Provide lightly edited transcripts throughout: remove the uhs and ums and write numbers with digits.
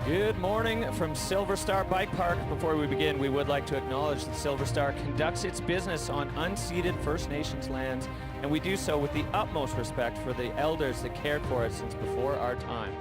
Good morning from SilverStar Bike Park. Before we begin, we would like to acknowledge that SilverStar conducts its business on unceded First Nations lands, and we do so with the utmost respect for the elders that cared for us since before our time.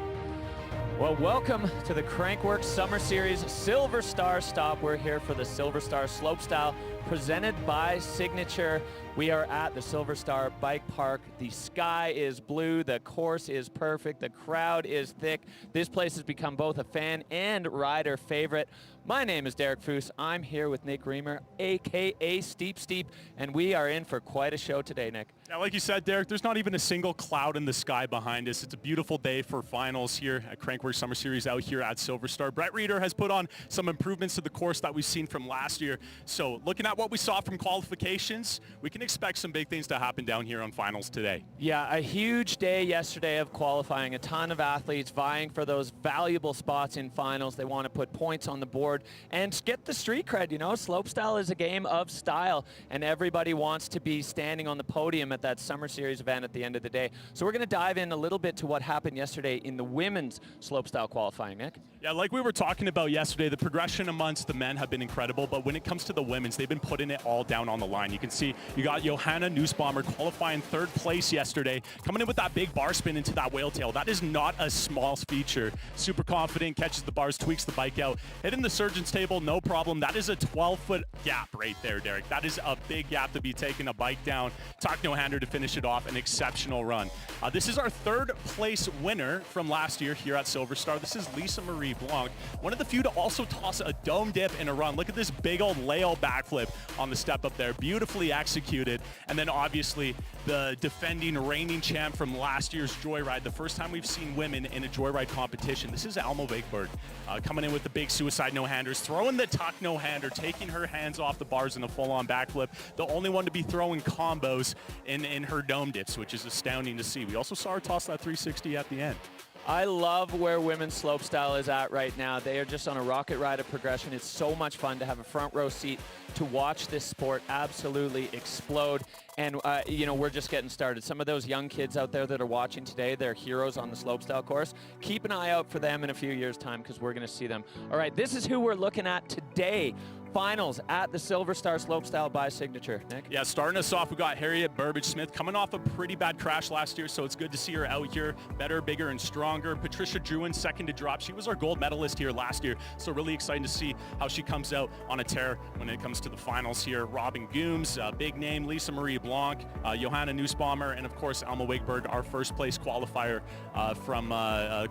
Well, welcome to the Crankworx Summer Series SilverStar Stop. We're here for the SilverStar Slopestyle, presented by Signature. We are at the SilverStar Bike Park. The sky is blue, the course is perfect, the crowd is thick. This place has become both a fan and rider favorite. My name is Derek Foose. I'm here with Nick Reamer, aka Steep, and we are in for quite a show today, Nick. Yeah, like you said, Derek, there's not even a single cloud in the sky behind us. It's a beautiful day for finals here at Crankworx Summer Series out here at SilverStar. Brett Reeder has put on some improvements to the course that we've seen from last year. So looking at what we saw from qualifications, we can expect some big things to happen down here on finals today. Yeah, a huge day yesterday of qualifying. A ton of athletes vying for those valuable spots in finals. They want to put points on the board and get the street cred. You know, slopestyle is a game of style, and everybody wants to be standing on the podium at that Summer Series event at the end of the day. So we're going to dive in a little bit to what happened yesterday in the women's slopestyle qualifying, Nick. Yeah, like we were talking about yesterday, the progression amongst the men have been incredible, but when it comes to the women's, they've been putting it all down on the line. You can see you got Johanna Nussbaumer qualifying third place yesterday, coming in with that big bar spin into that whale tail. That is not a small feature. Super confident, catches the bars, tweaks the bike out, hitting the surgeon's table, no problem. That is a 12-foot gap right there, Derek. That is a big gap to be taking a bike down. Takno-Hander to finish it off, an exceptional run. This is our third place winner from last year here at SilverStar. This is Lisa Marie Blanc, one of the few to also toss a dome dip in a run. Look at this big old Leo backflip on the step up there, beautifully executed. And then obviously the defending reigning champ from last year's Joyride, the first time we've seen women in a Joyride competition. This is Alma Wigberg coming in with the big suicide no-handers, throwing the tuck no-hander, taking her hands off the bars in a full-on backflip. The only one to be throwing combos in her dome dips, which is astounding to see. We also saw her toss that 360 at the end. I love where women's slopestyle is at right now. They are just on a rocket ride of progression. It's so much fun to have a front row seat to watch this sport absolutely explode. And, you know, we're just getting started. Some of those young kids out there that are watching today, they're heroes on the slopestyle course. Keep an eye out for them in a few years' time because we're going to see them. All right, this is who we're looking at today. Finals at the SilverStar Slopestyle by Signature. Nick? Yeah, starting us off, we got Harriet Burbage-Smith coming off a pretty bad crash last year, so it's good to see her out here, better, bigger, and stronger. Patricia Druin, second to drop. She was our gold medalist here last year, so really exciting to see how she comes out on a tear when it comes to the finals here. Robin Gooms, big name, Lisa Marie Blanc, Johanna Nussbaumer, and of course, Alma Wigberg, our first place qualifier from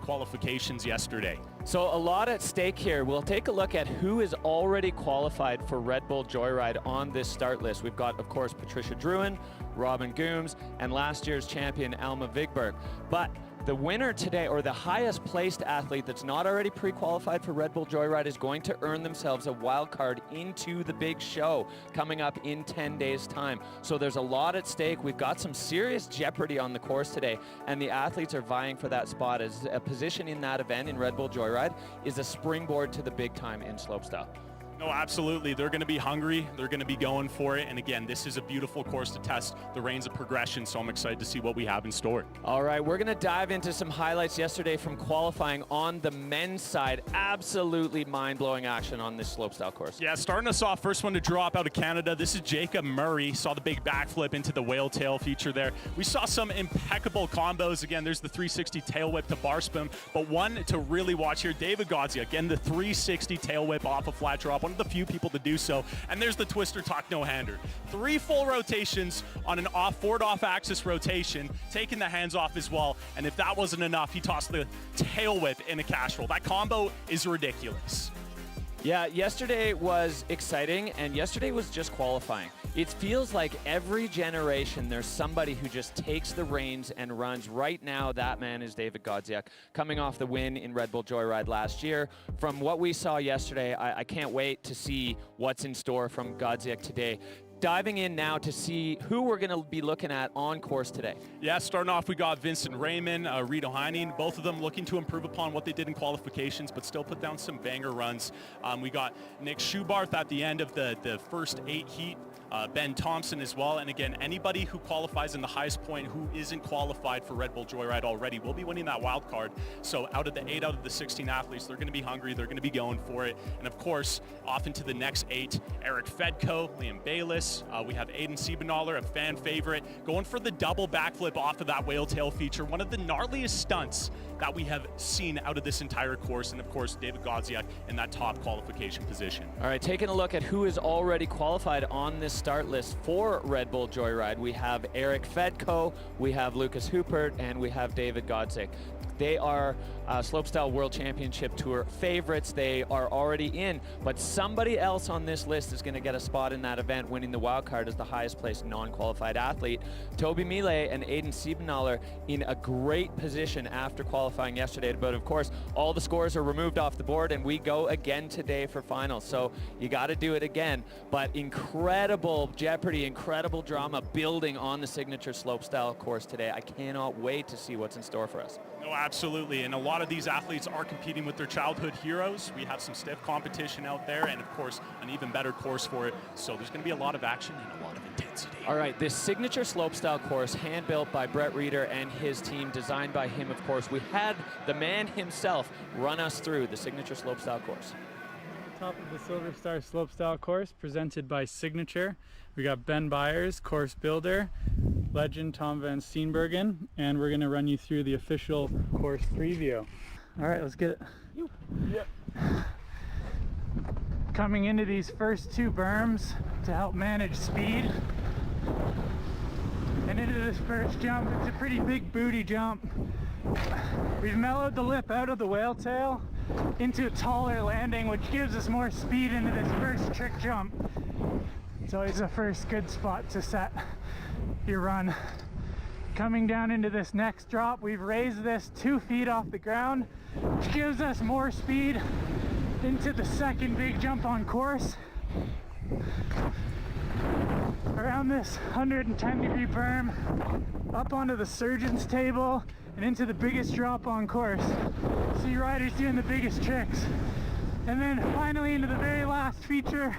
qualifications yesterday. So a lot at stake here. We'll take a look at who is already qualified for Red Bull Joyride on this start list. We've got, of course, Patricia Druin, Robin Gooms, and last year's champion, Alma Wigberg. But the winner today, or the highest placed athlete that's not already pre-qualified for Red Bull Joyride, is going to earn themselves a wild card into the big show coming up in 10 days' time. So there's a lot at stake. We've got some serious jeopardy on the course today, and the athletes are vying for that spot as a position in that event in Red Bull Joyride is a springboard to the big time in slopestyle. No, absolutely. They're going to be hungry. They're going to be going for it. And again, this is a beautiful course to test the reins of progression, so I'm excited to see what we have in store. All right, we're going to dive into some highlights yesterday from qualifying on the men's side. Absolutely mind-blowing action on this slopestyle course. Yeah, starting us off, first one to drop out of Canada. This is Jacob Murray. Saw the big backflip into the whale tail feature there. We saw some impeccable combos. Again, there's the 360 tail whip to bar spin, but one to really watch here, David Godzia. Again, the 360 tail whip off a flat drop. One of the few people to do so. And there's the twister Takno-Hander. 3 full rotations on an forward off-axis rotation, taking the hands off as well. And if that wasn't enough, he tossed the tail whip in a cash roll. That combo is ridiculous. Yeah, yesterday was exciting, and yesterday was just qualifying. It feels like every generation there's somebody who just takes the reins and runs. Right now, that man is David Godziak, coming off the win in Red Bull Joyride last year. From what we saw yesterday, I can't wait to see what's in store from Godziak today. Diving in now to see who we're going to be looking at on course today. Yeah, starting off, we got Vincent Raymond, Rito Heining, both of them looking to improve upon what they did in qualifications, but still put down some banger runs. We got Nick Schubarth at the end of the first 8 heat Ben Thompson as well. And again, anybody who qualifies in the highest point who isn't qualified for Red Bull Joyride already will be winning that wild card. So out of the 8 out of the 16 athletes, they're going to be hungry. They're going to be going for it. And of course, off into the next 8, Eric Fedko, Liam Bayless. We have Aiden Siebenaler, a fan favorite, going for the double backflip off of that whale tail feature. One of the gnarliest stunts that we have seen out of this entire course. And of course, David Godziak in that top qualification position. All right, taking a look at who is already qualified on this start list for Red Bull Joyride. We have Eric Fedko, we have Lucas Hoopert, and we have David Godziak. They are Slopestyle World Championship Tour favorites. They are already in, but somebody else on this list is going to get a spot in that event, winning the wild card as the highest placed non-qualified athlete. Toby Millet and Aiden Siebenaler in a great position after qualifying yesterday. But of course, all the scores are removed off the board, and we go again today for finals. So you got to do it again. But incredible jeopardy, incredible drama building on the signature slopestyle course today. I cannot wait to see what's in store for us. No, absolutely, and a lot of these athletes are competing with their childhood heroes. We have some stiff competition out there, and of course, an even better course for it. So there's going to be a lot of action and a lot of intensity. All right, this signature slopestyle course, hand-built by Brett Reeder and his team, designed by him, of course. We had the man himself run us through the signature slopestyle course. Top of the SilverStar Slopestyle course, presented by Signature. We got Ben Byers, course builder, legend Tom Van Steenbergen, and we're going to run you through the official course preview. All right, let's get it. Yep. Coming into these first 2 berms to help manage speed. And into this first jump, it's a pretty big booty jump. We've mellowed the lip out of the whale tail into a taller landing, which gives us more speed into this first trick jump. It's always the first good spot to set your run. Coming down into this next drop, we've raised this 2 feet off the ground, which gives us more speed into the second big jump on course. Around this 110-degree berm, up onto the surgeon's table, and into the biggest drop on course. See riders doing the biggest tricks. And then finally into the very last feature,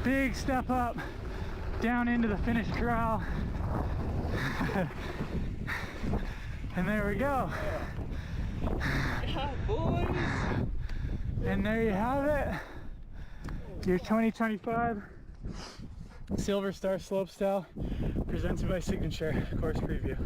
big step up, down into the finish corral. And there we go. Yeah, boys! And there you have it. Your 2025 SilverStar Slopestyle, presented by Signature course preview.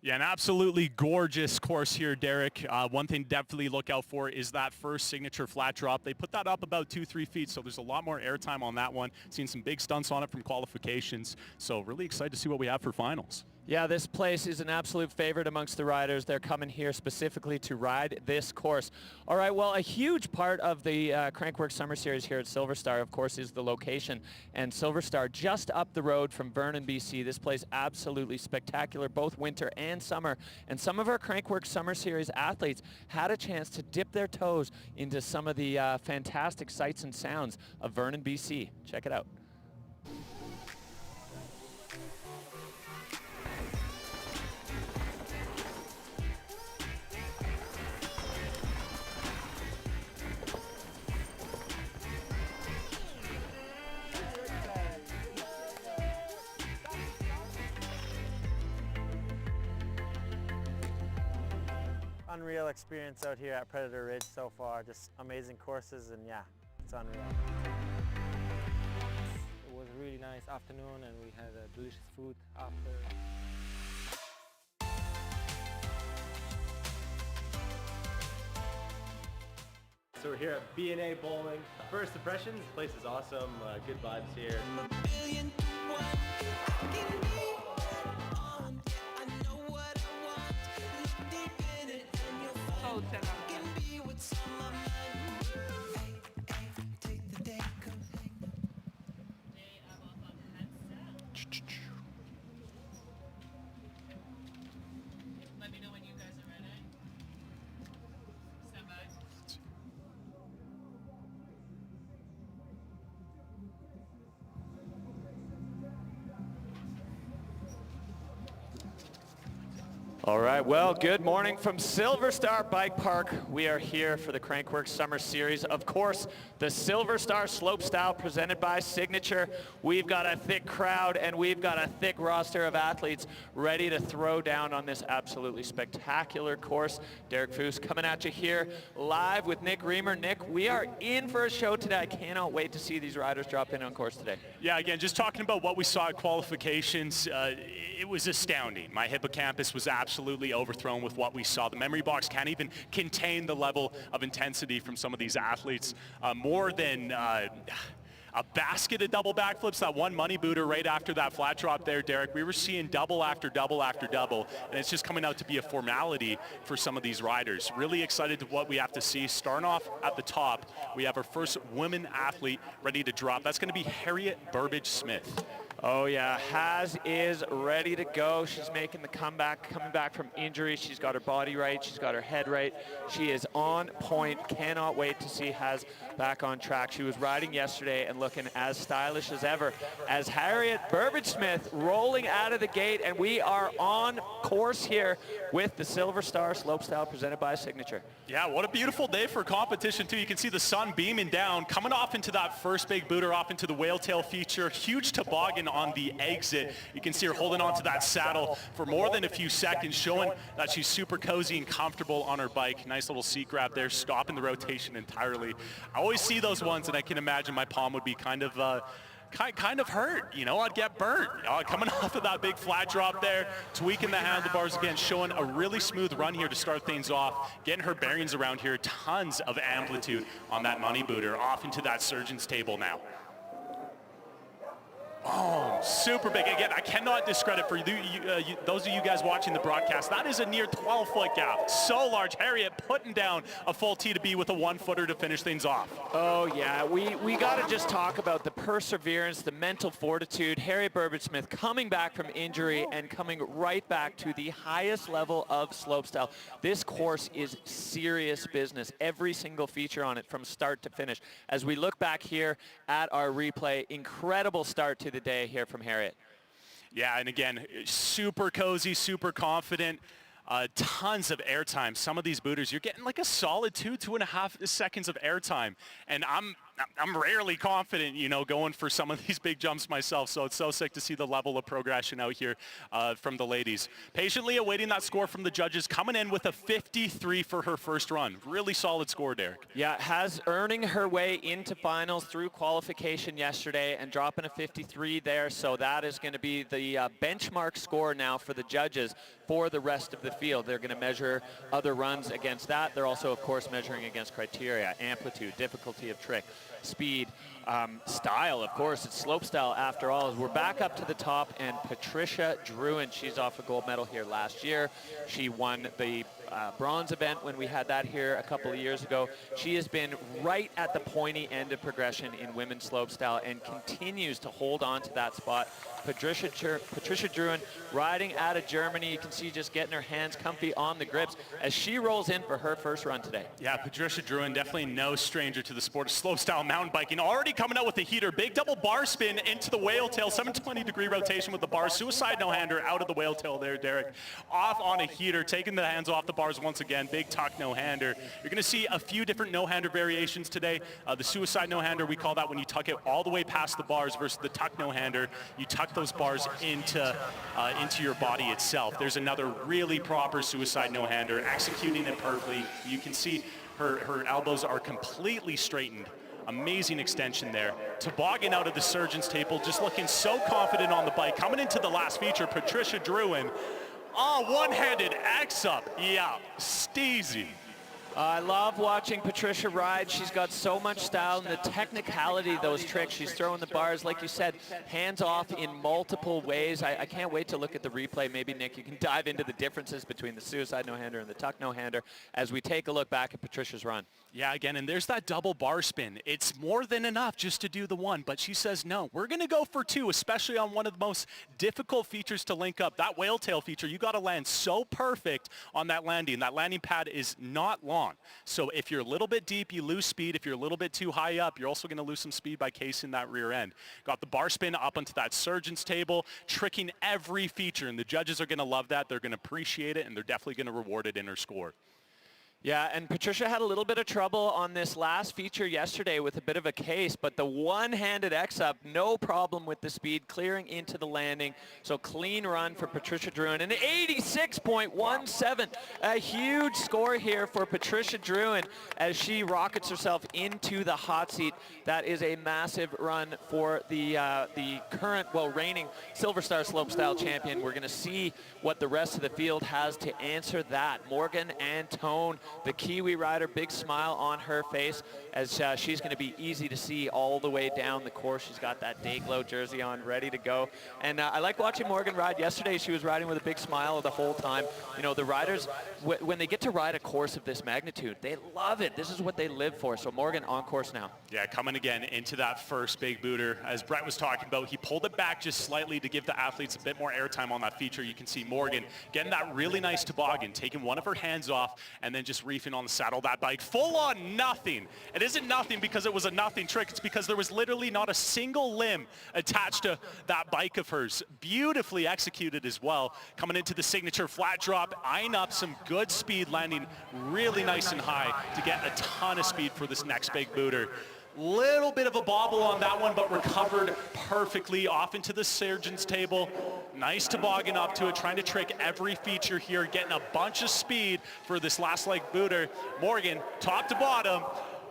Yeah, an absolutely gorgeous course here, Derek. One thing to definitely look out for is that first signature flat drop. They put that up about 2-3 feet, so there's a lot more airtime on that one. Seen some big stunts on it from qualifications, so really excited to see what we have for finals. Yeah, this place is an absolute favorite amongst the riders. They're coming here specifically to ride this course. All right, well, a huge part of the Crankworx Summer Series here at SilverStar, of course, is the location. And SilverStar just up the road from Vernon, BC. This place absolutely spectacular, both winter and summer. And some of our Crankworx Summer Series athletes had a chance to dip their toes into some of the fantastic sights and sounds of Vernon, BC. Check it out. Unreal experience out here at Predator Ridge so far. Just amazing courses, and yeah, it's unreal. It was a really nice afternoon, and we had delicious food after. So we're here at B&A Bowling. First impressions, the place is awesome, good vibes here. Let me know when you guys are ready. Stand by. All right, well, good morning from SilverStar Bike Park. We are here for the Crankworx Summer Series. Of course, the SilverStar Slopestyle presented by Signature. We've got a thick crowd and we've got a thick roster of athletes ready to throw down on this absolutely spectacular course. Derek Foose coming at you here live with Nick Reamer. Nick, we are in for a show today. I cannot wait to see these riders drop in on course today. Yeah, again, just talking about what we saw at qualifications, it was astounding. My hippocampus was absolutely overthrown with what we saw. The memory box can't even contain the level of intensity from some of these athletes. More than a basket of double backflips, that one money booter right after that flat drop there, Derek. We were seeing double after double after double, and it's just coming out to be a formality for some of these riders. Really excited to what we have to see. Starting off at the top, we have our first women athlete ready to drop. That's going to be Harriet Burbage-Smith. Oh yeah, Haz is ready to go. She's making the comeback, coming back from injury. She's got her body right, she's got her head right. She is on point. Cannot wait to see Haz back on track. She was riding yesterday and looking as stylish as ever as Harriet Burbage-Smith rolling out of the gate, and we are on course here with the SilverStar Slopestyle presented by Signature. Yeah, what a beautiful day for competition too. You can see the sun beaming down, coming off into that first big booter, off into the whale tail feature. Huge toboggan on the exit. You can see her holding onto that saddle for more than a few seconds, showing that she's super cozy and comfortable on her bike. Nice little seat grab there, stopping the rotation entirely. I always see those ones, and I can imagine my palm would be kind of hurt, you know. I'd get burnt. Coming off of that big flat drop there, tweaking the handlebars again, showing a really smooth run here to start things off, getting her bearings around here. Tons of amplitude on that money booter, off into that surgeon's table now. Oh, super big. Again, I cannot discredit for those of you guys watching the broadcast. That is a near 12-foot gap. So large. Harriet putting down a full T to B with a one-footer to finish things off. Oh, yeah. We got to just talk about the perseverance, the mental fortitude. Harriet Burbage-Smith coming back from injury and coming right back to the highest level of slopestyle. This course is serious business. Every single feature on it from start to finish. As we look back here at our replay, incredible start to the day here from Harriet. Yeah, and again, super cozy, super confident, tons of airtime. Some of these booters, you're getting like a solid 2.5 seconds of airtime, and I'm rarely confident, you know, going for some of these big jumps myself, so it's so sick to see the level of progression out here from the ladies. Patiently awaiting that score from the judges, coming in with a 53 for her first run. Really solid score, Derek. Yeah, has earning her way into finals through qualification yesterday and dropping a 53 there, so that is going to be the benchmark score now for the judges for the rest of the field. They're going to measure other runs against that. They're also, of course, measuring against criteria, amplitude, difficulty of trick, speed, style, of course. It's slopestyle after all. As we're back up to the top, and Patricia Druin, she's off a gold medal here last year. She won the bronze event when we had that here a couple of years ago. She has been right at the pointy end of progression in women's slopestyle and continues to hold on to that spot. Patricia Druin riding out of Germany. You can see just getting her hands comfy on the grips as she rolls in for her first run today. Yeah, Patricia Druin, definitely no stranger to the sport of slopestyle mountain biking. Already coming out with a heater. Big double bar spin into the whale tail. 720-degree rotation with the bar. Suicide no-hander out of the whale tail there, Derek. Off on a heater, taking the hands off the bars once again. Big tuck no-hander. You're going to see a few different no-hander variations today. The suicide no-hander, we call that when you tuck it all the way past the bars, versus the tuck no-hander. You tuck those bars into your body itself. There's another really proper suicide no-hander, executing it perfectly. You can see her elbows are completely straightened. Amazing extension there. Toboggan out of the surgeon's table, just looking so confident on the bike. Coming into the last feature, Patricia Druin. Oh, one-handed X up. Yeah, steezy. I love watching Patricia ride. She's got so much style, and the technicality of those tricks. She's throwing the bars, like you said, hands off in multiple ways. I can't wait to look at the replay. Maybe, Nick, you can dive into the differences between the suicide no-hander and the tuck no-hander as we take a look back at Patricia's run. Yeah, again, and there's that double bar spin. It's more than enough just to do the one, but she says, no, we're going to go for two, especially on one of the most difficult features to link up. That whale tail feature, you got to land so perfect on that landing. That landing pad is not long. on. So if you're a little bit deep, you lose speed. If you're a little bit too high up, you're also going to lose some speed by casing that rear end. Got the bar spin up onto that surgeon's table, tricking every feature, and the judges are going to love that. They're going to appreciate it, and they're definitely going to reward it in her score. Yeah, and Patricia had a little bit of trouble on this last feature yesterday with a bit of a case, but the one-handed X-up, no problem with the speed, clearing into the landing. So clean run for Patricia Druin, and 86.17. A huge score here for Patricia Druin as she rockets herself into the hot seat. That is a massive run for the current, well, reigning SilverStar Slopestyle champion. We're going to see what the rest of the field has to answer that. Morgan Antone, the Kiwi rider, big smile on her face as she's going to be easy to see all the way down the course. She's got that Dayglow jersey on, ready to go. And I like watching Morgan ride. Yesterday, she was riding with a big smile the whole time. You know, the riders, when they get to ride a course of this magnitude, they love it. This is what they live for. So Morgan on course now. Yeah, coming again into that first big booter. As Brett was talking about, he pulled it back just slightly to give the athletes a bit more airtime on that feature. You can see Morgan getting that really nice toboggan, taking one of her hands off, and then just reefing on the saddle of that bike. Full on nothing. It isn't nothing because it was a nothing trick. It's because there was literally not a single limb attached to that bike of hers. Beautifully executed as well. Coming into the signature flat drop, eyeing up some good speed, landing really nice and high to get a ton of speed for this next big booter. Little bit of a bobble on that one, but recovered perfectly off into the surgeon's table. Nice toboggan up to it, trying to trick every feature here, getting a bunch of speed for this last leg booter. Morgan, top to bottom.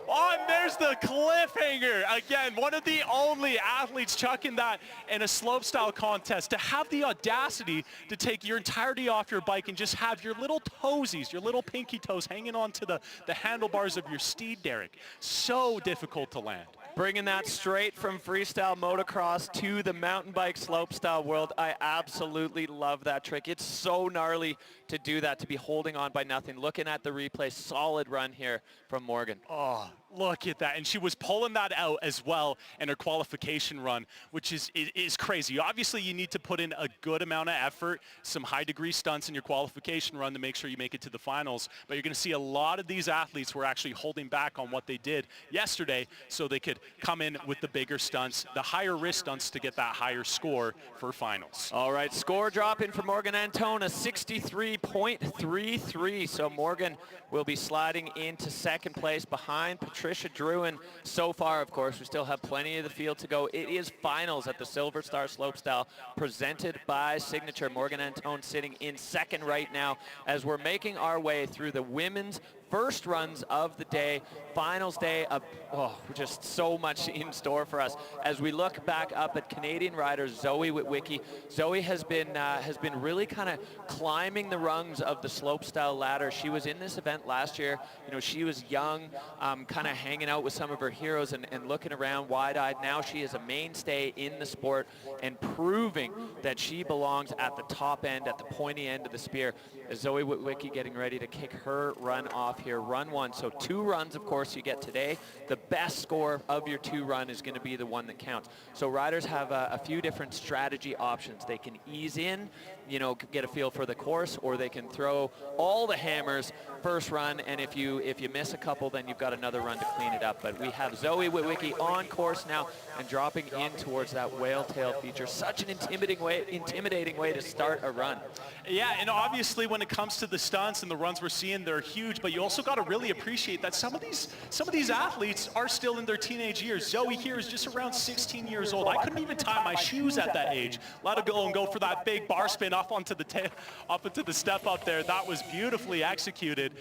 Oh, and there's the cliffhanger. Again, one of the only athletes chucking that in a slopestyle contest to have the audacity to take your entirety off your bike and just have your little toesies, your little pinky toes hanging onto the handlebars of your steed, Derek. So difficult to land. Bringing that straight from freestyle motocross to the mountain bike slopestyle world. I absolutely love that trick. It's so gnarly to do that, to be holding on by nothing. Looking at the replay, solid run here from Morgan. Oh, look at that. And she was pulling that out as well in her qualification run, which is crazy. Obviously, you need to put in a good amount of effort, some high degree stunts in your qualification run to make sure you make it to the finals. But you're going to see a lot of these athletes were actually holding back on what they did yesterday so they could come in with the bigger stunts, the higher risk stunts to get that higher score for finals. All right, score drop in for Morgan Antone, 63.33. So Morgan will be sliding into second place behind Patricia Druin. So far, of course, we still have plenty of the field to go. It is finals at the SilverStar Slopestyle presented by Signature. Morgan Antone sitting in second right now as we're making our way through the women's first runs of the day, finals day of, just so much in store for us. As we look back up at Canadian rider Zoe Witwicky, Zoe has been really kind of climbing the rungs of the slopestyle ladder. She was in this event last year. You know, she was young, kind of hanging out with some of her heroes and looking around wide-eyed. Now she is a mainstay in the sport and proving that she belongs at the top end, at the pointy end of the spear. Zoe Witwicky getting ready to kick her run off here, run one. So 2 runs, of course, you get today. The best score of your 2 run is going to be the one that counts. So riders have a few different strategy options. They can ease in, you know, get a feel for the course, or they can throw all the hammers first run, and if you miss a couple, then you've got another run to clean it up. But we have Zoe Witwicky on course now and dropping in towards that whale tail feature. Such an intimidating way to start a run. Yeah, and obviously when it comes to the stunts and the runs we're seeing, they're huge, but you also got to really appreciate that some of these athletes are still in their teenage years. Zoe here is just around 16 years old. I couldn't even tie my shoes at that age. Let her go and go for that big bar spin up onto the step up there. That was beautifully executed.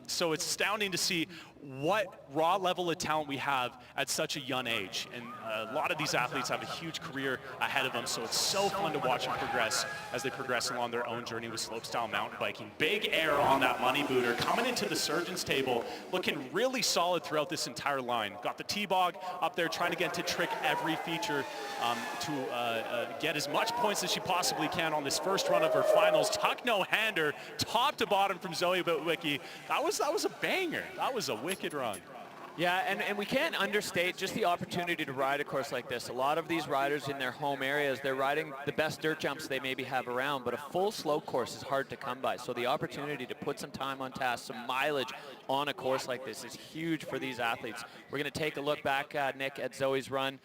So it's astounding to see what raw level of talent we have at such a young age. And a lot of these athletes have a huge career ahead of them, so it's so fun to watch them progress as they progress along their own journey with slopestyle mountain biking. Big air on that money booter, coming into the surgeon's table, looking really solid throughout this entire line. Got the T-bog up there, trying to get to trick every feature to get as much points as she possibly can on this first run of her finals. Tuck no-hander, top to bottom from Zoe Witwicky. That was a banger. That was a wicked run. Yeah, and we can't understate just the opportunity to ride a course like this. A lot of these riders in their home areas, they're riding the best dirt jumps they maybe have around, but a full slope course is hard to come by. So the opportunity to put some time on task, some mileage on a course like this is huge for these athletes. We're going to take a look back, Nick, at Zoe's run.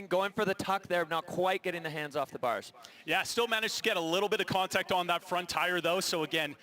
Going for the tuck there, not quite getting the hands off the bars. Yeah, still managed to get a little bit of contact on that front tire though. So again,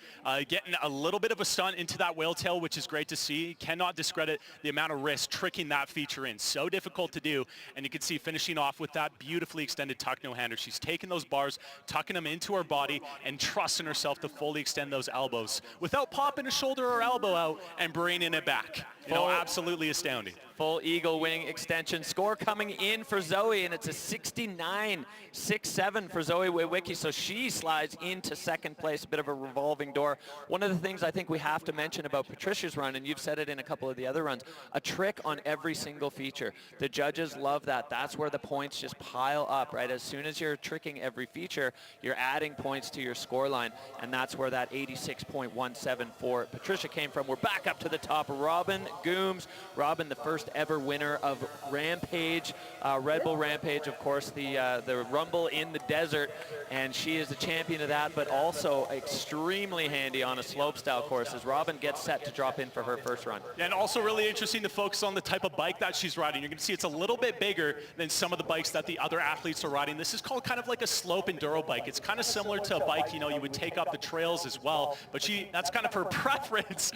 getting a little bit of a stunt into that whale tail, which is great to see. Cannot discredit the amount of risk tricking that feature in. So difficult to do. And you can see finishing off with that beautifully extended tuck no-hander. She's taking those bars, tucking them into her body, and trusting herself to fully extend those elbows without popping a shoulder or elbow out and bringing it back. You know, absolutely astounding. Full eagle wing extension. Score coming in for Zoe, and it's a 69.67 for Zoe Witwicky, so she slides into second place, a bit of a revolving door. One of the things I think we have to mention about Patricia's run, and you've said it in a couple of the other runs, a trick on every single feature. The judges love that. That's where the points just pile up, right? As soon as you're tricking every feature, you're adding points to your score line, and that's where that 86.17 for Patricia came from. We're back up to the top. Robin Gooms. Robin, the first ever winner of Rampage, Red Bull Rampage, of course, the Rumble in the Desert, and she is the champion of that, but also extremely handy on a slopestyle course as Robin gets set to drop in for her first run. And also really interesting to focus on the type of bike that she's riding. You're going to see it's a little bit bigger than some of the bikes that the other athletes are riding. This is called kind of like a slope enduro bike. It's kind of similar to a bike, you know, you would take up the trails as well, but that's kind of her preference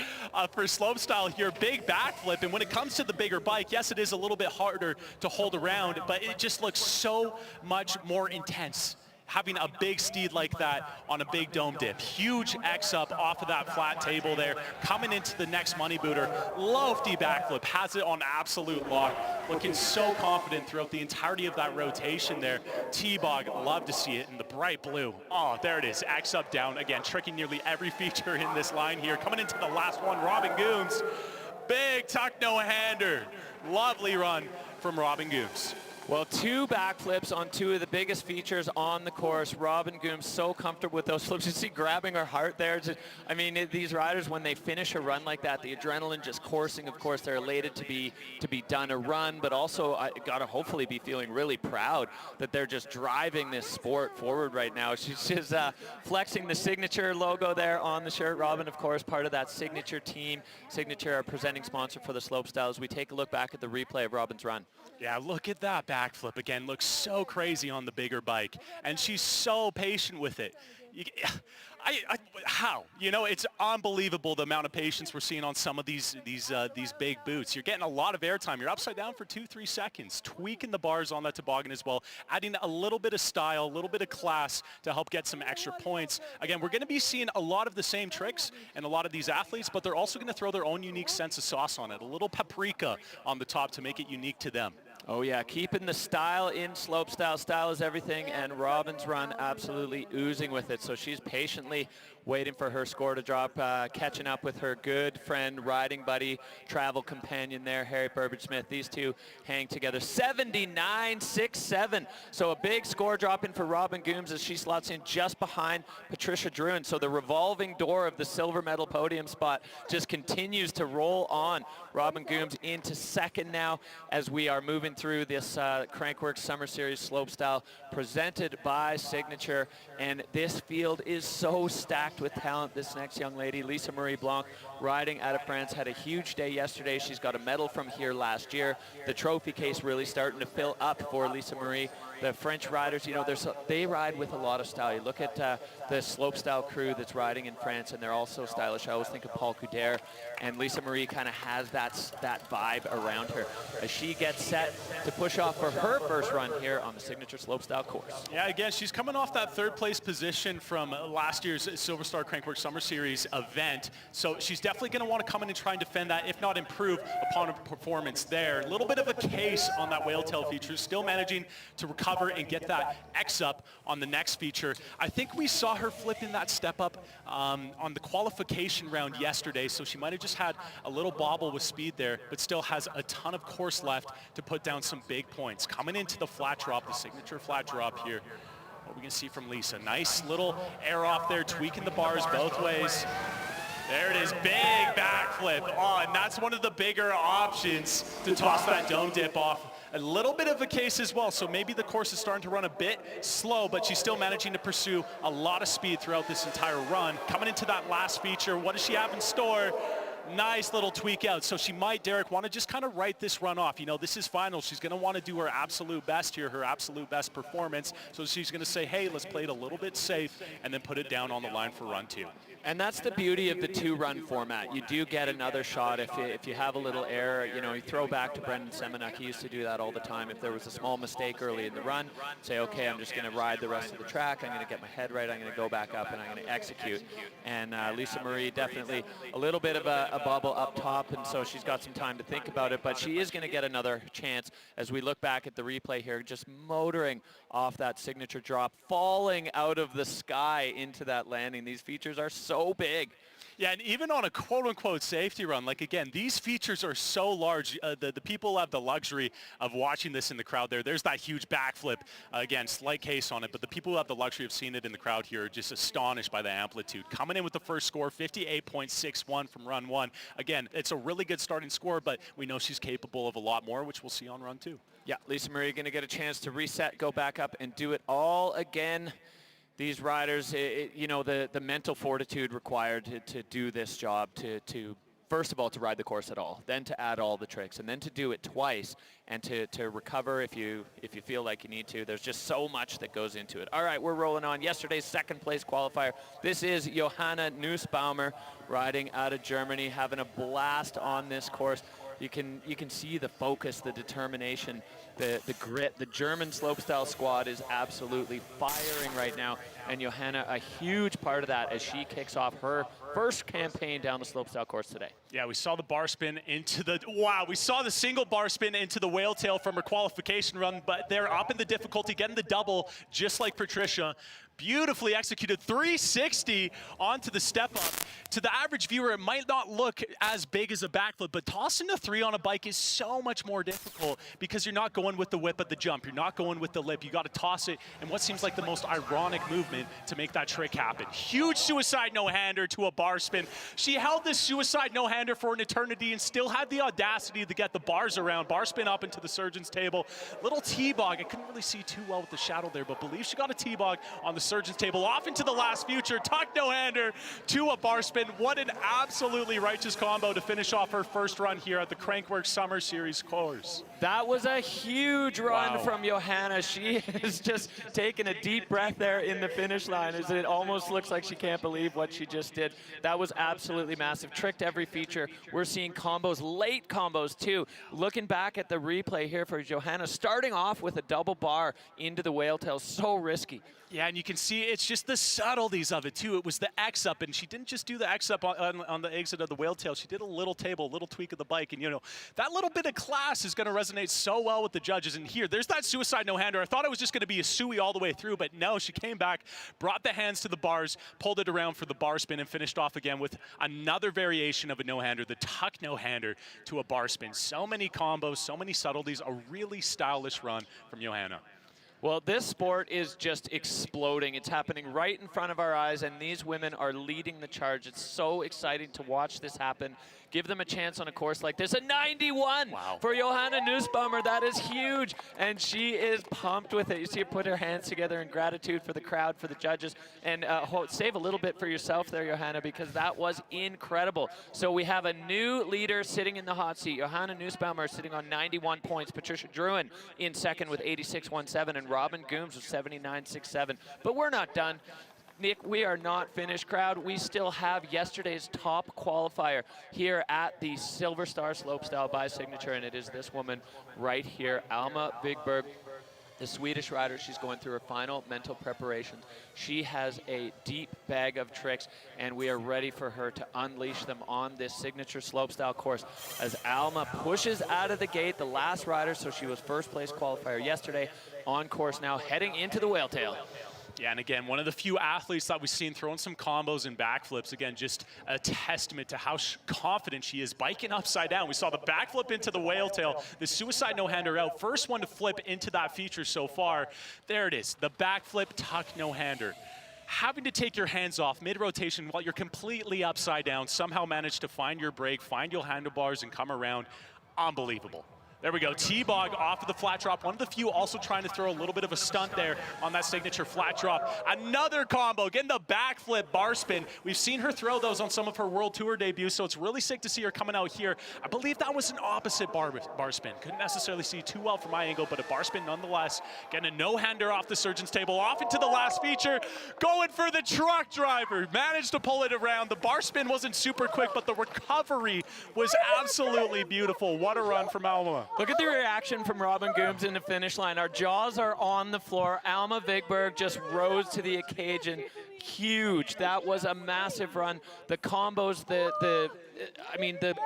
for slopestyle here. Big backflip, and when it comes to the bigger bike, yes, it is a little bit harder to hold around, but it just looks so much more intense having a big steed like that on a big dome dip. Huge X up off of that flat table there, coming into the next money booter. Lofty backflip, has it on absolute lock, looking so confident throughout the entirety of that rotation there. T-Bog, love to see it in the bright blue. Oh, there it is, X up down, again, tricking nearly every feature in this line here. Coming into the last one, Robin Gooms. Big tuck no-hander. Lovely run from Robin Gooms. Well, 2 backflips on 2 of the biggest features on the course. Robin Gooms so comfortable with those flips. You see grabbing her heart there. I mean, these riders, when they finish a run like that, the adrenaline just coursing, of course, they're elated to be done a run, but also I gotta hopefully be feeling really proud that they're just driving this sport forward right now. She's just flexing the signature logo there on the shirt. Robin, of course, part of that signature team. Signature, our presenting sponsor for the slopestyle. As we take a look back at the replay of Robin's run. Yeah, look at that backflip again. Looks so crazy on the bigger bike, and she's so patient with it. How? You know, it's unbelievable the amount of patience we're seeing on some of these big boots. You're getting a lot of airtime. You're upside down for 2-3 seconds, tweaking the bars on that toboggan as well, adding a little bit of style, a little bit of class to help get some extra points. Again, we're going to be seeing a lot of the same tricks and a lot of these athletes, but they're also going to throw their own unique sense of sauce on it, a little paprika on the top to make it unique to them. Oh yeah, keeping the style in slopestyle. Style is everything, and Robin's run absolutely oozing with it. So she's patiently waiting for her score to drop, catching up with her good friend, riding buddy, travel companion there, Harry Burbage-Smith. These two hang together. 79.67. So a big score drop in for Robin Gooms as she slots in just behind Patricia Druin. So the revolving door of the silver medal podium spot just continues to roll on. Robin Gooms into second now as we are moving through this Crankworx Summer Series slopestyle presented by Signature. And this field is so stacked with talent. This next young lady, Lisa Marie Blanc, riding out of France, had a huge day yesterday. She's got a medal from here last year. The trophy case really starting to fill up for Lisa Marie. The French riders, you know, they ride with a lot of style. You look at the slopestyle crew that's riding in France, and they're all so stylish. I always think of Paul Couder, and Lisa Marie kind of has that vibe around her as she gets set to push off for her first run here on the Signature slopestyle course. Yeah, again, she's coming off that third place position from last year's SilverStar Crankworx Summer Series event, so she's definitely going to want to come in and try and defend that, if not improve upon her performance there. A little bit of a case on that whale tail feature, still managing to recover and get that X up on the next feature. I think we saw her flipping that step up on the qualification round yesterday, so she might have just had a little bobble with speed there, but still has a ton of course left to put down some big points. Coming into the flat drop, the Signature flat drop here. What we can see from Lisa. Nice little air off there, tweaking the bars both ways. There it is, big backflip. Oh, and that's one of the bigger options to toss that dome dip off. A little bit of a case as well, so maybe the course is starting to run a bit slow, but she's still managing to pursue a lot of speed throughout this entire run. Coming into that last feature, what does she have in store? Nice little tweak out. So she might, Derek, want to just kind of write this run off. You know, this is final. She's going to want to do her absolute best here, her absolute best performance. So she's going to say, hey, let's play it a little bit safe and then put it down on the line for run 2. And that's the beauty of the 2-run format. You do get another shot if you have a little error. You know, you throw back to Brendan Semenuk. He used to do that all the time. If there was a small mistake early in the run, say, okay, I'm just going to ride the rest of the track. I'm going to get my head right. I'm going to go back up and I'm going to execute. And Lisa Marie definitely a little bit of a bubble up top, and so she's got some time to think about it. But she is going to get another chance as we look back at the replay here, just motoring off that signature drop, falling out of the sky into that landing. These features are so big. Yeah, and even on a quote-unquote safety run, like again, these features are so large. The people have the luxury of watching this in the crowd there. There's that huge backflip. Again, slight case on it, but the people who have the luxury of seeing it in the crowd here are just astonished by the amplitude. Coming in with the first score, 58.61 from run 1. Again, it's a really good starting score, but we know she's capable of a lot more, which we'll see on run 2. Yeah, Lisa Marie going to get a chance to reset, go back up, and do it all again. These riders, you know, the mental fortitude required to do this job, to first of all, to ride the course at all, then to add all the tricks, and then to do it twice, and to recover if you feel like you need to. There's just so much that goes into it. All right, we're rolling on. Yesterday's second place qualifier. This is Johanna Nussbaumer riding out of Germany, having a blast on this course. You can see the focus, the determination, the grit. The German slopestyle squad is absolutely firing right now, and Johanna a huge part of that as she kicks off her first campaign down the slopestyle course today. Yeah, we saw the bar spin into the, wow, we saw the single bar spin into the whale tail from her qualification run, but they're up in the difficulty, getting the double, just like Patricia. Beautifully executed 360 onto the step up. To the average viewer, it might not look as big as a backflip, but tossing a 3 on a bike is so much more difficult because you're not going with the whip at the jump. You're not going with the lip. You got to toss it in what seems like the most ironic movement to make that trick happen. Huge suicide no-hander to a bar spin. She held this suicide no-hander for an eternity and still had the audacity to get the bars around. Bar spin up into the surgeon's table. Little T-bog. I couldn't really see too well with the shadow there, but believe she got a T-bog on the surgeon's table. Off into the last future. Tuck no-hander to a bar spin. What an absolutely righteous combo to finish off her first run here at the Crankworx Summer Series course. That was a huge run Wow. from Johanna. She is just taking a deep breath there in the finish line as it almost looks like she can't believe what she just did. That was absolutely massive. Tricked every feature. We're seeing combos, late combos too. Looking back at the replay here for Johanna, starting off with a double bar into the whale tail, so risky. Yeah, and you can see it's just the subtleties of it too. It was the X up, and she didn't just do the X up on the exit of the whale tail. She did a little table, a little tweak of the bike, and you know, that little bit of class is going to resonate so well with the judges. And here, there's that suicide no-hander. I thought it was just going to be a suey all the way through, but no, she came back, brought the hands to the bars, pulled it around for the bar spin, and finished off again with another variation of a no-hander, the tuck no-hander to a bar spin. So many combos, so many subtleties, a really stylish run from Johanna. Well, this sport is just exploding. It's happening right in front of our eyes, and these women are leading the charge. It's so exciting to watch this happen. Give them a chance on a course like this. A 91 for Johanna Nussbaumer. That is huge, and she is pumped with it. You see her put her hands together in gratitude for the crowd, for the judges, and save a little bit for yourself there, Johanna, because that was incredible. So we have a new leader sitting in the hot seat. Johanna Nussbaumer sitting on 91 points. Patricia Druin in second with 86.17, and Robin Gooms with 79.67. But we're not done. Nick, we are not finished, crowd. We still have yesterday's top qualifier here at the SilverStar Slopestyle by Signature, and it is this woman right here, Alma Vigberg, the Swedish rider. She's going through her final mental preparations. She has a deep bag of tricks, and we are ready for her to unleash them on this Signature Slopestyle course as Alma pushes out of the gate, the last rider, so she was first place qualifier yesterday, on course now, heading into the whale tail. Yeah, and again, one of the few athletes that we've seen throwing some combos and backflips. Again, just a testament to how confident she is biking upside down. We saw the backflip into the whale tail, the suicide no-hander out. First one to flip into that feature so far. There it is, the backflip tuck no-hander. Having to take your hands off mid-rotation while you're completely upside down, somehow manage to find your brake, find your handlebars, and come around. Unbelievable. There we go, T-Bog off of the flat drop. One of the few also trying to throw a little bit of a stunt there on that signature flat drop. Another combo, getting the backflip bar spin. We've seen her throw those on some of her World Tour debuts, so it's really sick to see her coming out here. I believe that was an opposite bar spin. Couldn't necessarily see too well from my angle, but a bar spin nonetheless. Getting a no-hander off the surgeon's table, off into the last feature. Going for the truck driver. Managed to pull it around. The bar spin wasn't super quick, but the recovery was absolutely beautiful. What a run from Alma. Look at the reaction from Robin Gooms in the finish line. Our jaws are on the floor. Alma Vigberg just rose to the occasion. Huge. That was a massive run. The combos, the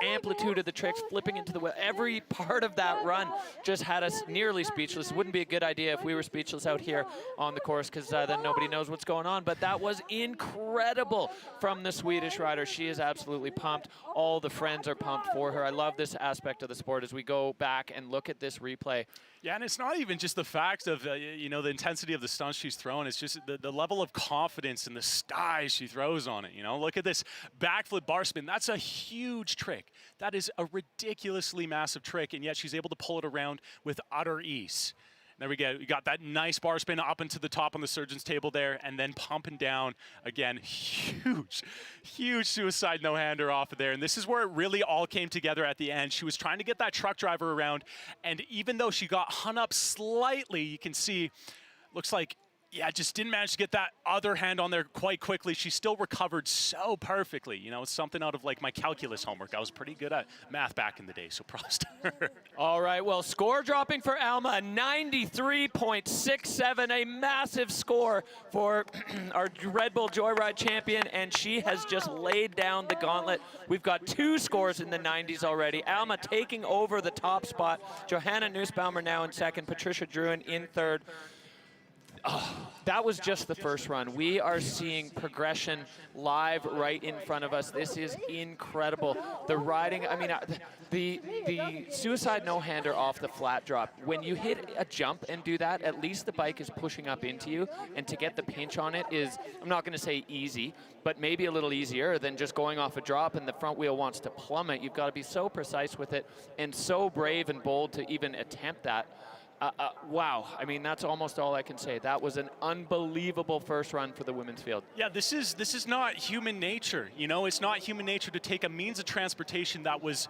amplitude of the tricks, flipping into the wheel, every part of that run just had us nearly speechless. It wouldn't be a good idea if we were speechless out here on the course, because then nobody knows what's going on. But that was incredible from the Swedish rider. She is absolutely pumped. All the friends are pumped for her. I love this aspect of the sport as we go back and look at this replay. Yeah, and it's not even just the fact of, the intensity of the stunts she's throwing. It's just the level of confidence and the style she throws on it. Look at this backflip bar spin. That's a huge trick. That is a ridiculously massive trick, and yet she's able to pull it around with utter ease. There we go. You got that nice bar spin up into the top on the surgeon's table there, and then pumping down again. Huge suicide no-hander off of there. And this is where it really all came together at the end. She was trying to get that truck driver around, and even though she got hung up slightly, you can see, looks like, yeah, just didn't manage to get that other hand on there quite quickly. She still recovered so perfectly. It's something out of like my calculus homework. I was pretty good at math back in the day, so props to her. All right, well, score dropping for Alma, 93.67, a massive score for our Red Bull Joyride champion, and she has just laid down the gauntlet. We've got 2 scores in the 90s already. Alma taking over the top spot. Johanna Nussbaumer now in second, Patricia Druin in third. Oh, that was just the first run. We are seeing progression live right in front of us. This is incredible. The riding, the suicide no-hander off the flat drop. When you hit a jump and do that, at least the bike is pushing up into you, and to get the pinch on it is, I'm not gonna say easy, but maybe a little easier than just going off a drop and the front wheel wants to plummet. You've got to be so precise with it and so brave and bold to even attempt that. Wow, that's almost all I can say. That was an unbelievable first run for the women's field. Yeah, this is not human nature. It's not human nature to take a means of transportation that was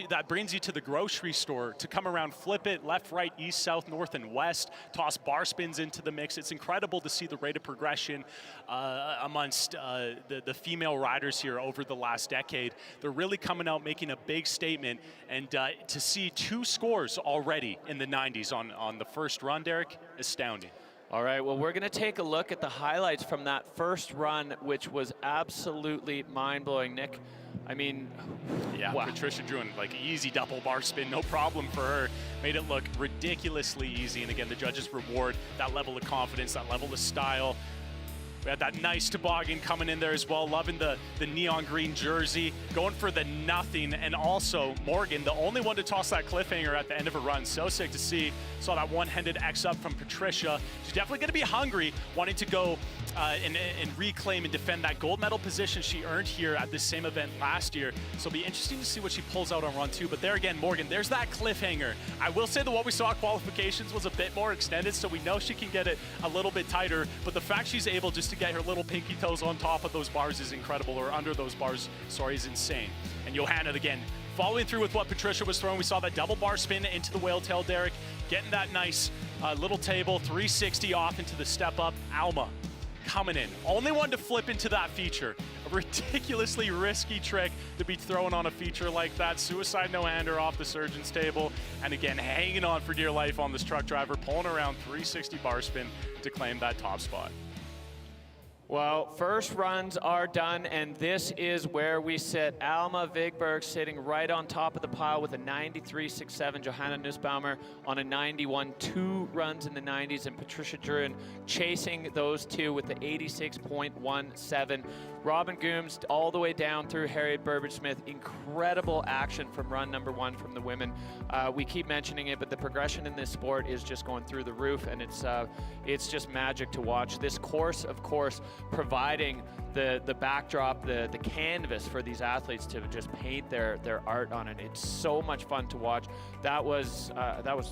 that brings you to the grocery store, to come around, flip it left, right, east, south, north, and west, toss bar spins into the mix. It's incredible to see the rate of progression amongst the female riders here over the last decade. They're really coming out, making a big statement, and to see 2 scores already in the 90s on the first run, Derek, astounding. All right, well, we're going to take a look at the highlights from that first run, which was absolutely mind-blowing. Nick, yeah, wow. Patricia Druin, like easy double bar spin, no problem for her. Made it look ridiculously easy, and again, the judges reward that level of confidence, that level of style. We had that nice toboggan coming in there as well, loving the neon green jersey, going for the nothing, and also Morgan, the only one to toss that cliffhanger at the end of a run. So sick to see. Saw that one-handed X up from Patricia. She's definitely going to be hungry, wanting to go and reclaim and defend that gold medal position she earned here at this same event last year. So it'll be interesting to see what she pulls out on run 2. But there again, Morgan, there's that cliffhanger. I will say that what we saw at qualifications was a bit more extended, so we know she can get it a little bit tighter. But the fact she's able just to get her little pinky toes on top of those bars is incredible, or under those bars, sorry, is insane. And Johanna, again, following through with what Patricia was throwing. We saw that double bar spin into the whale tail, Derek, getting that nice little table, 360 off into the step up. Alma coming in. Only one to flip into that feature. A ridiculously risky trick to be throwing on a feature like that. Suicide no-hander off the surgeon's table. And again, hanging on for dear life on this truck driver, pulling around 360 bar spin to claim that top spot. Well, first runs are done, and this is where we sit. Alma Vigberg sitting right on top of the pile with a 93.67. Johanna Nussbaumer on a 91. 2 runs in the 90s, and Patricia Druin chasing those 2 with the 86.17. Robin Gooms all the way down through Harriet Burbage-Smith. Incredible action from run number 1 from the women. We keep mentioning it, but the progression in this sport is just going through the roof, and it's just magic to watch. This course, of course, providing the backdrop, the canvas for these athletes to just paint their art on it. It's so much fun to watch. That was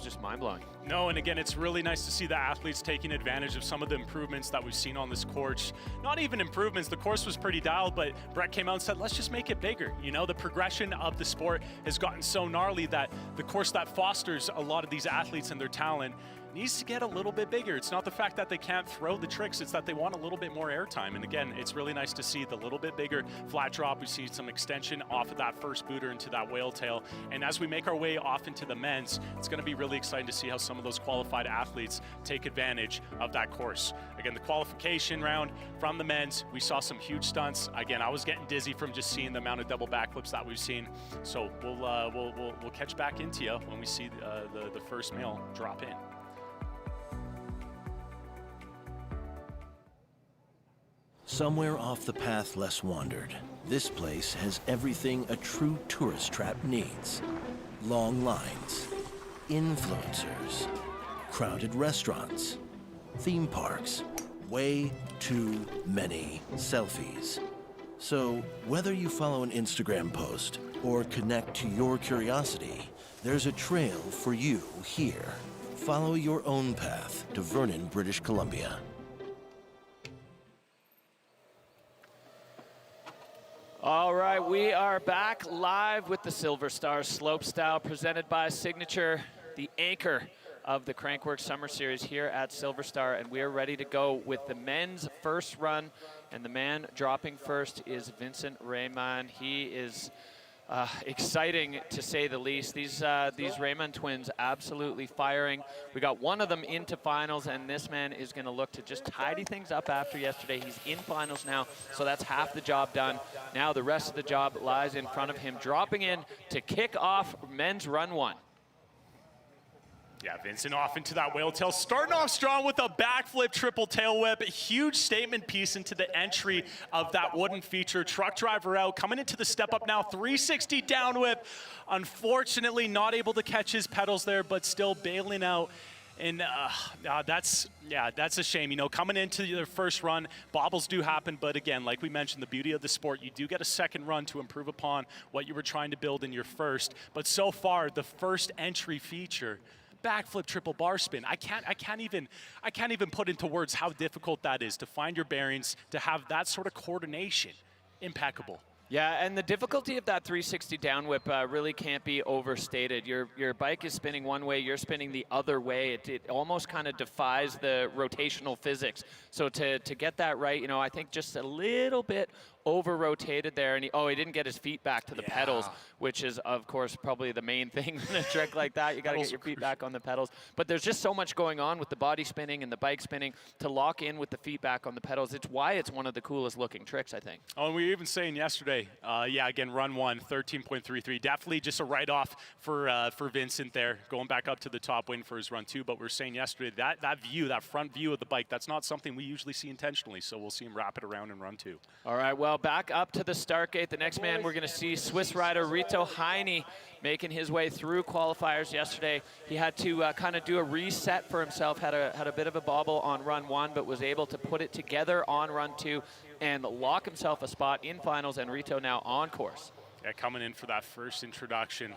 just mind-blowing. No, and again, it's really nice to see the athletes taking advantage of some of the improvements that we've seen on this course. Not even improvements, the course was pretty dialed, but Brett came out and said, let's just make it bigger. You know, the progression of the sport has gotten so gnarly that the course that fosters a lot of these athletes and their talent needs to get a little bit bigger. It's not the fact that they can't throw the tricks, it's that they want a little bit more airtime. And again, it's really nice to see the little bit bigger flat drop. We see some extension off of that first booter into that whale tail. And as we make our way off into the men's, it's gonna be really exciting to see how some of those qualified athletes take advantage of that course. Again, the qualification round from the men's, we saw some huge stunts. Again, I was getting dizzy from just seeing the amount of double backflips that we've seen. So we'll catch back into you when we see the first male drop in. Somewhere off the path less wandered, this place has everything a true tourist trap needs. Long lines, influencers, crowded restaurants, theme parks, way too many selfies. So whether you follow an Instagram post or connect to your curiosity, there's a trail for you here. Follow your own path to Vernon, British Columbia. All right, we are back live with the SilverStar Slopestyle presented by Signature, the anchor of the Crankworx Summer Series here at SilverStar, and we are ready to go with the men's first run. And the man dropping first is Vincent Raymond. He is exciting to say the least. These Raymond twins absolutely firing. We got one of them into finals, and this man is going to look to just tidy things up after yesterday. He's in finals now, so that's half the job done. Now the rest of the job lies in front of him, dropping in to kick off men's run one. Yeah, Vincent off into that whale tail, starting off strong with a backflip triple tail whip. A huge statement piece into the entry of that wooden feature. Truck driver out, coming into the step up now, 360 down whip. Unfortunately, not able to catch his pedals there, but still bailing out. And that's a shame. You know, coming into your first run, bobbles do happen, but again, like we mentioned, the beauty of the sport, you do get a second run to improve upon what you were trying to build in your first. But so far, the first entry feature, backflip triple bar spin. I can't even put into words how difficult that is to find your bearings, to have that sort of coordination. Impeccable. Yeah, and the difficulty of that 360 down whip really can't be overstated. Your bike is spinning one way, you're spinning the other way. It almost kind of defies the rotational physics. So to get that right, you know, I think just a little bit over-rotated there, and he didn't get his feet back to the pedals, which is, of course, probably the main thing in a trick like that. You got to get your feet back on the pedals. But there's just so much going on with the body spinning and the bike spinning to lock in with the feet back on the pedals. It's why it's one of the coolest looking tricks, I think. Oh, and we were even saying yesterday, again, run one, 13.33. Definitely just a write-off for Vincent there, going back up to the top win for his run two. But we were saying yesterday, that view, that front view of the bike, that's not something we usually see intentionally. So we'll see him wrap it around in run two. All right, well, back up to the start gate. The next man we're going to see, Swiss rider Rito Heine, making his way through qualifiers yesterday. He had to kind of do a reset for himself, had a bit of a bobble on run one, but was able to put it together on run two and lock himself a spot in finals, and Rito now on course. Yeah, coming in for that first introduction.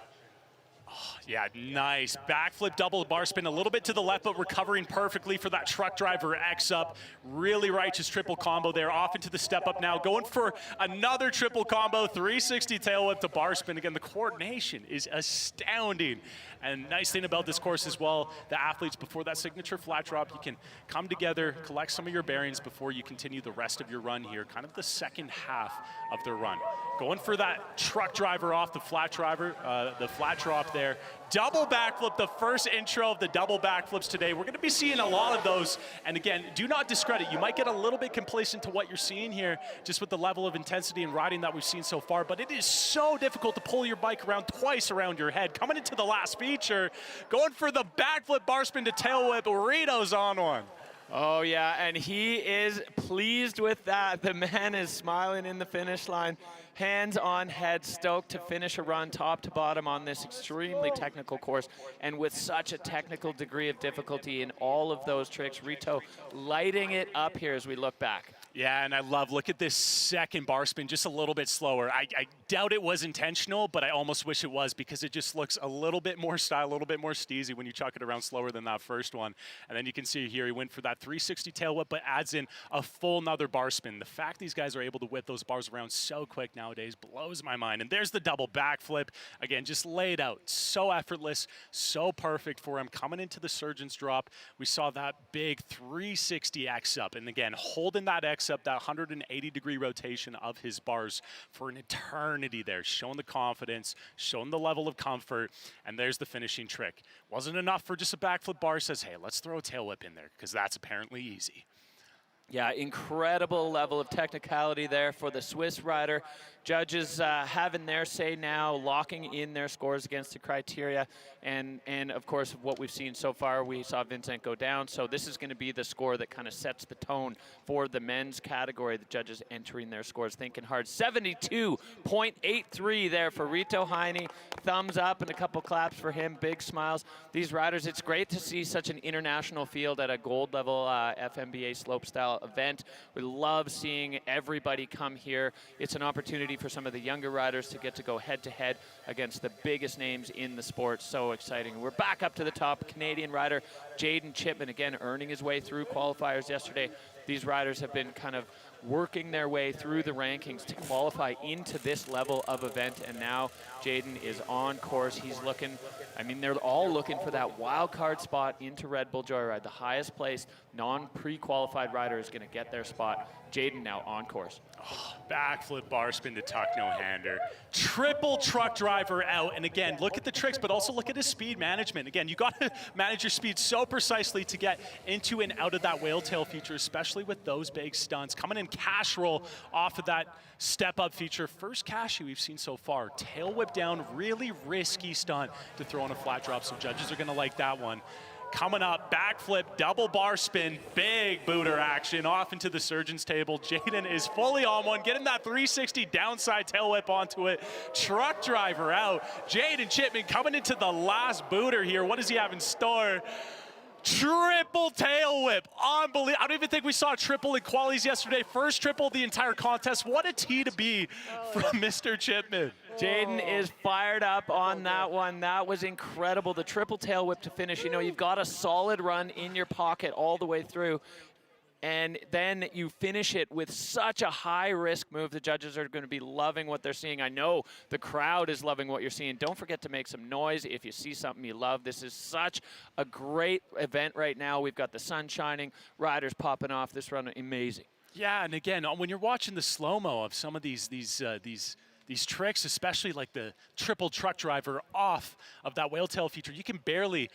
Oh, yeah, nice. Backflip double bar spin, a little bit to the left, but recovering perfectly for that truck driver X up. Really righteous triple combo there. Off into the step up now, going for another triple combo, 360 tail whip to bar spin. Again, the coordination is astounding. And nice thing about this course as well, the athletes, before that signature flat drop, you can come together, collect some of your bearings before you continue the rest of your run here, kind of the second half of the run. Going for that truck driver off the flat drop there. Double backflip, the first intro of the double backflips today. We're going to be seeing a lot of those. And again, do not discredit. You might get a little bit complacent to what you're seeing here, just with the level of intensity and riding that we've seen so far. But it is so difficult to pull your bike around twice around your head. Coming into the last feature, going for the backflip bar spin to tail whip. Rito's on one. Oh yeah, and he is pleased with that. The man is smiling in the finish line, hands on head, stoked to finish a run top to bottom on this extremely technical course, and with such a technical degree of difficulty in all of those tricks. Rito lighting it up here as we look back. Yeah, and I look at this second bar spin just a little bit slower. I doubt it was intentional, but I almost wish it was, because it just looks a little bit more style, a little bit more steezy when you chuck it around slower than that first one. And then you can see here he went for that 360 tail whip, but adds in a full another bar spin. The fact these guys are able to whip those bars around so quick nowadays blows my mind. And there's the double backflip. Again, just laid out. So effortless, so perfect for him. Coming into the surgeon's drop, we saw that big 360 X up. And again, holding that X up, that 180-degree rotation of his bars for an eternity there, showing the confidence, showing the level of comfort, and there's the finishing trick. Wasn't enough for just a backflip bar, says, hey, let's throw a tail whip in there, because that's apparently easy. Yeah, incredible level of technicality there for the Swiss rider. Judges having their say now, locking in their scores against the criteria. And of course, what we've seen so far, we saw Vincent go down. So this is going to be the score that kind of sets the tone for the men's category. The judges entering their scores, thinking hard. 72.83 there for Rito Heine. Thumbs up and a couple claps for him. Big smiles. These riders, it's great to see such an international field at a gold level FMBA slopestyle event. We love seeing everybody come here. It's an opportunity for some of the younger riders to get to go head-to-head against the biggest names in the sport. So exciting. We're back up to the top. Canadian rider Jaden Chipman, again, earning his way through qualifiers yesterday. These riders have been kind of working their way through the rankings to qualify into this level of event, and now Jaden is on course. He's looking, I mean, they're all looking for that wild card spot into Red Bull Joyride. The highest placed non-pre-qualified rider is going to get their spot. Jaden now on course. Oh, backflip bar spin to tuck no-hander. Triple truck driver out. And again, look at the tricks, but also look at his speed management. Again, you got to manage your speed so precisely to get into and out of that whale tail feature, especially with those big stunts. Coming in cash roll off of that step-up feature. First cashy we've seen so far. Tail whip down, really risky stunt to throw on a flat drop, so judges are going to like that one. Coming up, backflip, double bar spin, big booter action off into the surgeon's table. Jaden is fully on one, getting that 360 downside tail whip onto it. Truck driver out. Jaden Chipman coming into the last booter here. What does he have in store? Triple tail whip, unbelievable. I don't even think we saw a triple in qualies yesterday. First triple the entire contest. What a T to be from Mr. Chipman. Jaden is fired up on that one. That was incredible. The triple tail whip to finish. You know, you've got a solid run in your pocket all the way through, and then you finish it with such a high-risk move. The judges are going to be loving what they're seeing. I know the crowd is loving what you're seeing. Don't forget to make some noise if you see something you love. This is such a great event right now. We've got the sun shining, riders popping off. This run, amazing. Yeah, and again, when you're watching the slow-mo of some of these tricks, especially like the triple truck driver off of that whale tail feature, you can barely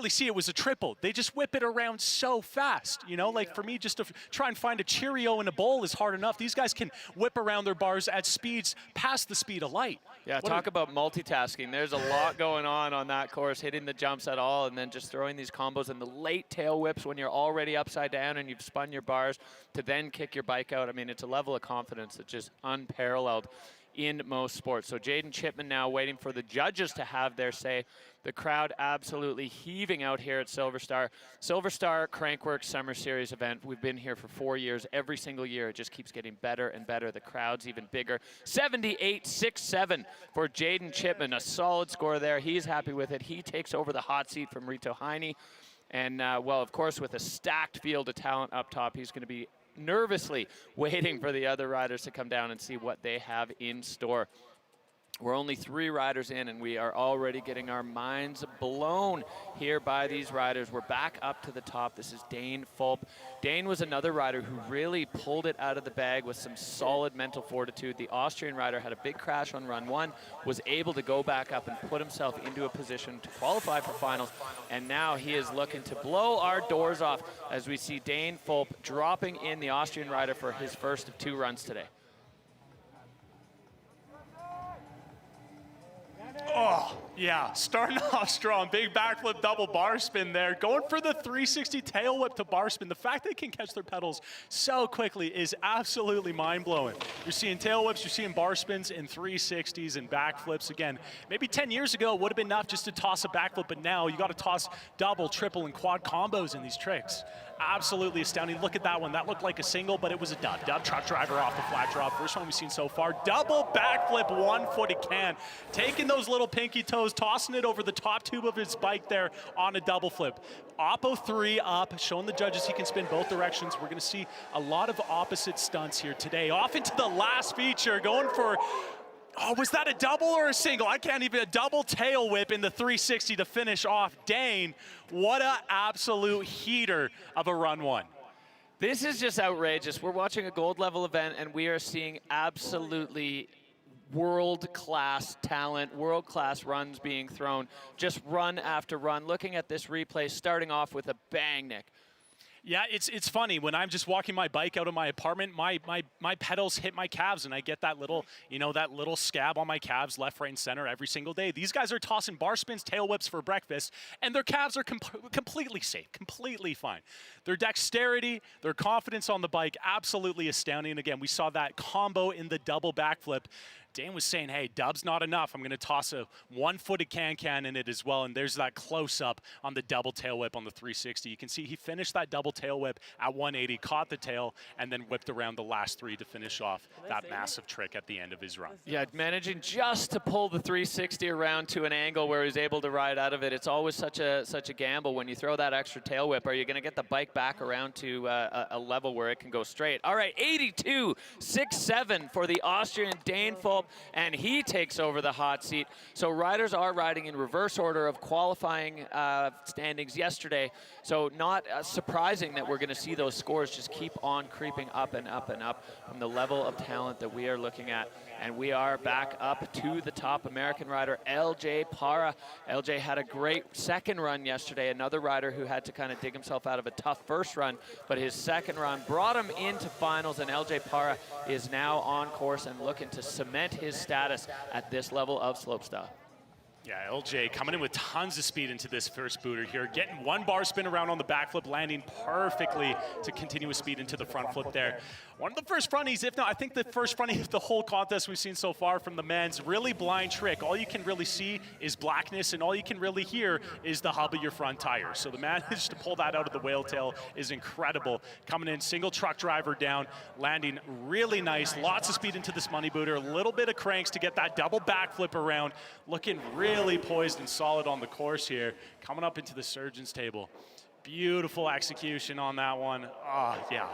see it was a triple. They just whip it around so fast. You know, like for me, just to try and find a Cheerio in a bowl is hard enough. These guys can whip around their bars at speeds past the speed of light. Yeah, talk about multitasking. There's a lot going on that course, hitting the jumps at all, and then just throwing these combos and the late tail whips when you're already upside down and you've spun your bars to then kick your bike out. I mean, it's a level of confidence that's just unparalleled in most sports. So Jaden Chipman now waiting for the judges to have their say. The crowd absolutely heaving out here at SilverStar. SilverStar Crankworx Summer Series event. We've been here for 4 years. Every single year it just keeps getting better and better. The crowd's even bigger. 78.67 for Jaden Chipman. A solid score there. He's happy with it. He takes over the hot seat from Rito Heine. And well, of course, with a stacked field of talent up top, he's going to be nervously waiting for the other riders to come down and see what they have in store. We're only 3 riders in, and we are already getting our minds blown here by these riders. We're back up to the top. This is Dane Fulp. Dane was another rider who really pulled it out of the bag with some solid mental fortitude. The Austrian rider had a big crash on run 1, was able to go back up and put himself into a position to qualify for finals, and now he is looking to blow our doors off as we see Dane Fulp dropping in the Austrian rider for his first of 2 runs today. Oh, Yeah, starting off strong. Big backflip double bar spin there. Going for the 360 tail whip to bar spin. The fact they can catch their pedals so quickly is absolutely mind-blowing. You're seeing tail whips, you're seeing bar spins in 360s and backflips. Again, maybe 10 years ago it would have been enough just to toss a backflip, but now you got to toss double, triple, and quad combos in these tricks. Absolutely astounding. Look at that one. That looked like a single, but it was a dub. Dub truck driver off the flat drop. First one we've seen so far. Double backflip, one-footed can. Taking those little pinky toes, tossing it over the top tube of his bike there on a double flip. Oppo 3 up, showing the judges he can spin both directions. We're going to see a lot of opposite stunts here today. Off into the last feature, going for... Oh, was that a double or a single? I can't even, a double tail whip in the 360 to finish off. Dane, what an absolute heater of a run one. This is just outrageous. We're watching a gold level event and we are seeing absolutely world-class talent, world-class runs being thrown, just run after run. Looking at this replay, starting off with a bang, Nick. Yeah, it's funny. When I'm just walking my bike out of my apartment, my pedals hit my calves, and I get that little, you know, that little scab on my calves, left, right, and center every single day. These guys are tossing bar spins, tail whips for breakfast, and their calves are completely safe, completely fine. Their dexterity, their confidence on the bike, absolutely astounding. And again, we saw that combo in the double backflip. Dane was saying, hey, dub's not enough. I'm going to toss a one-footed can in it as well. And there's that close-up on the double tail whip on the 360. You can see he finished that double tail whip at 180, caught the tail, and then whipped around the last three to finish off that massive trick at the end of his run. Yeah, managing just to pull the 360 around to an angle where he's able to ride out of it. It's always such a gamble when you throw that extra tail whip. Are you going to get the bike back around to a level where it can go straight? All right, 82.67 for the Austrian Dane Fulp, and he takes over the hot seat. So riders are riding in reverse order of qualifying standings yesterday. So not surprising that we're going to see those scores just keep on creeping up and up and up from the level of talent that we are looking at. And we are back up to the top. American rider LJ Parra. LJ had a great second run yesterday. Another rider who had to kind of dig himself out of a tough first run, but his second run brought him into finals, and LJ Parra is now on course and looking to cement his status at this level of slopestyle. Yeah, LJ coming in with tons of speed into this first booter here, getting one bar spin around on the backflip, landing perfectly to continue with speed into the front flip there. One of the first fronties, if not, I think the first frontie of the whole contest we've seen so far from the men's. Really blind trick. All you can really see is blackness, and all you can really hear is the hub of your front tire. So the manage to pull that out of the whale tail is incredible. Coming in, single truck driver down, landing really nice. Lots of speed into this money booter. A little bit of cranks to get that double backflip around. Looking really poised and solid on the course here. Coming up into the surgeon's table. Beautiful execution on that one. Oh, yeah.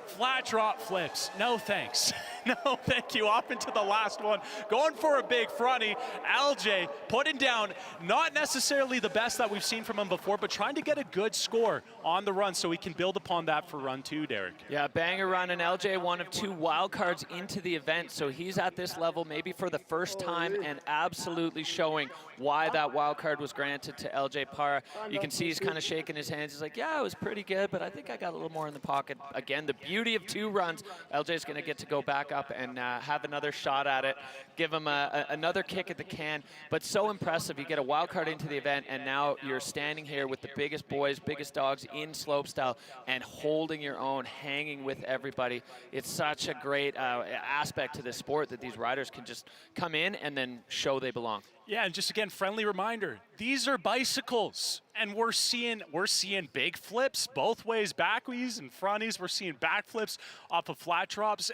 Flat drop flips, no thanks. No thank you, off into the last one. Going for a big fronty. LJ putting down not necessarily the best that we've seen from him before, but trying to get a good score on the run so he can build upon that for run two, Derek. Yeah, banger run, and LJ one of two wild cards into the event, so he's at this level maybe for the first time and absolutely showing why that wild card was granted to LJ Parra. You can see he's kind of shaking his hands. He's like, yeah, it was pretty good, but I think I got a little more in the pocket. Again, the beauty of two runs, LJ's going to get to go back up and have another shot at it, give him another kick at the can. But so impressive. You get a wild card into the event, and now you're standing here with the biggest boys, biggest dogs in slopestyle and holding your own, hanging with everybody. It's such a great aspect to this sport that these riders can just come in and then show they belong. Yeah, and just again, friendly reminder, these are bicycles, and we're seeing big flips both ways, backies and fronties. We're seeing backflips off of flat drops.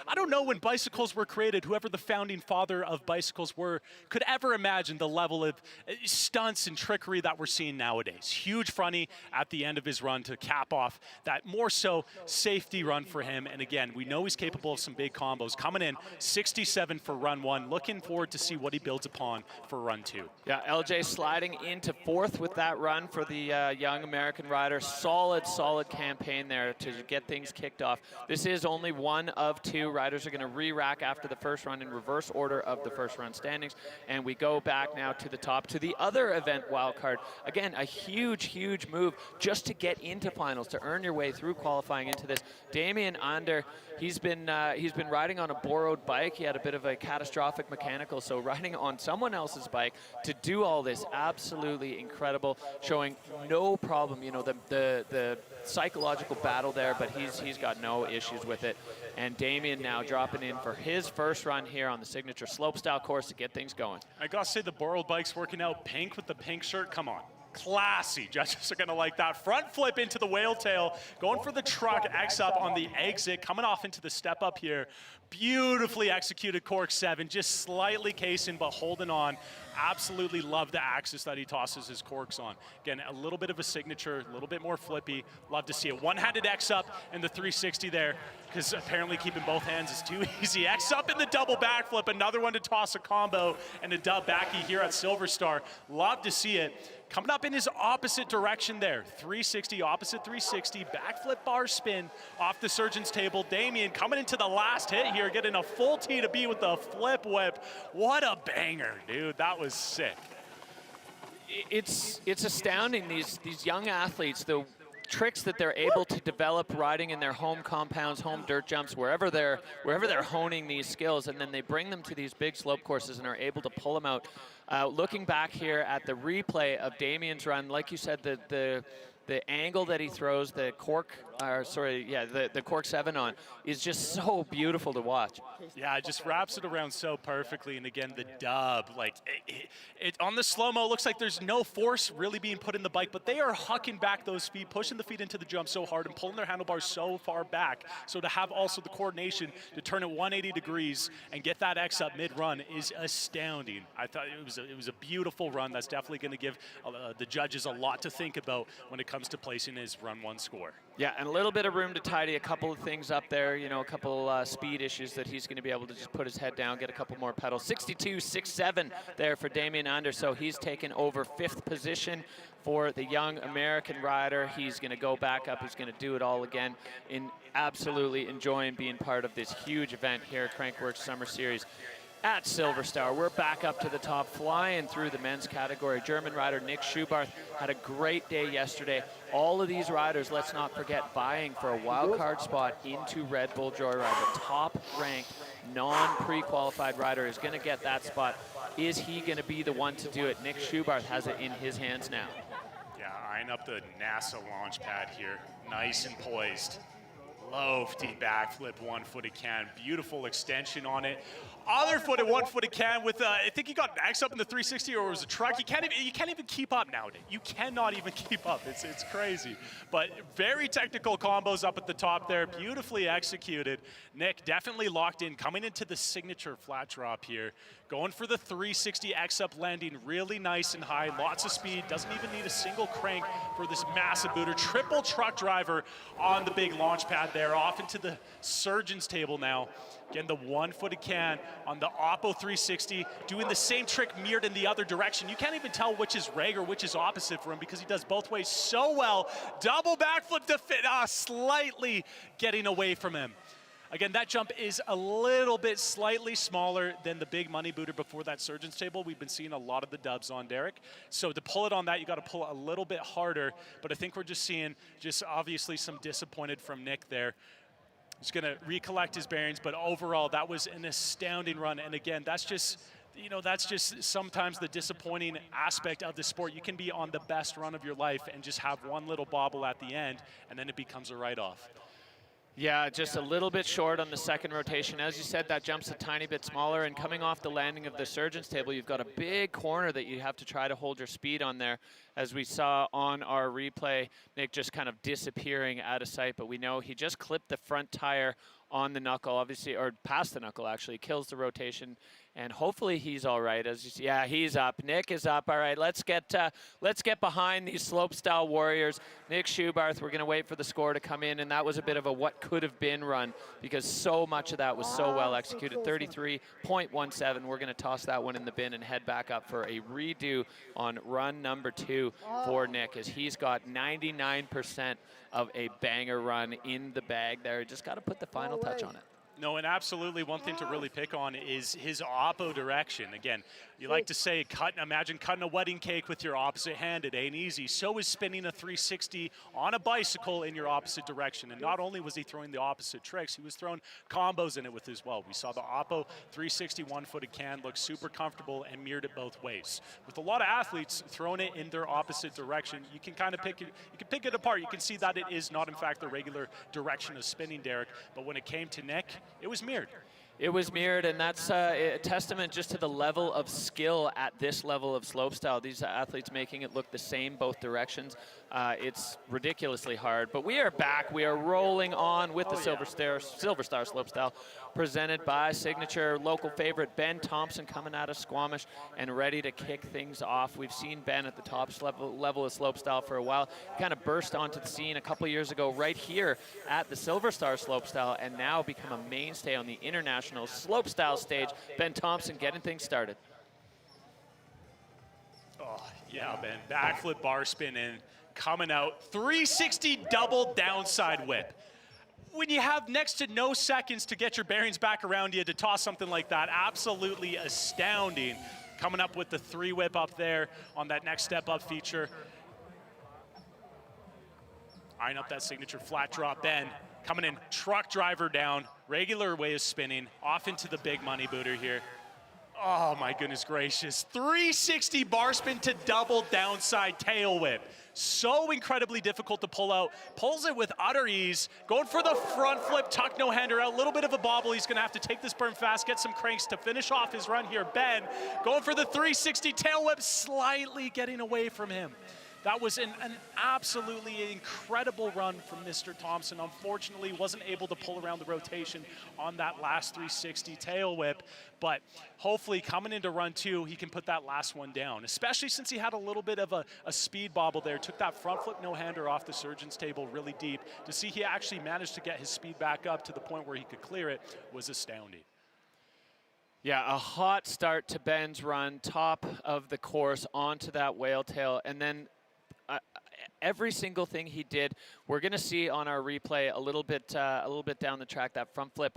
I don't know when bicycles were created, whoever the founding father of bicycles were, could ever imagine the level of stunts and trickery that we're seeing nowadays. Huge fronty at the end of his run to cap off that more so safety run for him. And again, we know he's capable of some big combos. Coming in 67 for run one. Looking forward to see what he builds upon for run two. Yeah, LJ sliding into fourth with that that run for the young American rider. Solid campaign there to get things kicked off. This is only one of two. Riders are going to re-rack after the first run in reverse order of the first run standings. And we go back now to the top, to the other event wildcard. Again, a huge move just to get into finals, to earn your way through qualifying into this. Damien Ander, he's been riding on a borrowed bike. He had a bit of a catastrophic mechanical, so riding on someone else's bike to do all this, absolutely incredible, showing no problem. You know, the psychological battle there, but he's got no issues with it. And Damien now dropping in for his first run here on the signature slopestyle course to get things going. I gotta say, the borrowed bike's working out. Pink with the pink shirt, come on. Classy. Judges are gonna like that. Front flip into the whale tail, going for the truck X up on the exit, coming off into the step up here. Beautifully executed cork 7, just slightly casing but holding on. Absolutely love the axis that he tosses his corks on. Again, a little bit of a signature, a little bit more flippy. Love to see it. One-handed X up in the 360 there, because apparently keeping both hands is too easy. X up in the double backflip, another one to toss a combo, and a dub backy here at SilverStar. Love to see it. Coming up in his opposite direction there. 360, opposite 360, backflip bar spin off the surgeon's table. Damien coming into the last hit here, getting a full T to B with the flip whip. What a banger, dude. That was sick. It's astounding, these young athletes, the tricks that they're able to develop riding in their home compounds, home dirt jumps, wherever they're honing these skills, and then they bring them to these big slope courses and are able to pull them out. Looking back here at the replay of Damien's run, like you said, the angle that he throws the cork, the cork 7 on is just so beautiful to watch. Yeah, it just wraps it around so perfectly. And again, the dub, like it on the slow-mo, looks like there's no force really being put in the bike, but they are hucking back those feet, pushing the feet into the jump so hard and pulling their handlebars so far back. So to have also the coordination to turn it 180 degrees and get that X up mid-run is astounding. I thought it was a beautiful run. That's definitely going to give the judges a lot to think about when it comes to placing his run 1 score. Yeah, and a little bit of room to tidy a couple of things up there, you know, a couple speed issues that he's going to be able to just put his head down, get a couple more pedals. 62.67 there for Damien Ander, so he's taken over 5th position for the young American rider. He's going to go back up, he's going to do it all again, in absolutely enjoying being part of this huge event here, Crankworx Summer Series at SilverStar. We're back up to the top, flying through the men's category. German rider Nick Schubarth had a great day yesterday. All of these riders, let's not forget, vying for a wild card spot into Red Bull Joyride. The top-ranked, non-pre-qualified rider is going to get that spot. Is he going to be the one to do it? Nick Schubarth has it in his hands now. Yeah, eyeing up the NASA launch pad here. Nice and poised. Lofty backflip, 1-footed can. Beautiful extension on it. Other-footed, 1-footed can with, I think he got X up in the 360 or it was a truck. You can't even keep up nowadays. You cannot even keep up. It's crazy. But very technical combos up at the top there. Beautifully executed. Nick definitely locked in, coming into the signature flat drop here. Going for the 360 X up landing, really nice and high. Lots of speed. Doesn't even need a single crank for this massive booter. Triple truck driver on the big launch pad there. Off into the surgeon's table now. Again, the 1-footed can on the Oppo 360, doing the same trick mirrored in the other direction. You can't even tell which is reg or which is opposite for him because he does both ways so well. Double backflip to fit, slightly getting away from him. Again, that jump is a little bit slightly smaller than the big money booter before that surgeon's table. We've been seeing a lot of the dubs on Derek. So to pull it on that, you got to pull it a little bit harder. But I think we're just seeing obviously some disappointed from Nick there. He's going to recollect his bearings, but overall, that was an astounding run. And again, that's just sometimes the disappointing aspect of the sport. You can be on the best run of your life and just have one little bobble at the end, and then it becomes a write-off. Yeah, just a little bit short on the second rotation. As you said, that jump's a tiny bit smaller, and coming off the landing of the surgeon's table, you've got a big corner that you have to try to hold your speed on there. As we saw on our replay, Nick just kind of disappearing out of sight, but we know he just clipped the front tire on the knuckle, obviously, or past the knuckle actually, kills the rotation, and hopefully he's all right. As you see, yeah, he's up. Nick is up. All right, let's get behind these slopestyle warriors. Nick Schubarth, we're gonna wait for the score to come in, and that was a bit of a what could have been run because so much of that was so well executed. 33.17. We're gonna toss that one in the bin and head back up for a redo on run number 2 for Nick, as he's got 99% of a banger run in the bag there. Just got to put the final touch on it. No, and absolutely one thing to really pick on is his oppo direction. Again, you like to say, imagine cutting a wedding cake with your opposite hand. It ain't easy. So is spinning a 360 on a bicycle in your opposite direction. And not only was he throwing the opposite tricks, he was throwing combos in it with as well. We saw the oppo 360 one-footed can look super comfortable and mirrored it both ways. With a lot of athletes throwing it in their opposite direction, you can kind of pick it apart. You can see that it is not, in fact, the regular direction of spinning, Derek. But when it came to Nick, it was mirrored. It was mirrored, and that's a testament just to the level of skill at this level of slopestyle. These athletes making it look the same both directions. It's ridiculously hard, but we are back. We are rolling on with the SilverStar Slopestyle, presented by Signature. Local favorite Ben Thompson coming out of Squamish and ready to kick things off. We've seen Ben at the top level of slopestyle for a while. He kind of burst onto the scene a couple years ago right here at the SilverStar Slopestyle, and now become a mainstay on the international slopestyle stage. Ben Thompson getting things started. Oh, yeah, Ben. Backflip bar spin in, coming out. 360 double downside whip. When you have next to no seconds to get your bearings back around you to toss something like that, absolutely astounding. Coming up with the 3 whip up there on that next step up feature. Eyeing up that signature flat drop. Ben coming in, truck driver down, regular way of spinning, off into the big money booter here. Oh my goodness gracious. 360 bar spin to double downside tail whip. So incredibly difficult to pull out. Pulls it with utter ease. Going for the front flip, tuck no hander out. A little bit of a bobble. He's gonna have to take this burn fast, get some cranks to finish off his run here. Ben going for the 360 tail whip, slightly getting away from him. That was an absolutely incredible run from Mr. Thompson. Unfortunately, wasn't able to pull around the rotation on that last 360 tail whip, but hopefully coming into run 2, he can put that last one down, especially since he had a little bit of a speed bobble there. Took that front flip no-hander off the surgeon's table really deep. To see he actually managed to get his speed back up to the point where he could clear it was astounding. Yeah, a hot start to Ben's run, top of the course onto that whale tail, and then every single thing he did, we're going to see on our replay a little bit down the track, that front flip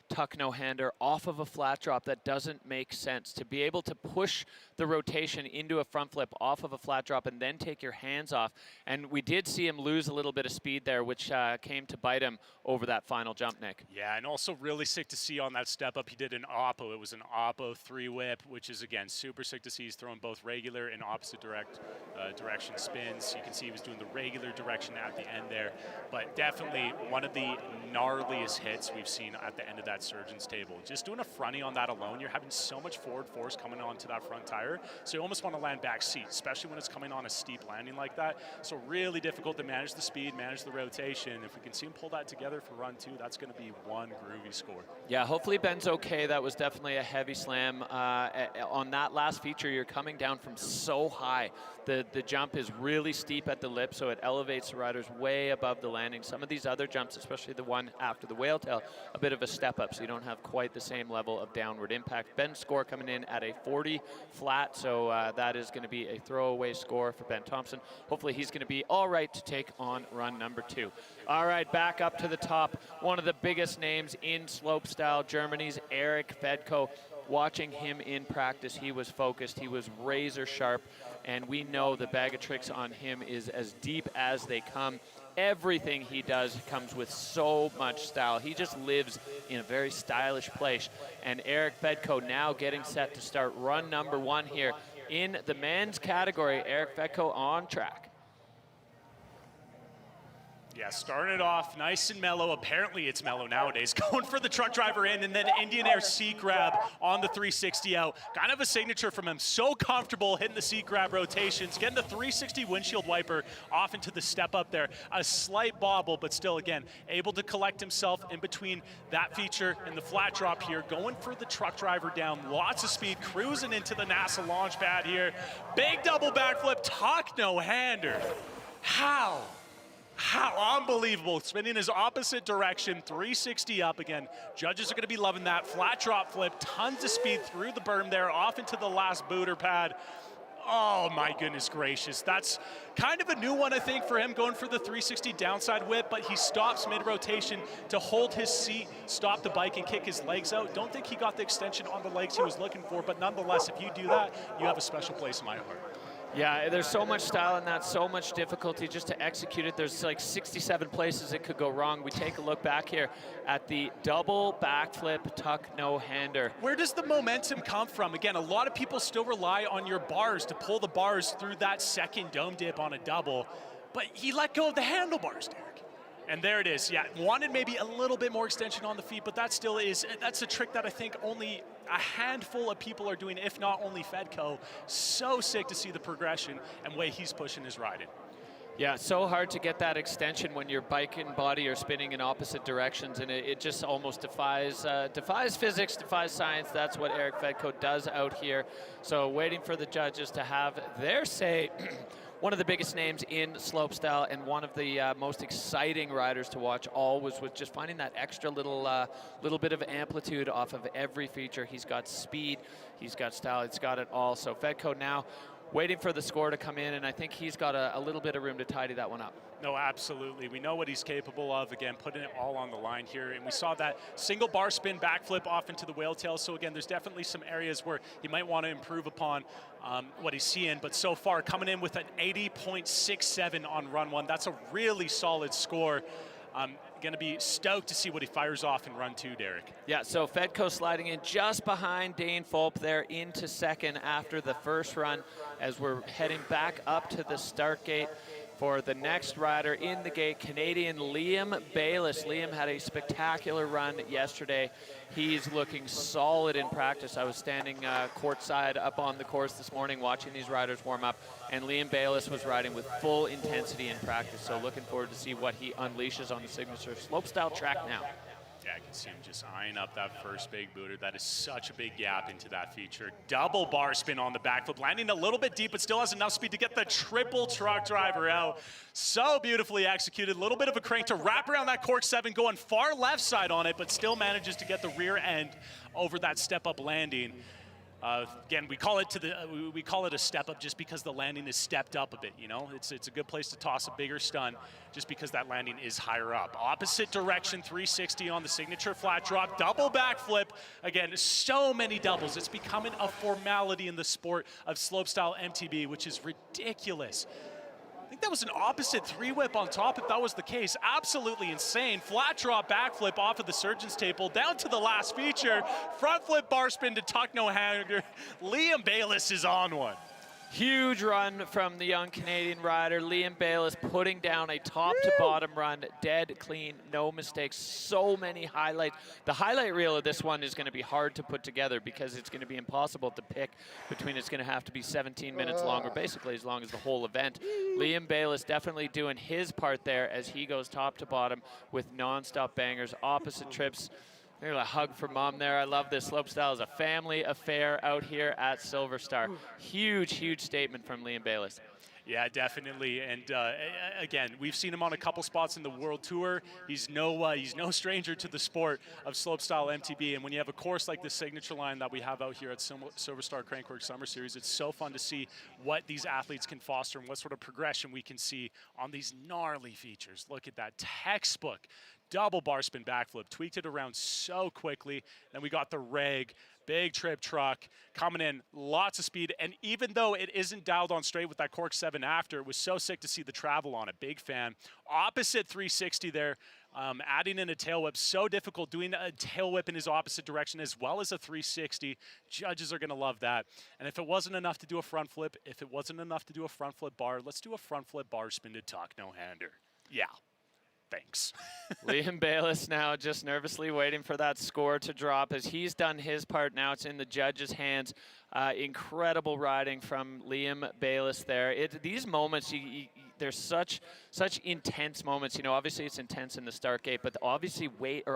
tuck no-hander off of a flat drop. That doesn't make sense. To be able to push the rotation into a front flip off of a flat drop and then take your hands off. And we did see him lose a little bit of speed there, which came to bite him over that final jump, Nick. Yeah, and also really sick to see on that step up, he did an oppo. It was an oppo 3 whip, which is, again, super sick to see. He's throwing both regular and opposite direction spins. You can see he was doing the regular direction at the end there, but definitely one of the gnarliest hits we've seen at the end of that surgeon's table. Just doing a fronty on that alone, you're having so much forward force coming onto that front tire, so you almost want to land back seat, especially when it's coming on a steep landing like that. So really difficult to manage the speed, manage the rotation. If we can see him pull that together for run 2, that's going to be one groovy score. Yeah, hopefully Ben's okay. That was definitely a heavy slam. On that last feature, you're coming down from so high. The jump is really steep at the lip, so it elevates the riders way above the landing. Some of these other jumps, especially the one after the whale tail, a bit of a step up, so you don't have quite the same level of downward impact. Ben's score coming in at a 40 flat, so that is going to be a throwaway score for Ben Thompson. Hopefully he's going to be all right to take on run number 2. All right, back up to the top. One of the biggest names in slopestyle, Germany's Eric Fedko. Watching him in practice, he was focused, he was razor sharp, and we know the bag of tricks on him is as deep as they come. Everything he does comes with so much style. He just lives in a very stylish place. And Eric Fedko now getting set to start run number 1 here in the men's category. Eric Fedko on track. Yeah, starting it off nice and mellow. Apparently it's mellow nowadays. Going for the truck driver in, and then Indian Air seat grab on the 360 out. Kind of a signature from him. So comfortable hitting the seat grab rotations, getting the 360 windshield wiper off into the step up there. A slight bobble, but still, again, able to collect himself in between that feature and the flat drop here. Going for the truck driver down. Lots of speed, cruising into the NASA launch pad here. Big double backflip, tuck no-hander. How unbelievable, spinning his opposite direction, 360 up again. Judges are gonna be loving that. Flat drop flip, tons of speed through the berm there, off into the last booter pad. Oh my goodness gracious. That's kind of a new one, I think, for him, going for the 360 downside whip, but he stops mid-rotation to hold his seat, stop the bike, and kick his legs out. Don't think he got the extension on the legs he was looking for, but nonetheless, if you do that, you have a special place in my heart. Yeah, there's so much style in that, so much difficulty just to execute it. There's like 67 places it could go wrong. We take a look back here at the double backflip tuck no-hander. Where does the momentum come from? Again, a lot of people still rely on your bars to pull the bars through that second dome dip on a double, but he let go of the handlebars, Derek. And there it is. Yeah, wanted maybe a little bit more extension on the feet, but that still is, that's a trick that I think only a handful of people are doing, if not only Fedco. So sick to see the progression and way he's pushing his ride in. Yeah, so hard to get that extension when your bike and body are spinning in opposite directions, and it just almost defies physics, defies science. That's what Eric Fedco does out here. So waiting for the judges to have their say. One of the biggest names in slopestyle and one of the most exciting riders to watch always was just finding that extra little bit of amplitude off of every feature. He's got speed, he's got style, he's got it all. So Fedco now waiting for the score to come in, and I think he's got a little bit of room to tidy that one up. No, absolutely. We know what he's capable of, again, putting it all on the line here. And we saw that single bar spin backflip off into the whale tail. So again, there's definitely some areas where he might want to improve upon what he's seeing. But so far, coming in with an 80.67 on run one. That's a really solid score. Going to be stoked to see what he fires off in run two, Derek. Yeah, so Fedco sliding in just behind Dane Fulp there into second after the first run as we're heading back up to the start gate for the next rider in the gate, Canadian Liam Bayliss. Liam had a spectacular run yesterday. He's looking solid in practice. I was standing courtside up on the course this morning watching these riders warm up, and Liam Bayliss was riding with full intensity in practice. So looking forward to see what he unleashes on the signature slopestyle track now. Yeah, I can see him just eyeing up that first big booter. That is such a big gap into that feature. Double bar spin on the backflip, landing a little bit deep, but still has enough speed to get the triple truck driver out. So beautifully executed. A little bit of a crank to wrap around that cork 7, going far left side on it, but still manages to get the rear end over that step-up landing. Again, we call it a step up just because the landing is stepped up a bit. You know, it's a good place to toss a bigger stun just because that landing is higher up. Opposite direction, 360 on the signature flat drop, double backflip. Again, so many doubles. It's becoming a formality in the sport of slopestyle MTB, which is ridiculous. I think that was an opposite 3-whip on top if that was the case. Absolutely insane. Flat drop backflip off of the surgeon's table down to the last feature. Front flip bar spin to tuck no hanger. Liam Bayliss is on one. Huge run from the young Canadian rider, Liam Bayliss, putting down a top-to-bottom run, dead clean, no mistakes, so many highlights. The highlight reel of this one is going to be hard to put together because it's going to be impossible to pick between. It's going to have to be 17 minutes long, or basically as long as the whole event. Liam Bayliss definitely doing his part there as he goes top to bottom with non-stop bangers, opposite trips. There's a hug for mom there. I love this. Slopestyle is a family affair out here at SilverStar. Huge, huge statement from Liam Bayliss. Yeah, definitely. And again, we've seen him on a couple spots in the World Tour. He's no stranger to the sport of slopestyle MTB. And when you have a course like the signature line that we have out here at SilverStar Crankworx Summer Series, it's so fun to see what these athletes can foster and what sort of progression we can see on these gnarly features. Look at that textbook. Double bar spin backflip, tweaked it around so quickly. Then we got the reg, big trip truck, coming in, lots of speed. And even though it isn't dialed on straight with that cork 7 after, it was so sick to see the travel on it. Big fan. Opposite 360 there, adding in a tail whip. So difficult doing a tail whip in his opposite direction as well as a 360. Judges are going to love that. And if it wasn't enough to do a front flip, if it wasn't enough to do a front flip bar, let's do a front flip bar spin to tuck no hander. Yeah. thanks. Liam Bayless now just nervously waiting for that score to drop as he's done his part. Now it's in the judges' hands. Incredible riding from Liam Bayless there. These moments, there's such intense moments. You know, obviously it's intense in the start gate, but obviously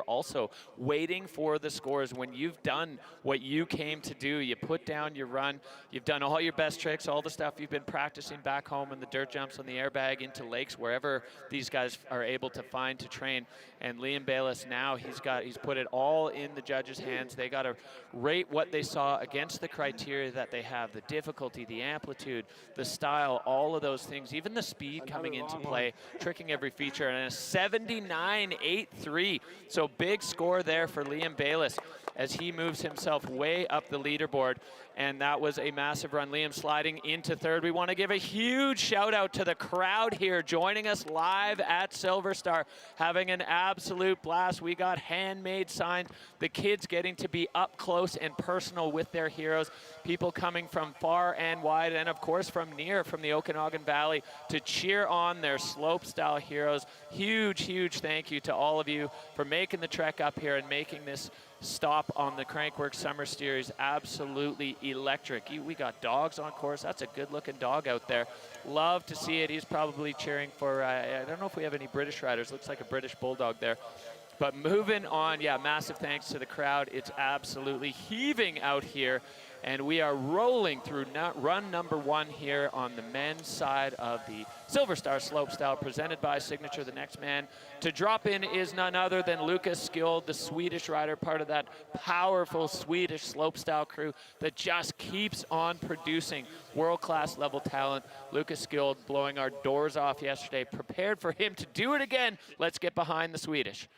also waiting for the scores when you've done what you came to do. You put down your run, you've done all your best tricks, all the stuff you've been practicing back home in the dirt jumps on the airbag into lakes, wherever these guys are able to find to train. And Liam Bayless now, he's put it all in the judges' hands. They got to rate what they saw against the criteria that they have, the difficulty, the amplitude, the style, all of those things, even the speed coming into play, tricking every feature, and a 79.83. So big score there for Liam Bayless as he moves himself way up the leaderboard. And that was a massive run. Liam sliding into third. We want to give a huge shout out to the crowd here joining us live at SilverStar, having an absolute blast. We got handmade signs, the kids getting to be up close and personal with their heroes, people coming from far and wide, and of course from near, from the Okanagan Valley, to cheer on their slopestyle heroes. Huge thank you to all of you for making the trek up here and making this stop on the Crankworx Summer Series absolutely electric. We got dogs on course. That's a good looking dog out there. Love to see it. He's probably cheering for, I don't know if we have any British riders. Looks like a British bulldog there. But moving on, yeah, massive thanks to the crowd. It's absolutely heaving out here. And we are rolling through run number 1 here on the men's side of the SilverStar Slopestyle, presented by Signature. The next man to drop in is none other than Lucas Skuld, the Swedish rider, part of that powerful Swedish slopestyle crew that just keeps on producing world-class level talent. Lucas Skuld blowing our doors off yesterday. Prepared for him to do it again. Let's get behind the Swedish.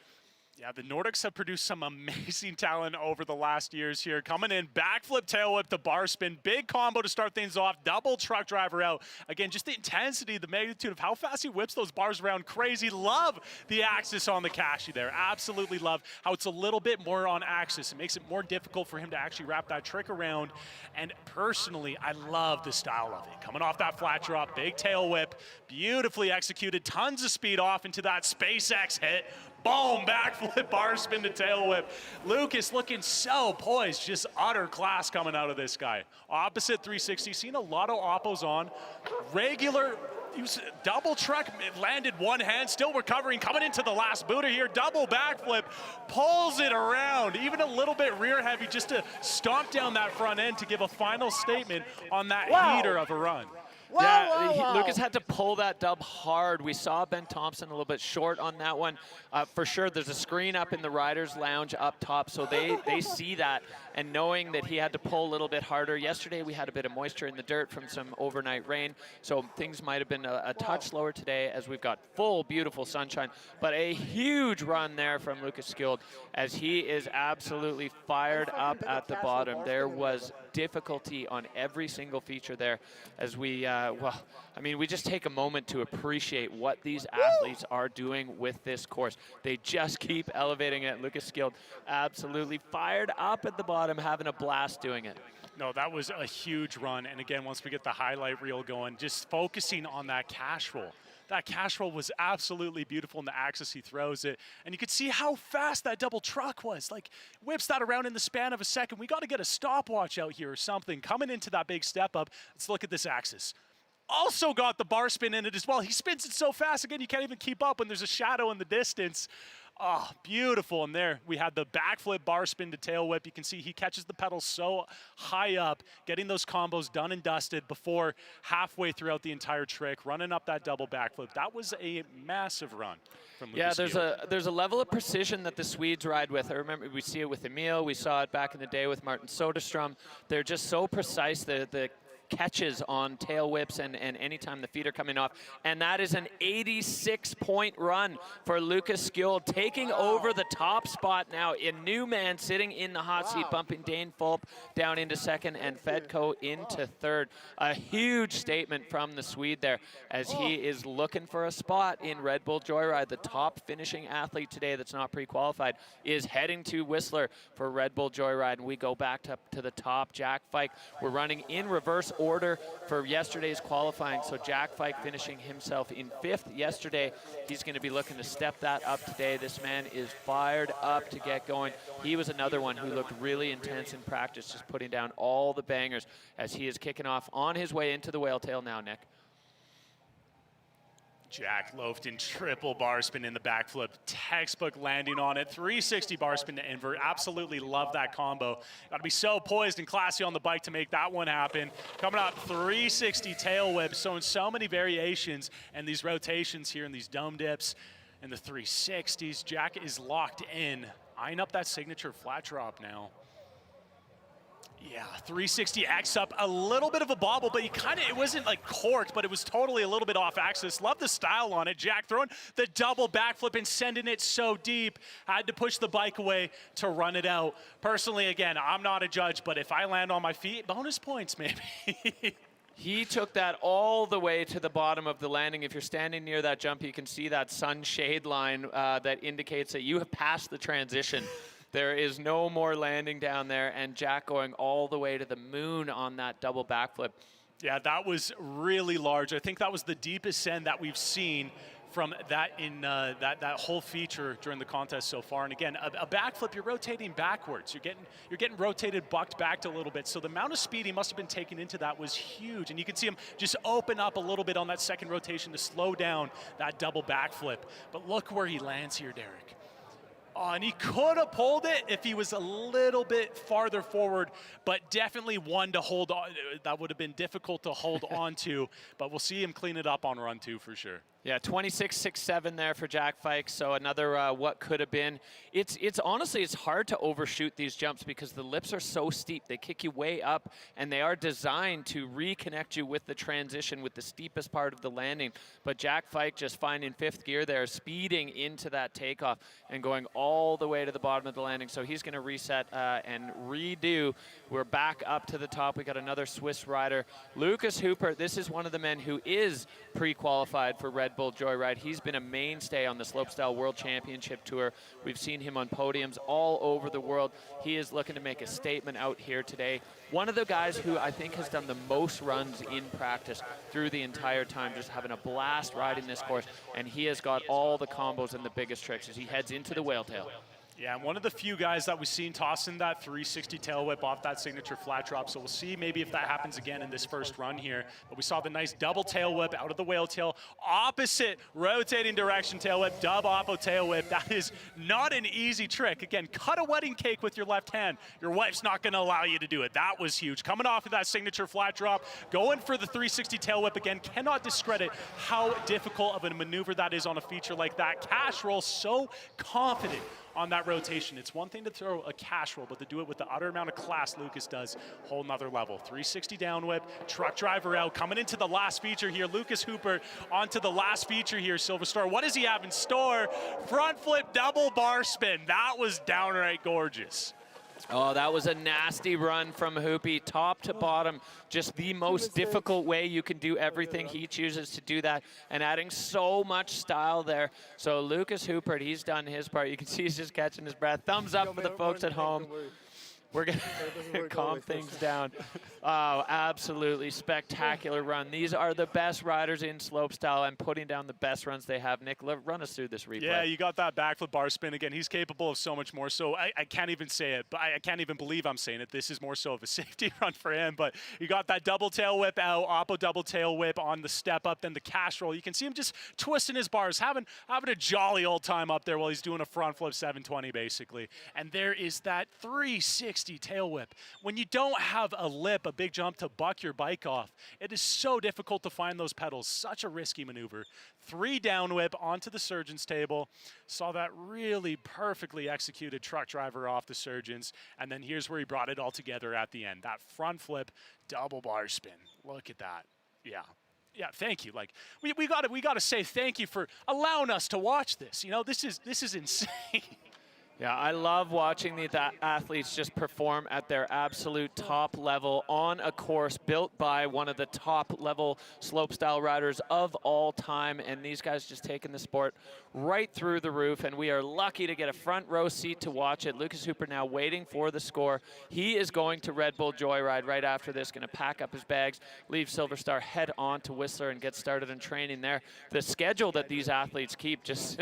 Yeah, the Nordics have produced some amazing talent over the last years here. Coming in, backflip, tail whip to bar spin. Big combo to start things off. Double truck driver out. Again, just the intensity, the magnitude of how fast he whips those bars around. Crazy. Love the axis on the Kashi there. Absolutely love how it's a little bit more on axis. It makes it more difficult for him to actually wrap that trick around. And personally, I love the style of it. Coming off that flat drop, big tail whip. Beautifully executed. Tons of speed off into that SpaceX hit. Boom, backflip, bar spin to tail whip. Lucas looking so poised, just utter class coming out of this guy. Opposite 360, seen a lot of oppos on. Regular, double truck, landed one hand, still recovering, coming into the last booter here. Double backflip, pulls it around, even a little bit rear heavy just to stomp down that front end to give a final statement on that heater of a run. Lucas had to pull that dub hard. We saw Ben Thompson a little bit short on that one. For sure, there's a screen up in the Riders Lounge up top, so they see that. And knowing that he had to pull a little bit harder. Yesterday, we had a bit of moisture in the dirt from some overnight rain, so things might have been a touch slower today as we've got full, beautiful sunshine. But a huge run there from Lucas Skuld as he is absolutely fired up at the bottom. There was difficulty on every single feature there as we, we just take a moment to appreciate what these athletes are doing with this course. They just keep elevating it. Lucas Skuld absolutely fired up at the bottom, having a blast doing it. No, that was a huge run. And again, once we get the highlight reel going, just focusing on that cash roll. That cash roll was absolutely beautiful in the axis he throws it. And you could see how fast that double truck was. Like, whips that around in the span of a second. We got to get a stopwatch out here or something. Coming into that big step up. Let's look at this axis. Also got the bar spin in it as well. He spins it so fast, again, you can't even keep up when there's a shadow in the distance. Oh, beautiful. And there we had the backflip, bar spin to tail whip. You can see he catches the pedals so high up, getting those combos done and dusted before halfway throughout the entire trick, running up that double backflip. That was a massive run from Lucas Skuld. There's a level of precision that the Swedes ride with. I remember we see it with Emil. We saw it back in the day with Martin Soderstrom. They're just so precise. The catches on tail whips and anytime the feet are coming off. And that is an 86-point run for Lucas Skuld, taking over the top spot now. A new man sitting in the hot seat, bumping Dane Fulp down into second and Fedko into third. A huge statement from the Swede there as he is looking for a spot in Red Bull Joyride. The top finishing athlete today that's not pre-qualified is heading to Whistler for Red Bull Joyride. And we go back to the top. Jack Fike, we're running in reverse order for yesterday's qualifying. So Jack Fike finishing himself in 5th yesterday. He's going to be looking to step that up today. This man is fired up to get going. He was another one who looked really intense in practice, just putting down all the bangers as he is kicking off on his way into the whale tail now, Nick. Jack loafed in triple bar spin in the backflip, textbook landing on it, 360 bar spin to invert. Absolutely love that combo. Got to be so poised and classy on the bike to make that one happen. Coming out 360 tail whip, showing so many variations and these rotations here in these dome dips and the 360s. Jack is locked in, eyeing up that signature flat drop now. Yeah, 360X up, a little bit of a bobble, but it wasn't like corked, but it was totally a little bit off axis. Love the style on it. Jack throwing the double backflip and sending it so deep. Had to push the bike away to run it out. Personally, again, I'm not a judge, but if I land on my feet, bonus points maybe. He took that all the way to the bottom of the landing. If you're standing near that jump, you can see that sunshade line that indicates that you have passed the transition. There is no more landing down there, and Jack going all the way to the moon on that double backflip. Yeah, that was really large. I think that was the deepest send that we've seen from that in that whole feature during the contest so far. And again, a backflip, you're rotating backwards. You're getting rotated, bucked back a little bit. So the amount of speed he must have been taking into that was huge. And you can see him just open up a little bit on that second rotation to slow down that double backflip. But look where he lands here, Derek. Oh, and he could have pulled it if he was a little bit farther forward, but definitely one to hold on. That would have been difficult to hold on to, but we'll see him clean it up on run 2 for sure. Yeah, 26.67 there for Jack Fike, so another what could have been. It's honestly, it's hard to overshoot these jumps because the lips are so steep. They kick you way up, and they are designed to reconnect you with the transition, with the steepest part of the landing. But Jack Fike just finding 5th gear there, speeding into that takeoff and going all the way to the bottom of the landing. So he's going to reset and redo. We're back up to the top. We got another Swiss rider, Lucas Hooper. This is one of the men who is pre-qualified for Red Bull Joyride. He's been a mainstay on the Slopestyle World Championship Tour. We've seen him on podiums all over the world. He is looking to make a statement out here today. One of the guys who I think has done the most runs in practice through the entire time, just having a blast riding this course, and he has got all the combos and the biggest tricks as he heads into the whale tail. Yeah, and one of the few guys that we've seen tossing that 360 tail whip off that signature flat drop. So we'll see maybe if that happens again in this first run here. But we saw the nice double tail whip out of the whale tail, opposite rotating direction tail whip, dub oppo tail whip. That is not an easy trick. Again, cut a wedding cake with your left hand. Your wife's not going to allow you to do it. That was huge. Coming off of that signature flat drop, going for the 360 tail whip again. Cannot discredit how difficult of a maneuver that is on a feature like that. Cash roll, so confident on that rotation. It's one thing to throw a cash roll, but to do it with the utter amount of class Lucas does, whole nother level. 360 down whip, truck driver out, coming into the last feature here. Lucas Hooper onto the last feature here, SilverStar. What does he have in store? Front flip, double bar spin. That was downright gorgeous. Oh, that was a nasty run from Hoopy, top to bottom. Just the most difficult way you can do everything. He chooses to do that and adding so much style there. So Lucas Hooper, he's done his part. You can see he's just catching his breath. Thumbs up for the folks at home. We're going to calm things down. Oh, absolutely spectacular run. These are the best riders in slopestyle and putting down the best runs they have. Nick, run us through this replay. Yeah, you got that backflip bar spin again. He's capable of so much more. So I can't even say it, but I can't even believe I'm saying it. This is more so of a safety run for him. But you got that double tail whip out, oppo double tail whip on the step up, then the cash roll. You can see him just twisting his bars, having a jolly old time up there while he's doing a front flip 720 basically. And there is that 360 tail whip. When you don't have a lip, a big jump to buck your bike off, it is so difficult to find those pedals. Such a risky maneuver. 3 down whip onto the surgeon's table. Saw that really perfectly executed truck driver off the surgeons. And then here's where he brought it all together at the end. That front flip, double bar spin. Look at that. Yeah. Yeah, thank you. Like we got to say thank you for allowing us to watch this. You know, this is insane. Yeah, I love watching the athletes just perform at their absolute top level on a course built by one of the top level slopestyle riders of all time. And these guys just taking the sport right through the roof. And we are lucky to get a front row seat to watch it. Lucas Hooper now waiting for the score. He is going to Red Bull Joyride right after this, going to pack up his bags, leave SilverStar, head on to Whistler and get started in training there. The schedule that these athletes keep, just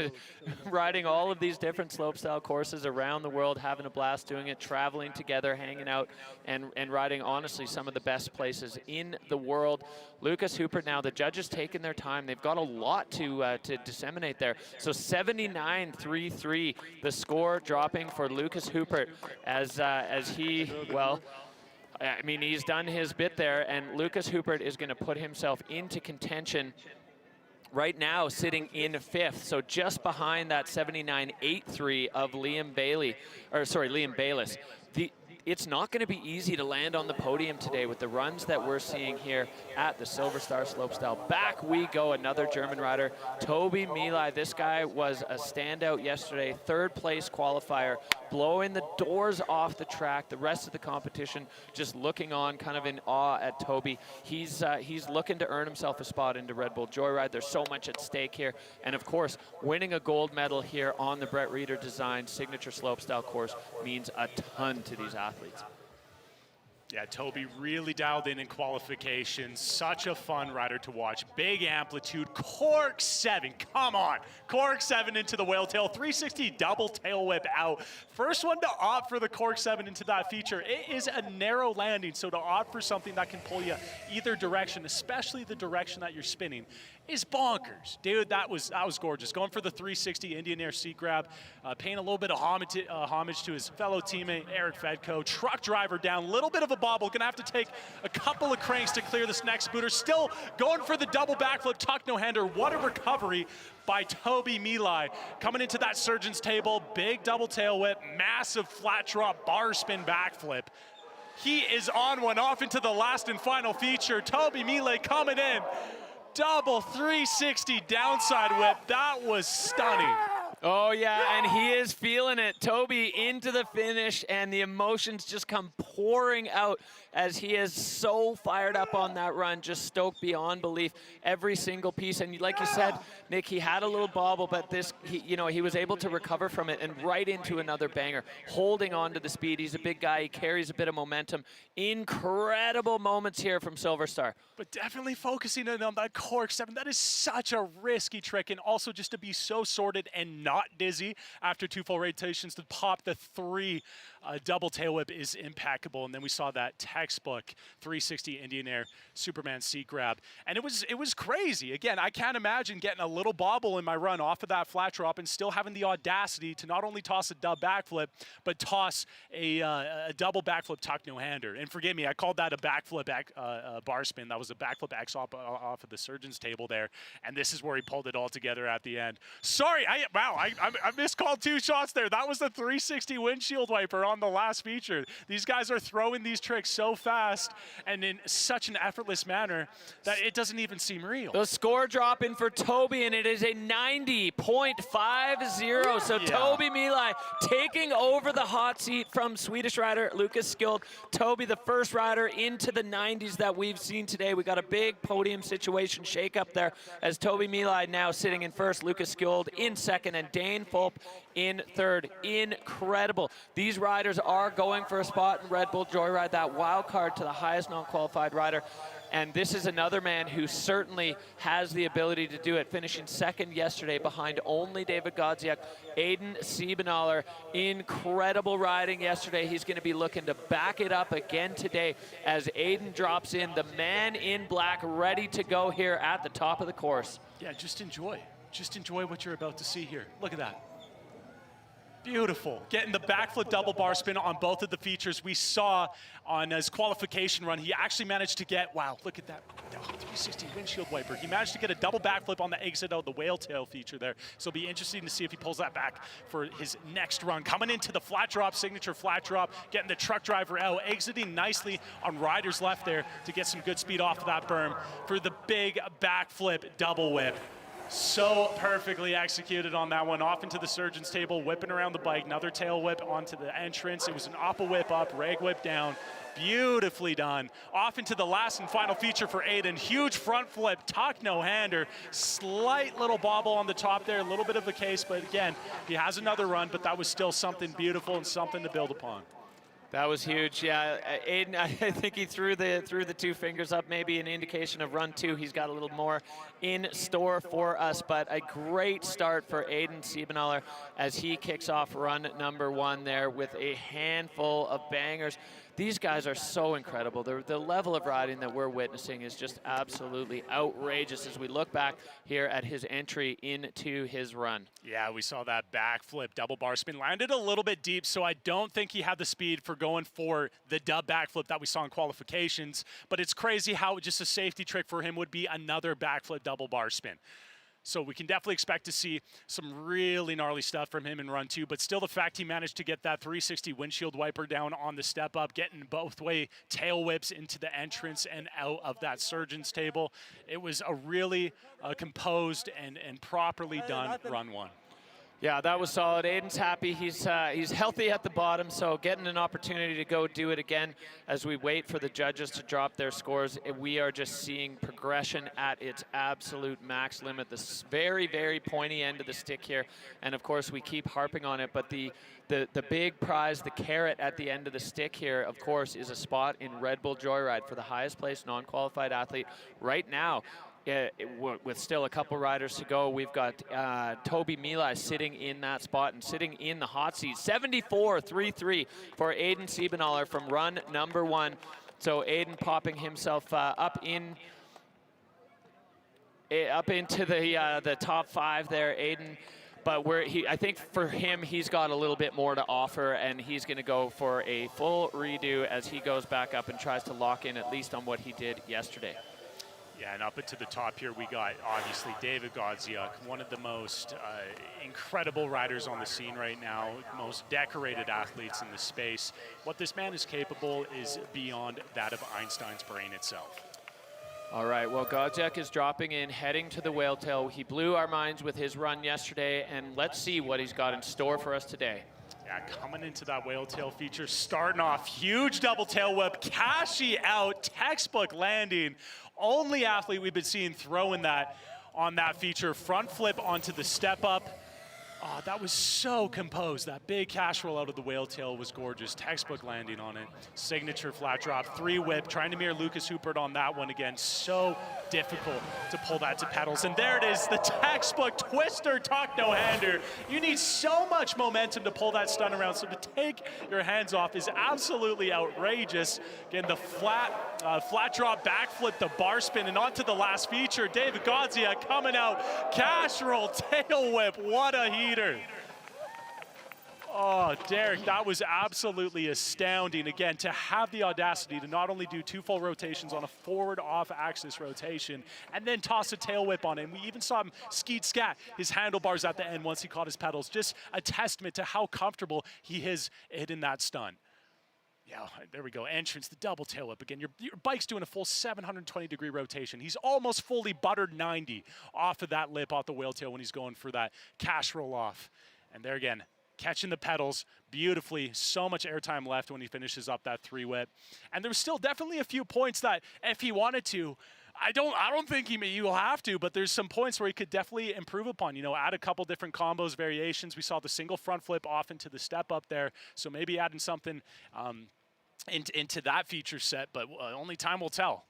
riding all of these different slopestyle courses around the world, having a blast doing it, traveling together, hanging out, and riding, honestly, some of the best places in the world. Lucas Hooper now, the judges taking their time. They've got a lot to disseminate there. So 79.33, the score dropping for Lucas Hooper as he, well, I mean, he's done his bit there, and Lucas Hooper is going to put himself into contention right now, sitting in 5th, so just behind that 79.83 of Liam Bayliss. It's not going to be easy to land on the podium today with the runs that we're seeing here at the SilverStar Slopestyle. Back we go, another German rider, Toby Milai. This guy was a standout yesterday, 3rd place qualifier, blowing the doors off the track. The rest of the competition just looking on, kind of in awe at Toby. He's looking to earn himself a spot into Red Bull Joyride. There's so much at stake here. And of course, winning a gold medal here on the Brett Reeder designed signature slopestyle course means a ton to these athletes. Yeah, Toby really dialed in qualifications. Such a fun rider to watch. Big amplitude. Cork 7, come on. Cork 7 into the whale tail. 360 double tail whip out. First one to opt for the Cork 7 into that feature. It is a narrow landing, so to opt for something that can pull you either direction, especially the direction that you're spinning, is bonkers. Dude, that was gorgeous. Going for the 360 Indian Air seat grab, paying a little bit of homage to his fellow teammate, Eric Fedko. Truck driver down, little bit of a bobble. Gonna have to take a couple of cranks to clear this next booter. Still going for the double backflip, tuck no-hander. What a recovery by Toby Milai. Coming into that surgeon's table, big double tail whip, massive flat drop, bar spin backflip. He is on one, off into the last and final feature. Toby Milai coming in. Double 360 downside whip. That was stunning. Oh yeah, and he is feeling it. Toby into the finish, and the emotions just come pouring out as he is so fired up on that run, just stoked beyond belief, every single piece. And like you said, Nick, he had a little bobble, but he was able to recover from it and right into another banger, holding on to the speed. He's a big guy, he carries a bit of momentum. Incredible moments here from SilverStar. But definitely focusing in on that Cork 7, that is such a risky trick, and also just to be so sorted and not dizzy after 2 full rotations to pop the 3 double tail whip is impeccable. And then we saw that textbook 360 Indian Air Superman seat grab, and it was crazy. Again, I can't imagine getting a little bobble in my run off of that flat drop and still having the audacity to not only toss a dub backflip, but toss a double backflip tuck no-hander. And forgive me, I called that a backflip bar spin. That was a backflip X off of the surgeon's table there, and this is where he pulled it all together at the end. Sorry, I miscalled 2 shots there. That was the 360 windshield wiper on the last feature. These guys are throwing these tricks so fast and in such an effortless manner that it doesn't even seem real. The score dropping for Toby, and it is a 90.50. So yeah. Toby Milai taking over the hot seat from Swedish rider Lucas Skjold. Toby, the first rider into the 90s that we've seen today. We got a big podium situation shake up there as Toby Milai now sitting in first, Lucas Skjold in second, and Dane Fulp in third. Incredible. These riders are going for a spot in Red Bull Joyride, that wild card to the highest non-qualified rider. And this is another man who certainly has the ability to do it, finishing second yesterday behind only David Godziak. Aiden Siebenaler, incredible riding yesterday. He's going to be looking to back it up again today as Aiden drops in, the man in black, ready to go here at the top of the course. Yeah, just enjoy. Just enjoy what you're about to see here. Look at that. Beautiful. Getting the backflip double bar spin on both of the features we saw on his qualification run. He actually managed to get, wow, look at that, 360 windshield wiper. He managed to get a double backflip on the exit out of the whale tail feature there. So it'll be interesting to see if he pulls that back for his next run. Coming into the flat drop, signature flat drop, getting the truck driver out, exiting nicely on rider's left there to get some good speed off of that berm for the big backflip double whip. So perfectly executed on that one. Off into the surgeon's table, whipping around the bike, another tail whip onto the entrance. It was an oppa whip up, rag whip down. Beautifully done. Off into the last and final feature for Aiden. Huge front flip, tuck no-hander. Slight little bobble on the top there, a little bit of a case, but again, he has another run, but that was still something beautiful and something to build upon. That was huge, yeah. Aiden, I think he threw the two fingers up, maybe an indication of run two. He's got a little more in store for us, but a great start for Aiden Siebenthaler as he kicks off run number one there with a handful of bangers. These guys are so incredible. The level of riding that we're witnessing is just absolutely outrageous as we look back here at his entry into his run. Yeah, we saw that backflip, double bar spin, landed a little bit deep, so I don't think he had the speed for going for the dub backflip that we saw in qualifications, but it's crazy how just a safety trick for him would be another backflip double bar spin. So we can definitely expect to see some really gnarly stuff from him in run two, but still the fact he managed to get that 360 windshield wiper down on the step up, getting both way tail whips into the entrance and out of that surgeon's table. It was a really composed and properly done run one. Yeah, that was solid. Aiden's happy. He's healthy at the bottom, so getting an opportunity to go do it again as we wait for the judges to drop their scores. We are just seeing progression at its absolute max limit. This very, very pointy end of the stick here, and of course we keep harping on it, but the big prize, the carrot at the end of the stick here, of course, is a spot in Red Bull Joyride for the highest placed non-qualified athlete right now. With still a couple riders to go, we've got Toby Milai sitting in that spot and sitting in the hot seat. 74.33 for Aiden Siebenthaler from run number one. So Aiden popping himself up into the top five there, Aiden. But I think for him, he's got a little bit more to offer, and he's going to go for a full redo as he goes back up and tries to lock in at least on what he did yesterday. Yeah, and up into the top here, we got, obviously, David Godziuk, one of the most incredible riders on the scene right now, most decorated athletes in the space. What this man is capable is beyond that of Einstein's brain itself. All right, well, Godziuk is dropping in, heading to the whale tail. He blew our minds with his run yesterday, and let's see what he's got in store for us today. Yeah, coming into that whale tail feature, starting off, huge double tail whip, Kashi out, textbook landing. Only athlete we've been seeing throwing that on that feature. Front flip onto the step up. Oh, that was so composed. That big cash roll out of the whale tail was gorgeous. Textbook landing on it. Signature flat drop, three whip, trying to mirror Lucas Hoopert on that one again. So difficult to pull that to pedals. And there it is, the textbook twister tuck no-hander. You need so much momentum to pull that stun around, so to take your hands off is absolutely outrageous. Again, the flat drop backflip, the bar spin, and onto the last feature. David Godziak coming out, cash roll, tail whip, what a heater. Oh, Derek, that was absolutely astounding. Again, to have the audacity to not only do two full rotations on a forward off-axis rotation and then toss a tail whip on it. And we even saw him skeet scat his handlebars at the end once he caught his pedals. Just a testament to how comfortable he is hitting that stun. Yeah, there we go. Entrance, the double tail whip. Again, your bike's doing a full 720-degree rotation. He's almost fully buttered 90 off of that lip, off the whale tail when he's going for that cash roll off. And there again, catching the pedals beautifully. So much airtime left when he finishes up that three whip. And there's still definitely a few points that if he wanted to, I don't think he will have to, but there's some points where he could definitely improve upon, you know, add a couple different combos, variations. We saw the single front flip off into the step up there. So maybe adding something into that feature set, but only time will tell.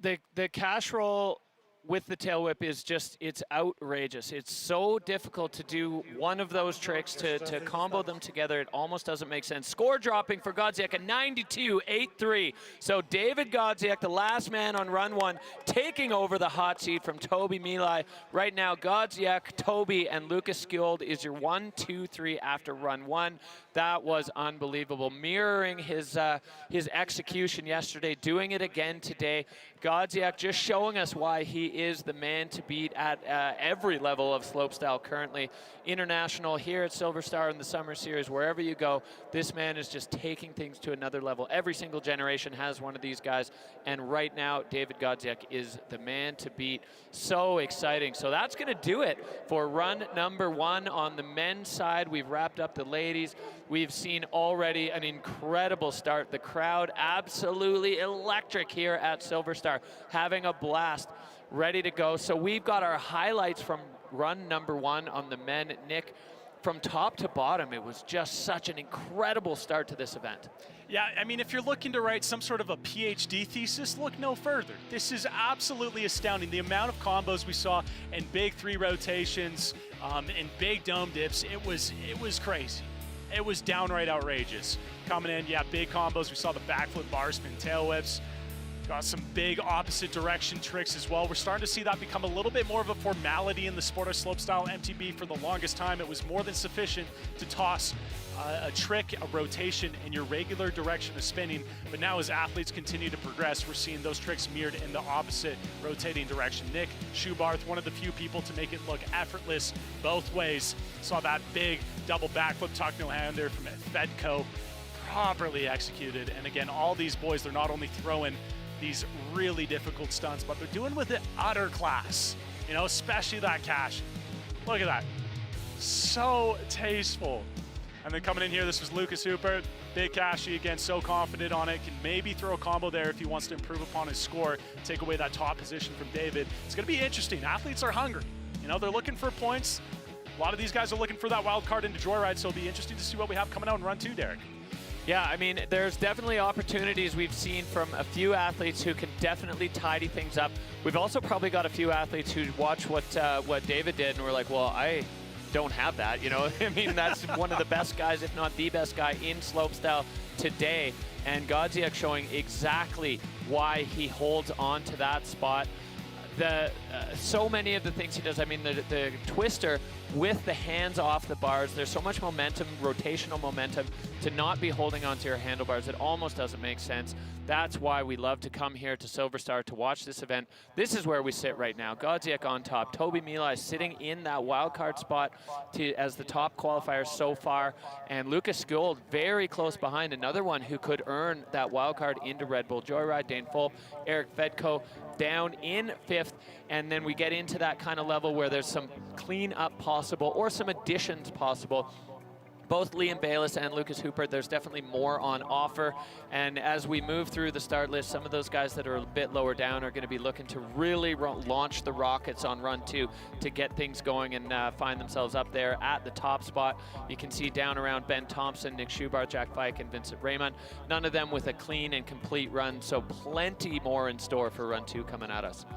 The cash roll with the tail whip is just, it's outrageous. It's so difficult to do one of those tricks, to combo them together. It almost doesn't make sense. Score dropping for Godziak at 92.83. So David Godziak, the last man on run one, taking over the hot seat from Toby Milai. Right now, Godziak, Toby, and Lucas Skjold is your 1, 2, 3 after run one. That was unbelievable. Mirroring his execution yesterday, doing it again today. Godziak just showing us why he is the man to beat at every level of slopestyle currently. International, here at SilverStar in the Summer Series, wherever you go, this man is just taking things to another level. Every single generation has one of these guys, and right now, David Godziak is the man to beat. So exciting. So that's going to do it for run number 1 on the men's side. We've wrapped up the ladies. We've seen already an incredible start. The crowd absolutely electric here at SilverStar, having a blast, ready to go. So we've got our highlights from run number 1 on the men. Nick, from top to bottom, it was just such an incredible start to this event. Yeah, I mean, if you're looking to write some sort of a PhD thesis, look no further. This is absolutely astounding. The amount of combos we saw in big 3 rotations, in big dome dips, it was crazy. It was downright outrageous. Coming in, yeah, big combos. We saw the backflip bar spin tail whips. Got some big opposite direction tricks as well. We're starting to see that become a little bit more of a formality in the sport of slopestyle. MTB, for the longest time, it was more than sufficient to toss a trick, a rotation in your regular direction of spinning. But now as athletes continue to progress, we're seeing those tricks mirrored in the opposite rotating direction. Nick Schubarth, one of the few people to make it look effortless both ways. Saw that big double backflip tuck no-hander from Fedco, properly executed. And again, all these boys, they're not only throwing these really difficult stunts, but they're doing with it utter class, you know, especially that cash. Look at that, so tasteful. And then coming in here, this was Lucas Hooper, big cashy again, so confident on it, can maybe throw a combo there if he wants to improve upon his score, take away that top position from David. It's gonna be interesting. Athletes are hungry, you know, they're looking for points. A lot of these guys are looking for that wild card into Joyride, so it'll be interesting to see what we have coming out in run 2, Derek. Yeah, I mean, there's definitely opportunities we've seen from a few athletes who can definitely tidy things up. We've also probably got a few athletes who watch what David did and were like, well, I don't have that, you know? I mean, that's one of the best guys, if not the best guy in slopestyle today. And Godziak showing exactly why he holds on to that spot. So many of the things he does, I mean, the twister with the hands off the bars, there's so much momentum, rotational momentum, to not be holding onto your handlebars. It almost doesn't make sense. That's why we love to come here to SilverStar to watch this event. This is where we sit right now. Godziak on top. Toby Mila is sitting in that wild card spot as the top qualifier so far. And Lucas Gould very close behind, another one who could earn that wild card into Red Bull Joyride. Dane Fulp, Eric Fedco down in 5th. And then we get into that kind of level where there's some cleanup possible or some additions possible. Both Liam Bayless and Lucas Hooper, there's definitely more on offer. And as we move through the start list, some of those guys that are a bit lower down are going to be looking to really launch the rockets on run 2 to get things going and find themselves up there at the top spot. You can see down around Ben Thompson, Nick Schubarth, Jack Fike, and Vincent Raymond. None of them with a clean and complete run, so plenty more in store for run 2 coming at us.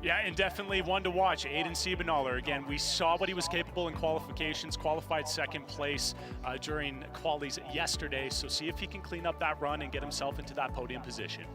Yeah, and definitely one to watch, Aiden Siebenoller. Again, we saw what he was capable in qualifications, qualified 2nd place during qualies yesterday, so see if he can clean up that run and get himself into that podium position.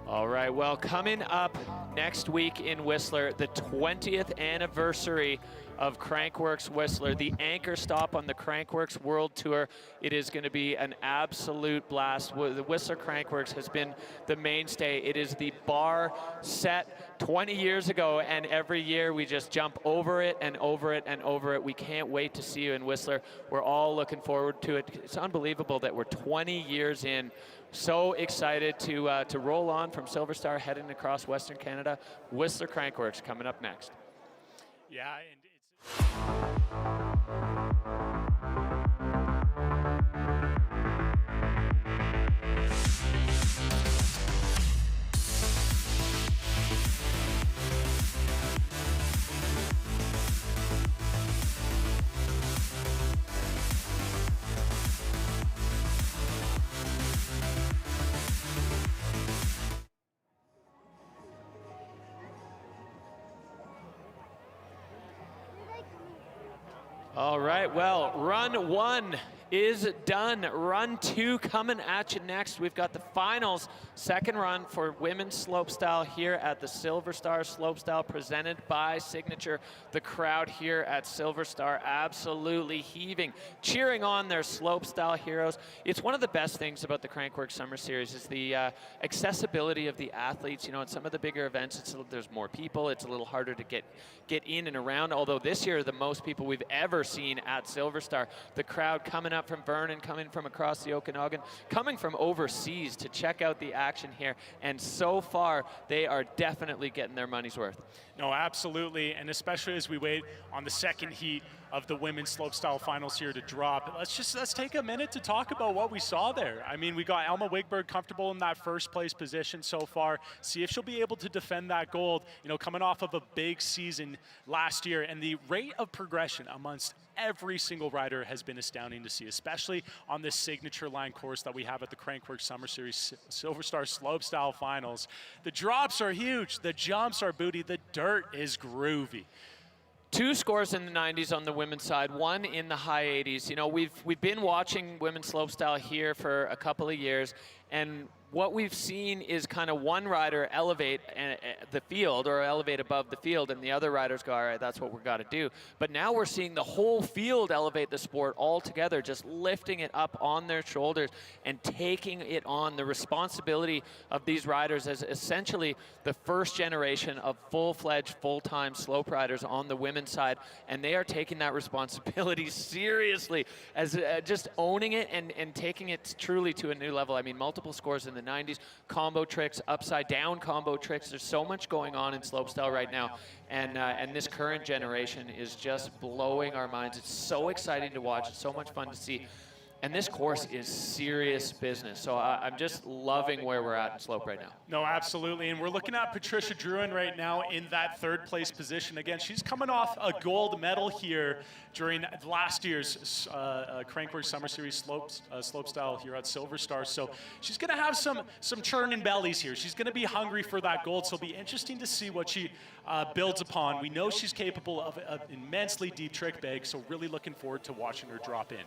All right, well, coming up next week in Whistler, the 20th anniversary of Crankworx Whistler, the anchor stop on the Crankworx World Tour. It is going to be an absolute blast. The Whistler Crankworx has been the mainstay. It is the bar set 20 years ago, and every year we just jump over it and over it and over it. We can't wait to see you in Whistler. We're all looking forward to it. It's unbelievable that we're 20 years in. So excited to roll on from SilverStar heading across Western Canada. Whistler Crankworx coming up next. Yeah, and All right, well, run 1 is done. Run 2 coming at you next. We've got the finals, second run for women's slopestyle here at the SilverStar Slopestyle, presented by Signature. The crowd here at SilverStar absolutely heaving, cheering on their slopestyle heroes. It's one of the best things about the Crankworx Summer Series is the accessibility of the athletes. You know, at some of the bigger events, there's more people. It's a little harder to get in and around, although this year the most people we've ever seen at SilverStar. The crowd coming up from Vernon, coming from across the Okanagan, coming from overseas to check out the action here, and so far they are definitely getting their money's worth. No, absolutely, and especially as we wait on the second heat of the women's slopestyle finals here to drop. Let's take a minute to talk about what we saw there. I mean, we got Alma Wigberg comfortable in that first place position so far. See if she'll be able to defend that gold, you know, coming off of a big season last year. And the rate of progression amongst every single rider has been astounding to see, especially on this signature line course that we have at the Crankworx Summer Series SilverStar Slopestyle Finals. The drops are huge, the jumps are booty, the dirt is groovy. 2 scores in the 90s on the women's side, 1 in the high 80s. You know, we've been watching women's slopestyle here for a couple of years, and what we've seen is kind of one rider elevate the field or elevate above the field, and the other riders go, all right, that's what we've got to do. But now we're seeing the whole field elevate the sport all together, just lifting it up on their shoulders and taking it on. The responsibility of these riders as essentially the first generation of full-fledged, full-time slope riders on the women's side, and they are taking that responsibility seriously, as just owning it and taking it truly to a new level. I mean, multiple scores in the 90s, combo tricks, upside down combo tricks. There's so much going on in slopestyle right now, and this current generation is just blowing our minds. It's so exciting to watch. It's so much fun to see. And this course is serious business. So I'm just loving where we're at in slope right now. No, absolutely. And we're looking at Patricia Druin right now in that 3rd place position. Again, she's coming off a gold medal here during last year's Crankworx Summer Series slopestyle here at SilverStar. So she's going to have some churning bellies here. She's going to be hungry for that gold. So it'll be interesting to see what she builds upon. We know she's capable of an immensely deep trick bag, so really looking forward to watching her drop in.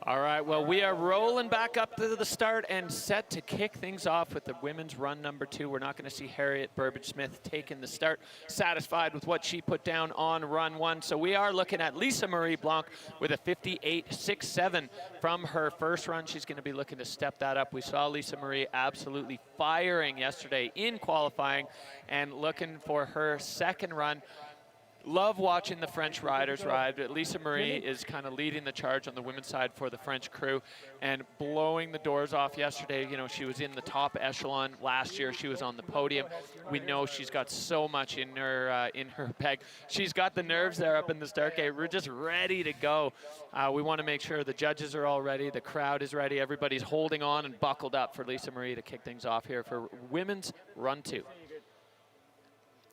All right, well, we are rolling back up to the start and set to kick things off with the women's run number 2. We're not going to see Harriet Burbage-Smith taking the start, satisfied with what she put down on run 1. So we are looking at Lisa Marie Blanc with a 58.67 from her first run. She's going to be looking to step that up. We saw Lisa Marie absolutely firing yesterday in qualifying and looking for her second run. Love watching the French riders ride. Lisa Marie is kind of leading the charge on the women's side for the French crew and blowing the doors off yesterday. You know, she was in the top echelon last year. She was on the podium. We know she's got so much in her bag. She's got the nerves there up in the start gate. We're just ready to go. We want to make sure the judges are all ready, the crowd is ready, everybody's holding on and buckled up for Lisa Marie to kick things off here for women's run 2.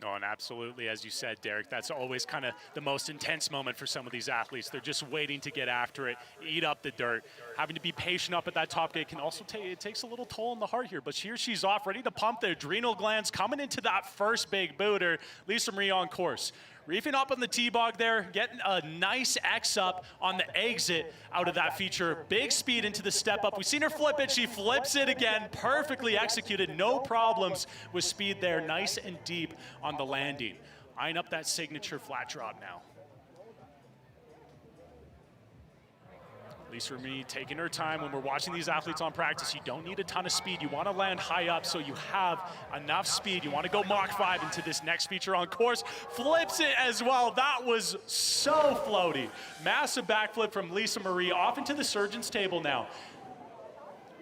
Oh, and absolutely, as you said, Derek, that's always kind of the most intense moment for some of these athletes. They're just waiting to get after it, eat up the dirt. Having to be patient up at that top gate can also it takes a little toll on the heart here. But here she's off, ready to pump the adrenal glands, coming into that first big booter. Lisa Marie on course. Reefing up on the T-bog there, getting a nice X up on the exit out of that feature. Big speed into the step up. We've seen her flip it. She flips it again. Perfectly executed. No problems with speed there. Nice and deep on the landing. Eyeing up that signature flat drop now. Lisa Marie taking her time. When we're watching these athletes on practice, you don't need a ton of speed. You want to land high up so you have enough speed. You want to go Mach 5 into this next feature on course. Flips it as well. That was so floaty. Massive backflip from Lisa Marie off into the surgeon's table now.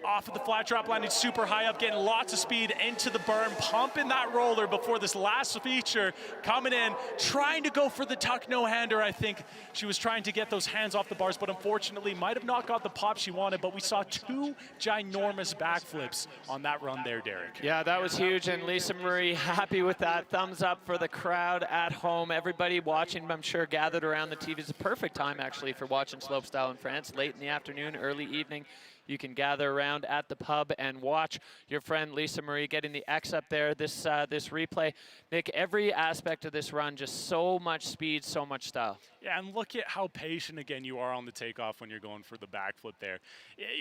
Off of the flat drop, landing super high up, getting lots of speed into the berm, pumping that roller before this last feature, coming in, trying to go for the tuck no-hander. I think she was trying to get those hands off the bars, but unfortunately might have not got the pop she wanted, but we saw 2 ginormous backflips on that run there, Derek. Yeah, that was huge, and Lisa Marie happy with that. Thumbs up for the crowd at home. Everybody watching, I'm sure, gathered around the TV. It's a perfect time, actually, for watching slopestyle in France, late in the afternoon, early evening you can gather around at the pub and watch your friend Lisa Marie getting the X up there. This replay, Nick, every aspect of this run, just so much speed, so much style. Yeah, and look at how patient, again, you are on the takeoff when you're going for the backflip there.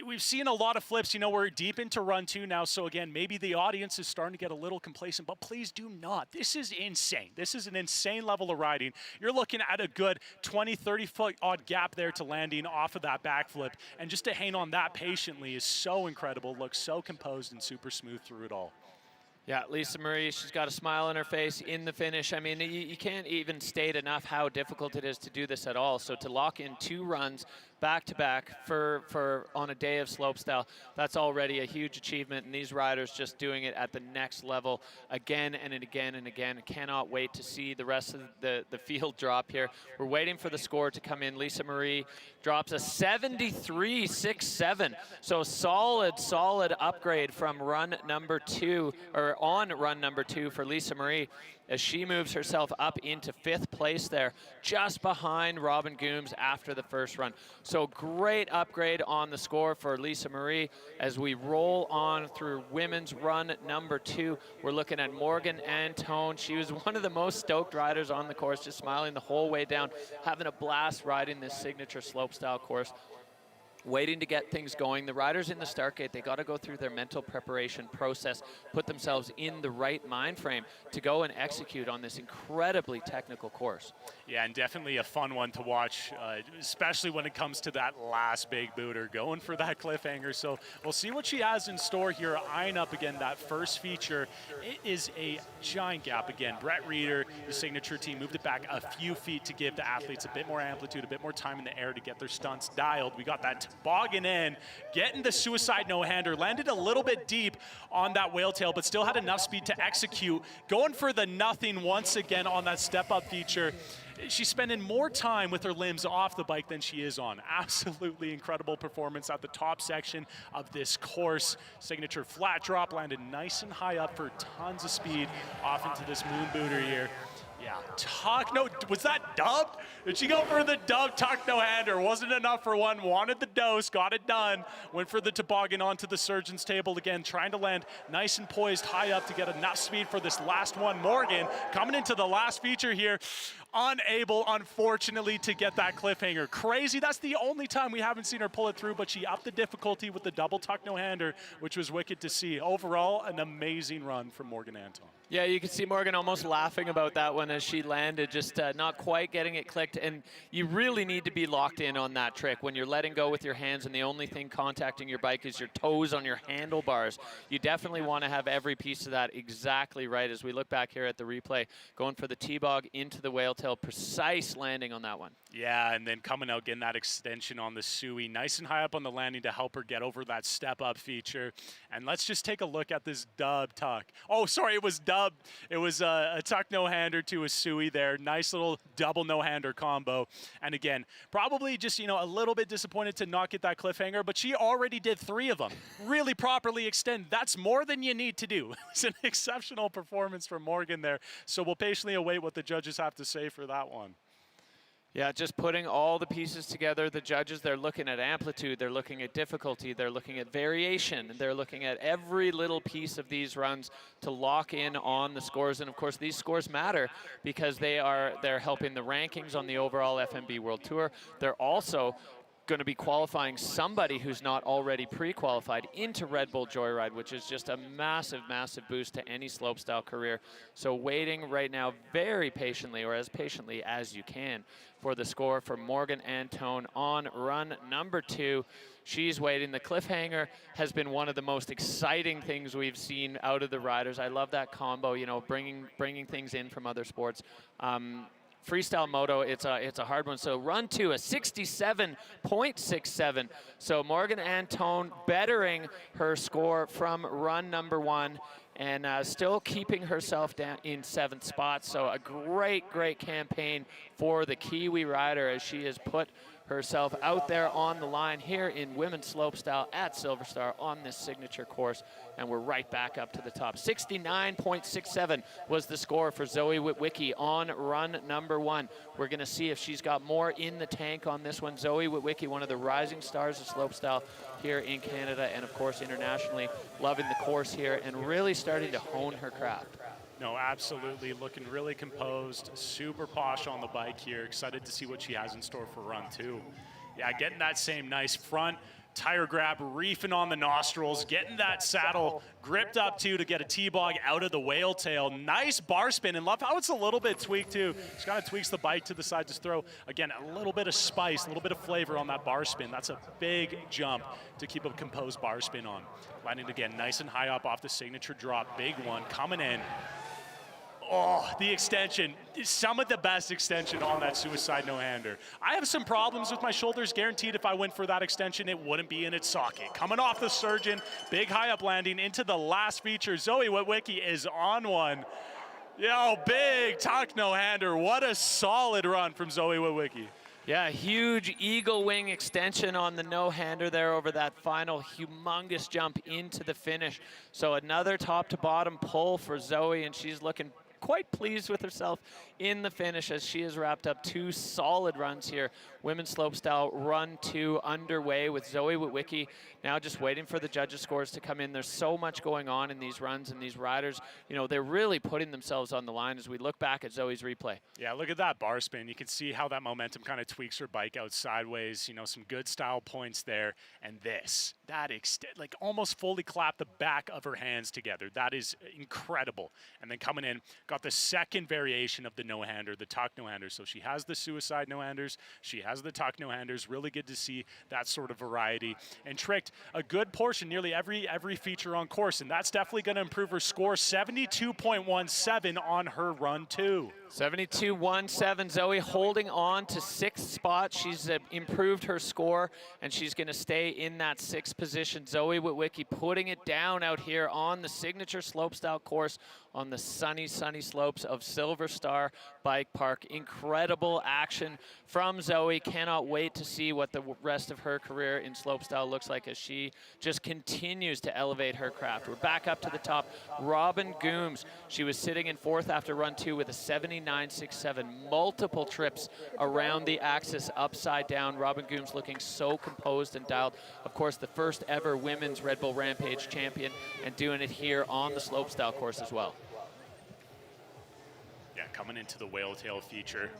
We've seen a lot of flips. You know, we're deep into run 2 now, so again, maybe the audience is starting to get a little complacent, but please do not. This is insane. This is an insane level of riding. You're looking at a good 20, 30-foot odd gap there to landing off of that backflip, and just to hang on that patiently is so incredible, looks so composed and super smooth through it all. Yeah, Lisa Marie, she's got a smile on her face in the finish. I mean, you can't even state enough how difficult it is to do this at all. So to lock in 2 runs back-to-back for on a day of slopestyle, that's already a huge achievement, and these riders just doing it at the next level again and again and again. Cannot wait to see the rest of the field drop here. We're waiting for the score to come in. Lisa Marie drops a 73.67, so solid upgrade from run number 2, or on run number 2 for Lisa Marie, as she moves herself up into 5th place there, just behind Robin Goombs after the first run. So great upgrade on the score for Lisa Marie. As we roll on through women's run number 2, we're looking at Morgan Antone. She was one of the most stoked riders on the course, just smiling the whole way down, having a blast riding this signature slopestyle course. Waiting to get things going. The riders in the start gate, they got to go through their mental preparation process, put themselves in the right mind frame to go and execute on this incredibly technical course. Yeah, and definitely a fun one to watch, especially when it comes to that last big booter, going for that cliffhanger. So we'll see what she has in store here, eyeing up again that first feature. It is a giant gap again. Brett Reeder, the signature team, moved it back a few feet to give the athletes a bit more amplitude, a bit more time in the air to get their stunts dialed. We got that bogging in, getting the suicide no-hander, landed a little bit deep on that whale tail, but still had enough speed to execute, going for the nothing once again on that step-up feature. She's spending more time with her limbs off the bike than she is on. Absolutely incredible performance at the top section of this course. Signature flat drop, landed nice and high up for tons of speed off into this moon booter here. Yeah, was that dubbed? Did she go for the dub tuck no-hander? Wasn't enough for one, wanted the dose, got it done. Went for the toboggan onto the surgeon's table again, trying to land nice and poised high up to get enough speed for this last one. Morgan coming into the last feature here, unable, unfortunately, to get that cliffhanger. Crazy, that's the only time we haven't seen her pull it through, but she upped the difficulty with the double tuck no-hander, which was wicked to see. Overall, an amazing run from Morgan Antone. Yeah, you can see Morgan almost laughing about that one as she landed, just not quite getting it clicked. And you really need to be locked in on that trick when you're letting go with your hands and the only thing contacting your bike is your toes on your handlebars. You definitely want to have every piece of that exactly right. As we look back here at the replay, going for the T-bog into the whale tail, precise landing on that one. Yeah, and then coming out, getting that extension on the Sui, nice and high up on the landing to help her get over that step-up feature. And let's just take a look at this dub tuck. Oh, sorry, it was dubbed. It was a tuck no-hander to a Sui there. Nice little double no-hander combo. And again, probably just, you know, a little bit disappointed to not get that cliffhanger, but she already did 3 of them. Really properly extend. That's more than you need to do. It's an exceptional performance from Morgan there. So we'll patiently await what the judges have to say for that one. Yeah, just putting all the pieces together. The judges, they're looking at amplitude, they're looking at difficulty, they're looking at variation, they're looking at every little piece of these runs to lock in on the scores. And of course, these scores matter because they're helping the rankings on the overall FMB World Tour. They're also going to be qualifying somebody who's not already pre-qualified into Red Bull Joyride, which is just a massive, massive boost to any slopestyle career. So waiting right now very patiently, or as patiently as you can, for the score for Morgan Antone on run number 2. She's waiting. The cliffhanger has been one of the most exciting things we've seen out of the riders. I love that combo, you know, bringing things in from other sports. Freestyle moto, it's a hard one. So run 2, a 67.67. So Morgan Antone bettering her score from run number 1 and still keeping herself down in 7th spot. So a great, great campaign for the Kiwi rider as she has put herself out there on the line here in women's slopestyle at SilverStar on this signature course. And we're right back up to the top. 69.67 was the score for Zoe Witwicki on run number 1. We're going to see if she's got more in the tank on this one. Zoe Witwicki, one of the rising stars of slopestyle here in Canada and, of course, internationally, loving the course here and really starting to hone her craft. No, absolutely. Looking really composed, super posh on the bike here. Excited to see what she has in store for run 2. Yeah, getting that same nice front tire grab, reefing on the nostrils, getting that saddle gripped up too to get a T-bog out of the whale tail. Nice bar spin, and love how it's a little bit tweaked too. Just kind of tweaks the bike to the side, just throw, again, a little bit of spice, a little bit of flavor on that bar spin. That's a big jump to keep a composed bar spin on. Landing again nice and high up off the signature drop. Big one coming in. Oh, the extension, some of the best extension on that suicide no-hander. I have some problems with my shoulders. Guaranteed if I went for that extension, it wouldn't be in its socket. Coming off the surgeon, big high up landing into the last feature. Zoe Witwicki is on one. Yo, big tuck no-hander. What a solid run from Zoe Witwicki. Yeah, huge eagle wing extension on the no-hander there over that final humongous jump into the finish. So another top to bottom pull for Zoe, and she's looking quite pleased with herself in the finish as she has wrapped up 2 solid runs here. Women's slopestyle run 2 underway with Zoe Witwicki now just waiting for the judges' scores to come in. There's so much going on in these runs, and these riders, you know, they're really putting themselves on the line as we look back at Zoe's replay. Yeah, look at that bar spin. You can see how that momentum kind of tweaks her bike out sideways. You know, some good style points there. And this, that like almost fully clapped the back of her hands together. That is incredible. And then coming in, got the second variation of the no-hander, the tuck no-hander. So she has the suicide no-handers, she has the tuck no-handers. Really good to see that sort of variety. And tricked a good portion, nearly every feature on course, and that's definitely going to improve her score. 72.17 on her run 2. 72.17, Zoe holding on to 6th spot. She's improved her score, and she's going to stay in that 6th position. Zoe Witwicki putting it down out here on the signature slopestyle course on the sunny slopes of SilverStar Bike Park. Incredible action from Zoe. Cannot wait to see what the rest of her career in slopestyle looks like as she just continues to elevate her craft. We're back up to the top. Robin Gooms, she was sitting in 4th after run 2 with a 79.67. Multiple trips around the axis upside down. Robin Gooms looking so composed and dialed. Of course, the first ever women's Red Bull Rampage champion, and doing it here on the slopestyle course as well. Yeah, coming into the whale tail feature.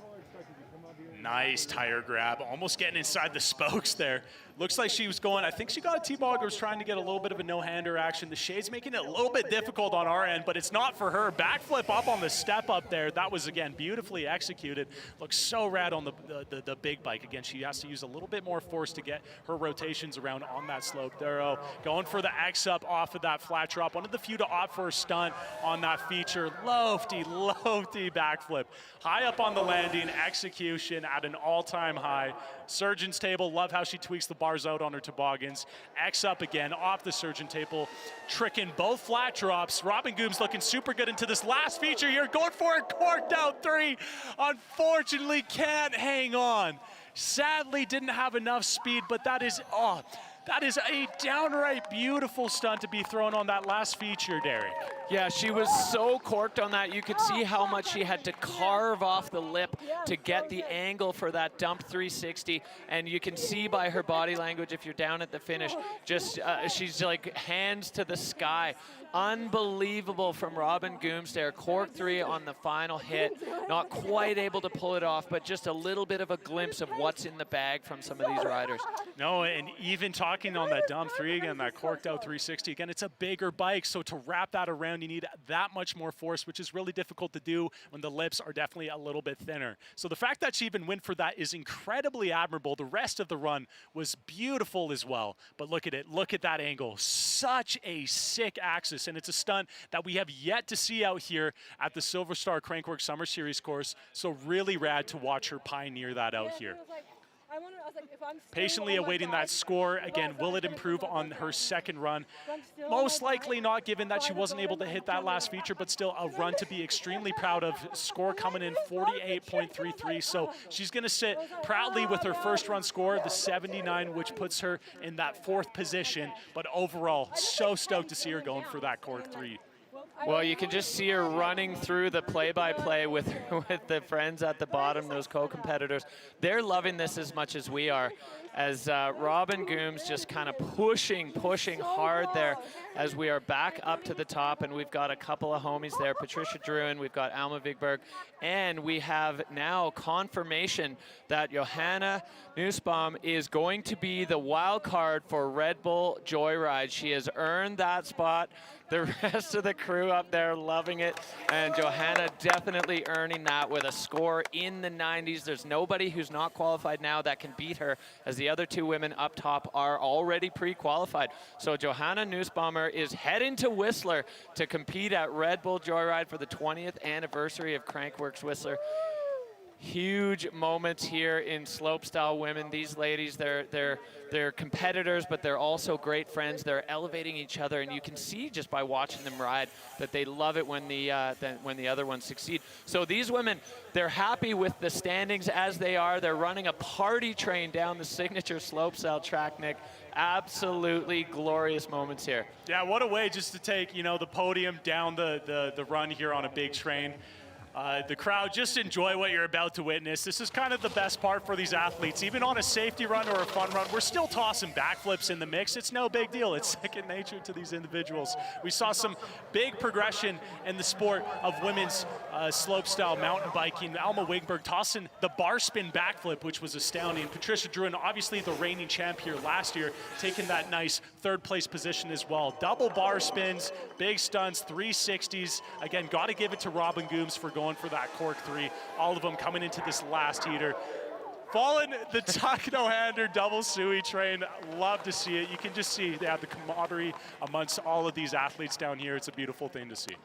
Nice tire grab, almost getting inside the spokes there. Looks like she was going, I think she got a T-bog or was trying to get a little bit of a no-hander action. The shade's making it a little bit difficult on our end, but it's not for her. Backflip up on the step up there. That was, again, beautifully executed. Looks so rad on the big bike. Again, she has to use a little bit more force to get her rotations around on that slope there. Oh, going for the X up off of that flat drop. One of the few to opt for a stunt on that feature. Lofty backflip. High up on the landing, execution at an all-time high. Surgeon's table, love how she tweaks the bars out on her toboggans. X up again off the surgeon table, tricking both flat drops. Robin Gooms looking super good into this last feature here, going for a corked out 3. Unfortunately can't hang on. Sadly didn't have enough speed, but that is a downright beautiful stunt to be thrown on that last feature, Derek. Yeah, she was so corked on that. You could see how much she had to carve off the lip to get the angle for that dump 360. And you can see by her body language, if you're down at the finish, just she's like hands to the sky. Unbelievable from Robin Gooms there. Cork 3 on the final hit. Not quite able to pull it off, but just a little bit of a glimpse of what's in the bag from some of these riders. No, and even talking on that dump 3 again, that corked out 360, again, it's a bigger bike, so to wrap that around, you need that much more force, which is really difficult to do when the lips are definitely a little bit thinner. So the fact that she even went for that is incredibly admirable. The rest of the run was beautiful as well, but look at it. Look at that angle. Such a sick axis, and it's a stunt that we have yet to see out here at the SilverStar Crankworx Summer Series course, so really rad to watch her pioneer that out here. Patiently awaiting that score. Again, will it improve on her second run? Most likely not, given that she wasn't able to hit that last feature, but still a run to be extremely proud of. Score coming in 48.33, so she's going to sit proudly with her first run score, the 79, which puts her in that 4th position. But overall, so stoked to see her going for that cork 3. Well, you can just see her running through the play-by-play with the friends at the bottom, those co-competitors. They're loving this as much as we are, as Robin Gooms just kind of pushing hard there as we are back up to the top, and we've got a couple of homies there, Patricia Druin, we've got Alma Vigberg, and we have now confirmation that Johanna Nussbaum is going to be the wild card for Red Bull Joyride. She has earned that spot. The rest of the crew up there loving it, and Johanna definitely earning that with a score in the 90s. There's nobody who's not qualified now that can beat her, as the other 2 women up top are already pre-qualified. So Johanna Nussbaumer is heading to Whistler to compete at Red Bull Joyride for the 20th anniversary of Crankworx Whistler. Huge moments here in slopestyle women. These ladies, they're competitors, but they're also great friends. They're elevating each other, and you can see just by watching them ride that they love it when the other ones succeed. So these women, they're happy with the standings as they are. They're running a party train down the signature slopestyle track, Nick. Absolutely glorious moments here. Yeah, what a way just to take, you know, the podium down the run here on a big train. The crowd, just enjoy what you're about to witness. This is kind of the best part for these athletes. Even on a safety run or a fun run, we're still tossing backflips in the mix. It's no big deal. It's second nature to these individuals. We saw some big progression in the sport of women's slopestyle mountain biking. Alma Wigberg tossing the bar spin backflip, which was astounding. Patricia Druin, obviously the reigning champ here last year, taking that nice 3rd place position as well. Double bar spins, big stunts, 360s. Again, got to give it to Robin Gooms for going for that cork 3. All of them coming into this last heater. Following the tuck no-hander double Sui train. Love to see it. You can just see they have the camaraderie amongst all of these athletes down here. It's a beautiful thing to see.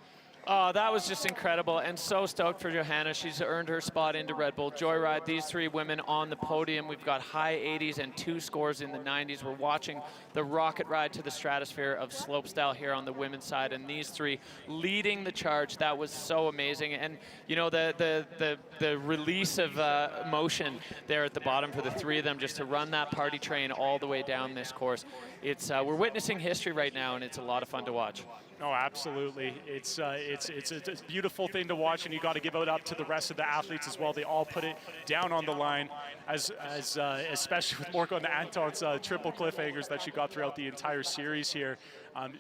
Oh, that was just incredible, and so stoked for Johanna. She's earned her spot into Red Bull Joyride. These 3 women on the podium. We've got high 80s and 2 scores in the 90s. We're watching the rocket ride to the stratosphere of slopestyle here on the women's side, and these 3 leading the charge. That was so amazing, and you know the release of motion there at the bottom for the 3 of them, just to run that party train all the way down this course. It's we're witnessing history right now, and it's a lot of fun to watch. No, absolutely. It's a beautiful thing to watch, and you got to give it up to the rest of the athletes as well. They all put it down on the line, as especially with Morgan Anton's triple cliffhangers that she got throughout the entire series here.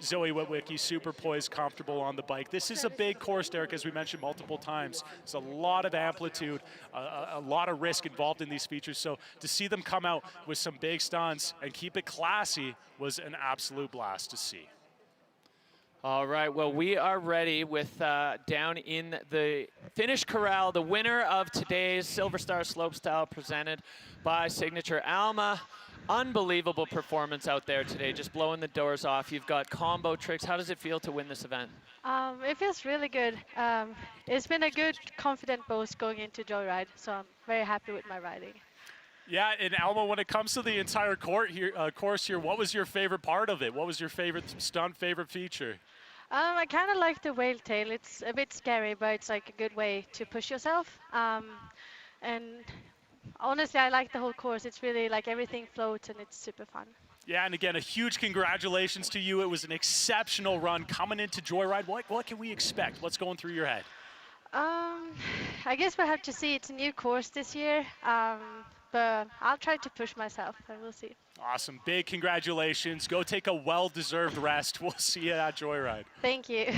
Zoe Witwicki, super poised, comfortable on the bike. This is a big course, Derek, as we mentioned multiple times. There's a lot of amplitude, a lot of risk involved in these features. So to see them come out with some big stunts and keep it classy was an absolute blast to see. All right, well, we are ready with down in the finish corral, the winner of today's SilverStar Slopestyle presented by Signature. Alma, unbelievable performance out there today, just blowing the doors off. You've got combo tricks. How does it feel to win this event? It feels really good. It's been a good, confident boost going into Joyride, so I'm very happy with my riding. Yeah, and Alma, when it comes to the entire course here, what was your favorite part of it? What was your favorite stunt, favorite feature? I kind of like the whale tail. It's a bit scary, but it's like a good way to push yourself. And honestly, I like the whole course. It's really like everything floats and it's super fun. Yeah, and again, a huge congratulations to you. It was an exceptional run coming into Joyride. What can we expect? What's going through your head? I guess we'll have to see. It's a new course this year, but I'll try to push myself, and we'll see. Awesome. Big congratulations. Go take a well-deserved rest. We'll see you at Joyride. Thank you.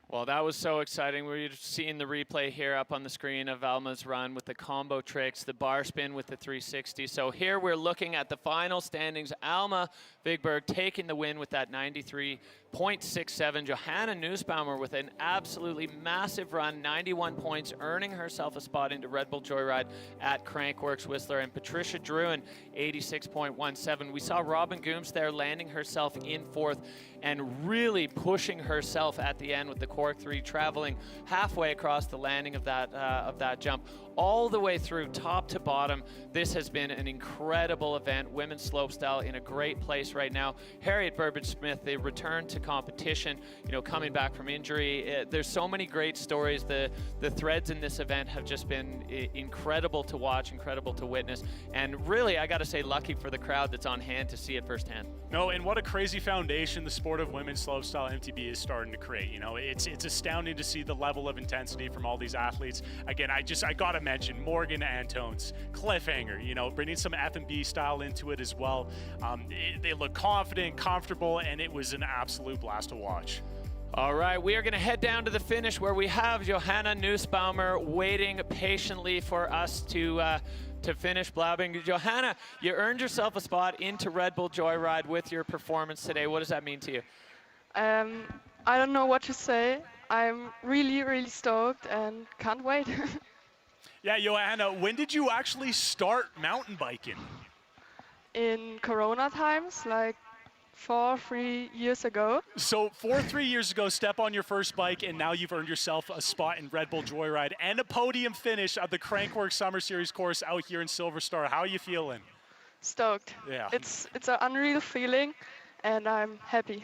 Well, that was so exciting. We're seeing the replay here up on the screen of Alma's run with the combo tricks, the bar spin with the 360. So here we're looking at the final standings. Alma Vigberg taking the win with that 93 0.67. Johanna Nussbaumer with an absolutely massive run, 91 points, earning herself a spot into Red Bull Joyride at Crankworx Whistler. And Patricia Druin, 86.17. We saw Robin Gooms there landing herself in 4th and really pushing herself at the end with the Cork 3, traveling halfway across the landing of that jump, all the way through top to bottom. This has been an incredible event. Women's slopestyle in a great place right now. Harriet Burbage-Smith, they return to competition, you know, coming back from injury. There's so many great stories. The threads in this event have just been incredible to watch, incredible to witness, and really, I gotta say, lucky for the crowd that's on hand to see it firsthand. No, and what a crazy foundation the sport of women's slopestyle MTB is starting to create. You know, it's astounding to see the level of intensity from all these athletes. Again, I gotta mention Morgan Antones, Cliffhanger, you know, bringing some F&B style into it as well. They look confident, comfortable, and it was an absolute blast to watch. All right, we are going to head down to the finish where we have Johanna Nussbaumer waiting patiently for us to finish blabbing. Johanna, you earned yourself a spot into Red Bull Joyride with your performance today. What does that mean to you? I don't know what to say. I'm really, really stoked and can't wait. Yeah, Johanna, when did you actually start mountain biking? In Corona times, like 3 years ago. So 3 years ago, step on your first bike, and now you've earned yourself a spot in Red Bull Joyride and a podium finish at the Crankworx Summer Series course out here in SilverStar. How are you feeling? Stoked. Yeah. It's an unreal feeling, and I'm happy.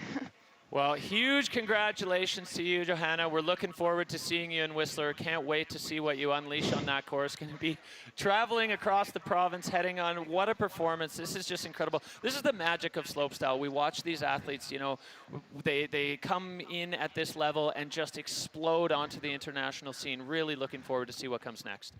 Well, huge congratulations to you, Johanna. We're looking forward to seeing you in Whistler. Can't wait to see what you unleash on that course. Going to be traveling across the province, heading on. What a performance. This is just incredible. This is the magic of slopestyle. We watch these athletes, you know, they come in at this level and just explode onto the international scene. Really looking forward to see what comes next.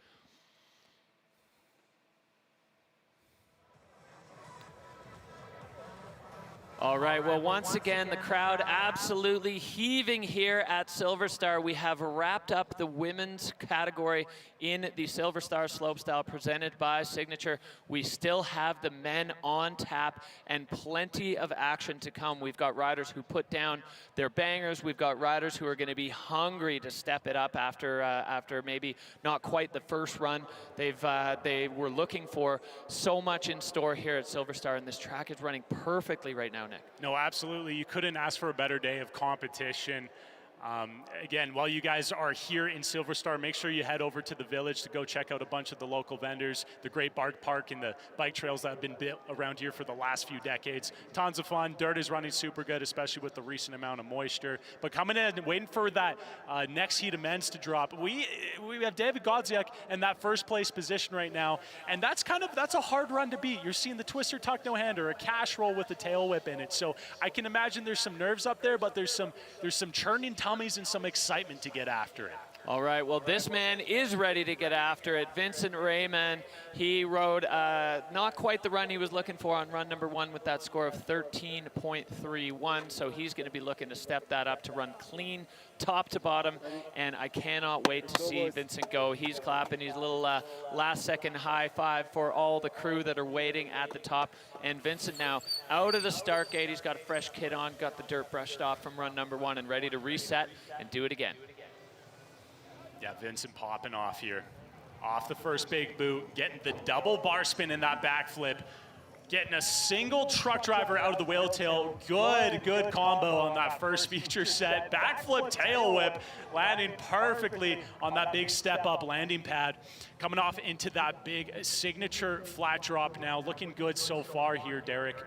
All right, well, once again, the crowd absolutely heaving here at SilverStar. We have wrapped up the women's category in the SilverStar Slopestyle presented by Signature. We still have the men on tap and plenty of action to come. We've got riders who put down their bangers. We've got riders who are going to be hungry to step it up after maybe not quite the first run. They were looking for so much in store here at SilverStar, and this track is running perfectly right now, Nick. No, absolutely. You couldn't ask for a better day of competition. Again, while you guys are here in SilverStar, make sure you head over to the village to go check out a bunch of the local vendors, the great bike park and the bike trails that have been built around here for the last few decades. Tons of fun. Dirt is running super good, especially with the recent amount of moisture. But coming in and waiting for that next heat of men's to drop, we have David Godziak in that first place position right now, and that's a hard run to beat. You're seeing the twister tuck no-hander, a cash roll with a tail whip in it. So I can imagine there's some nerves up there, but there's some churning tummies and some excitement to get after it. All right, well, this man is ready to get after it. Vincent Raymond, he rode not quite the run he was looking for on run number 1 with that score of 13.31, so he's going to be looking to step that up to run clean top to bottom, and I cannot wait to see Vincent go. He's clapping his little last-second high five for all the crew that are waiting at the top, and Vincent now out of the start gate. He's got a fresh kit on, got the dirt brushed off from run number 1 and ready to reset and do it again. Yeah, Vincent popping off here. Off the first big boot, getting the double bar spin in that backflip, getting a single truck driver out of the whale tail. Good combo on that first feature set. Backflip tail whip, landing perfectly on that big step up landing pad. Coming off into that big signature flat drop now. Looking good so far here, Derek.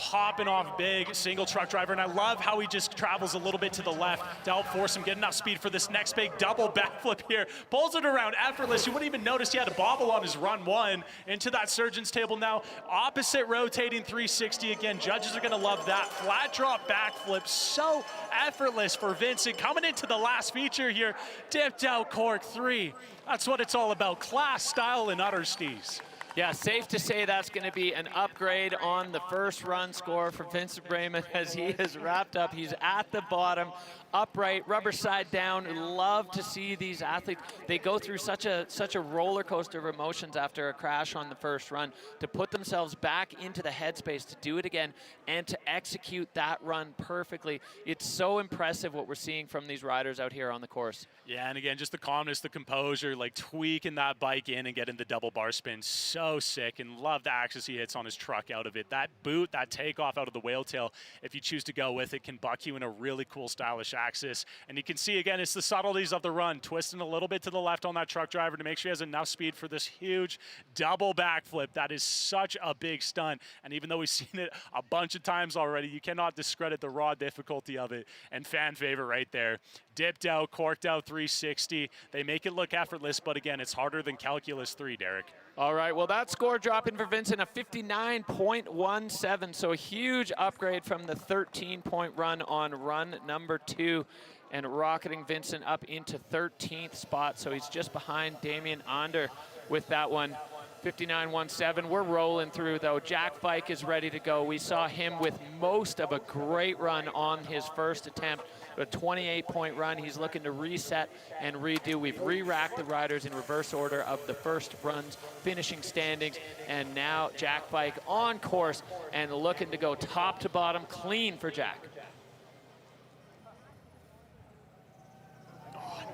Popping off big, single truck driver, and I love how he just travels a little bit to the left to help force him get enough speed for this next big double backflip here. Pulls it around effortless. You wouldn't even notice he had a bobble on his run 1 into that surgeon's table now. Opposite rotating 360 again. Judges are gonna love that. Flat drop backflip, so effortless for Vincent. Coming into the last feature here, dipped out cork 3. That's what it's all about, class, style, and utter steez. Yeah, safe to say that's going to be an upgrade on the first run score for Vincent Brayman as he is wrapped up. He's at the bottom, upright, rubber side down. Love to see these athletes. They go through such a roller coaster of emotions after a crash on the first run to put themselves back into the headspace to do it again and to execute that run perfectly. It's so impressive what we're seeing from these riders out here on the course. Yeah, and again, just the calmness, the composure, like tweaking that bike in and getting the double bar spin. So sick, and love the axis he hits on his truck out of it. That boot, that takeoff out of the whale tail, if you choose to go with it, can buck you in a really cool, stylish axis. And you can see, again, it's the subtleties of the run, twisting a little bit to the left on that truck driver to make sure he has enough speed for this huge double backflip. That is such a big stunt. And even though we've seen it a bunch of times already, you cannot discredit the raw difficulty of it. And fan favorite right there. Dipped out, corked out 360. They make it look effortless, but again, it's harder than Calculus 3, Derek. All right, well, that score dropping for Vincent, a 59.17, so a huge upgrade from the 13-point run on run number 2, and rocketing Vincent up into 13th spot, so he's just behind Damien Onder with that one. 59.17. We're rolling through, though. Jack Fike is ready to go. We saw him with most of a great run on his first attempt, a 28-point run. He's looking to reset and redo. We've re-racked the riders in reverse order of the first run's finishing standings, and now Jack Fike on course and looking to go top to bottom clean for Jack.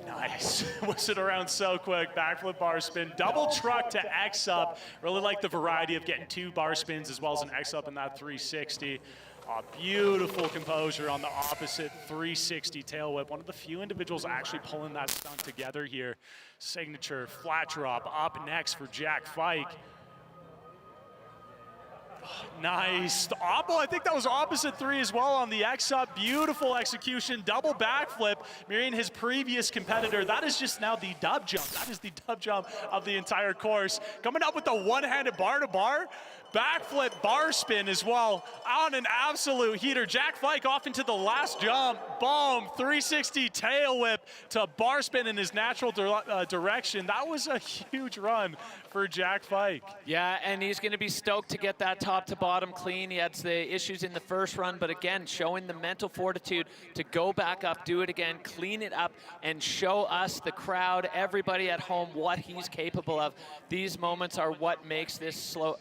Nice. Whips it around so quick. Backflip bar spin. Double truck to X up. Really like the variety of getting 2 bar spins as well as an X up in that 360. Beautiful composure on the opposite 360 tail whip. One of the few individuals actually pulling that stunt together here. Signature flat drop up next for Jack Fike. Nice. The I think that was opposite 3 as well on the X-up. Beautiful execution. Double backflip, mirroring his previous competitor. That is just now the dub jump. That is the dub jump of the entire course. Coming up with the one-handed bar-to-bar. Backflip bar spin as well on an absolute heater. Jack Fike off into the last jump. Boom, 360 tail whip to bar spin in his natural direction. That was a huge run for Jack Fike. Yeah, and he's going to be stoked to get that top to bottom clean. He had the issues in the first run, but again, showing the mental fortitude to go back up, do it again, clean it up, and show us, the crowd, everybody at home, what he's capable of. These moments are what makes this sport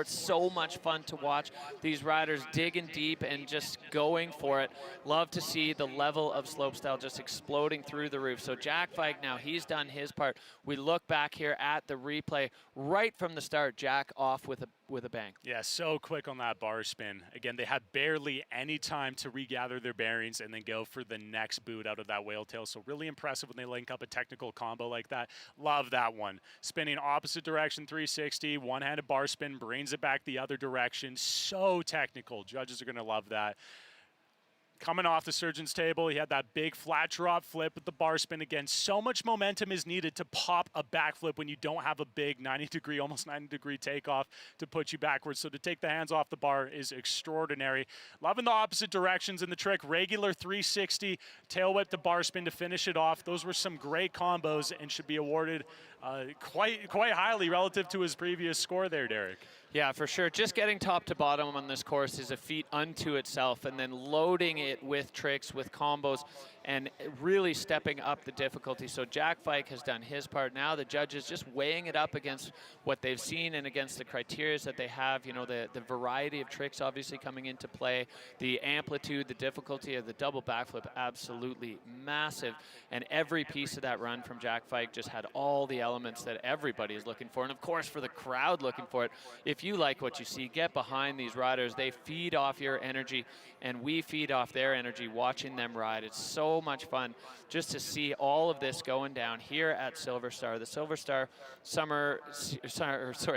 so much fun to watch. These riders digging deep and just going for it. Love to see the level of slopestyle just exploding through the roof. So Jack Fike now, he's done his part. We look back here at the replay right from the start. Jack off with a bang. Yeah, so quick on that bar spin. Again, they had barely any time to regather their bearings and then go for the next boot out of that whale tail. So really impressive when they link up a technical combo like that. Love that one. Spinning opposite direction 360, one-handed bar spin, brings it back the other direction. So technical. Judges are going to love that. Coming off the surgeon's table, he had that big flat drop flip with the bar spin again. So much momentum is needed to pop a backflip when you don't have a big 90-degree, almost 90-degree takeoff to put you backwards. So to take the hands off the bar is extraordinary. Loving the opposite directions in the trick. Regular 360, tail whip to bar spin to finish it off. Those were some great combos and should be awarded quite highly relative to his previous score there, Derek. Yeah, for sure. Just getting top to bottom on this course is a feat unto itself, and then loading it with tricks, with combos, and really stepping up the difficulty. So Jack Fike has done his part. Now the judges just weighing it up against what they've seen and against the criteria that they have. You know, the variety of tricks obviously coming into play, the amplitude, the difficulty of the double backflip, absolutely massive. And every piece of that run from Jack Fike just had all the elements that everybody is looking for. And of course, for the crowd looking for it, if you like what you see, get behind these riders. They feed off your energy, and we feed off their energy watching them ride. It's so much fun just to see all of this going down here at SilverStar. The SilverStar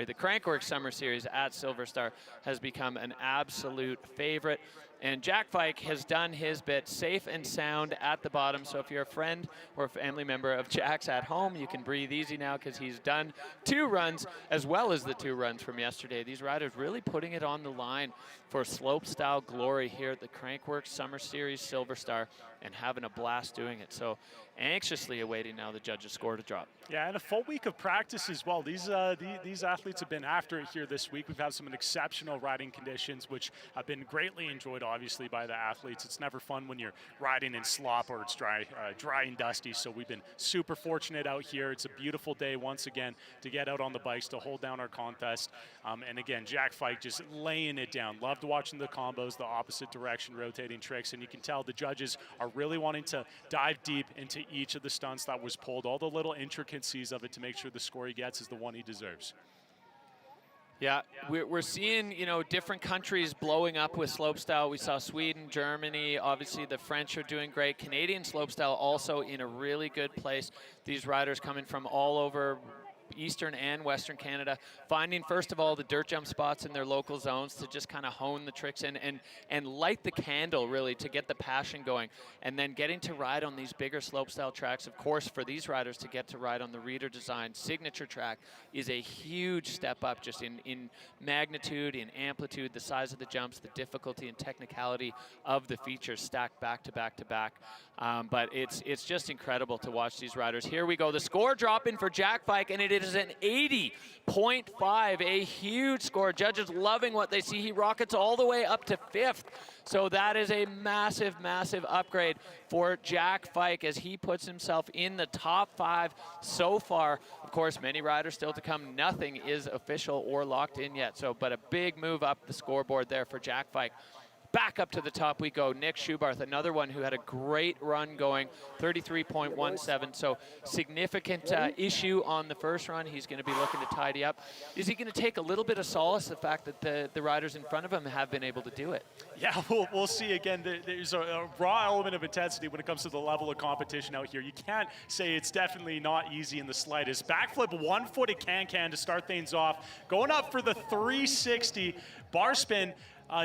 the Crankworx Summer Series at SilverStar has become an absolute favorite. And Jack Fike has done his bit, safe and sound at the bottom. So if you're a friend or a family member of Jack's at home, you can breathe easy now because he's done 2 runs as well as the 2 runs from yesterday. These riders really putting it on the line for slopestyle glory here at the Crankworx Summer Series SilverStar. and having a blast doing it. So anxiously awaiting now the judges' score to drop. Yeah, and a full week of practice as well. These athletes have been after it here this week. We've had some exceptional riding conditions, which have been greatly enjoyed, obviously, by the athletes. It's never fun when you're riding in slop or it's dry and dusty. So we've been super fortunate out here. It's a beautiful day once again to get out on the bikes to hold down our contest. And again, Jack Fike just laying it down. Loved watching the combos, the opposite direction rotating tricks, and you can tell the judges are really wanting to dive deep into each of the stunts that was pulled, all the little intricacies of it to make sure the score he gets is the one he deserves. Yeah, we're seeing, you know, different countries blowing up with slopestyle. We saw Sweden, Germany, obviously the French are doing great. Canadian slopestyle also in a really good place. These riders coming from all over Eastern and Western Canada, finding first of all the dirt jump spots in their local zones to just kind of hone the tricks and light the candle really to get the passion going, and then getting to ride on these bigger slopestyle tracks. Of course, for these riders to get to ride on the Reader Design signature track is a huge step up just in magnitude, in amplitude, the size of the jumps, the difficulty and technicality of the features stacked back to back to back. But it's just incredible to watch these riders. Here we go, the score dropping for Jack Fike, and it is an 80.5, a huge score. Judges loving what they see. He rockets all the way up to 5th. So that is a massive, massive upgrade for Jack Fike as he puts himself in the top 5 so far. Of course, many riders still to come. Nothing is official or locked in yet. So, but a big move up the scoreboard there for Jack Fike. Back up to the top we go. Nick Schubarth, another one who had a great run going, 33.17. So significant issue on the first run. He's going to be looking to tidy up. Is he going to take a little bit of solace the fact that the riders in front of him have been able to do it? Yeah, we'll see. Again, there's a raw element of intensity when it comes to the level of competition out here. You can't say it's definitely not easy in the slightest. Backflip, one-footed can-can to start things off. Going up for the 360 bar spin.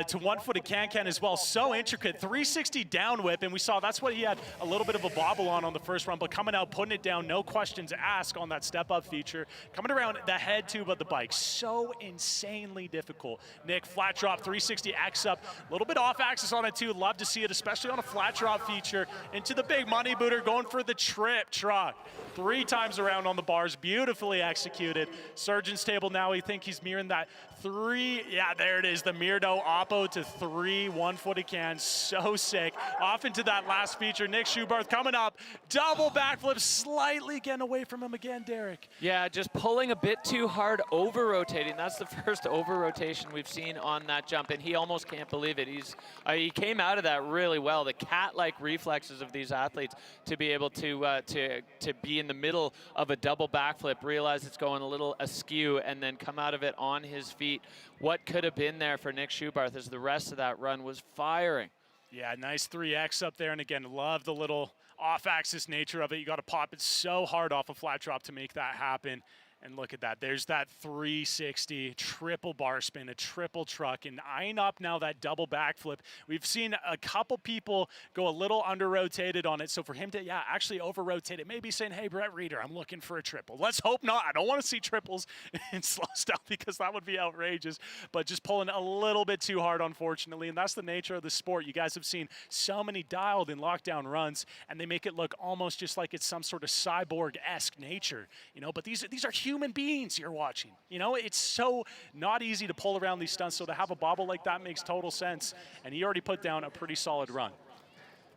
To one-footed can-can as well. So intricate. 360 down whip, and we saw that's what he had a little bit of a bobble on the first run, but coming out, putting it down, no questions asked on that step-up feature. Coming around the head tube of the bike. So insanely difficult. Nick, flat drop, 360 X up. A little bit off-axis on it too. Love to see it, especially on a flat drop feature. Into the big money booter, going for the trip truck. 3 times around on the bars, beautifully executed. Surgeon's table now, we think he's mirroring that 3, yeah, there it is, the Mirdo Oppo to 3 one-footed cans, so sick. Off into that last feature, Nick Schubarth coming up, double backflip, slightly getting away from him again, Derek. Yeah, just pulling a bit too hard, over-rotating. That's the first over-rotation we've seen on that jump, and he almost can't believe it. He came out of that really well. The cat-like reflexes of these athletes to be able to be in the middle of a double backflip, realize it's going a little askew, and then come out of it on his feet. What could have been there for Nick Schubarth as the rest of that run was firing. Yeah, nice 3X up there, and again, love the little off-axis nature of it. You got to pop it so hard off a flat drop to make that happen. And look at that. There's that 360, triple bar spin, a triple truck, and eyeing up now that double backflip. We've seen a couple people go a little under-rotated on it, so for him to, yeah, actually over-rotate it, maybe saying, hey, Brett Reeder, I'm looking for a triple. Let's hope not. I don't want to see triples in slopestyle because that would be outrageous, but just pulling a little bit too hard, unfortunately, and that's the nature of the sport. You guys have seen so many dialed and lockdown runs, and they make it look almost just like it's some sort of cyborg-esque nature, you know, but these are human beings you're watching. You know, it's so not easy to pull around these stunts, so to have a bobble like that makes total sense, and he already put down a pretty solid run.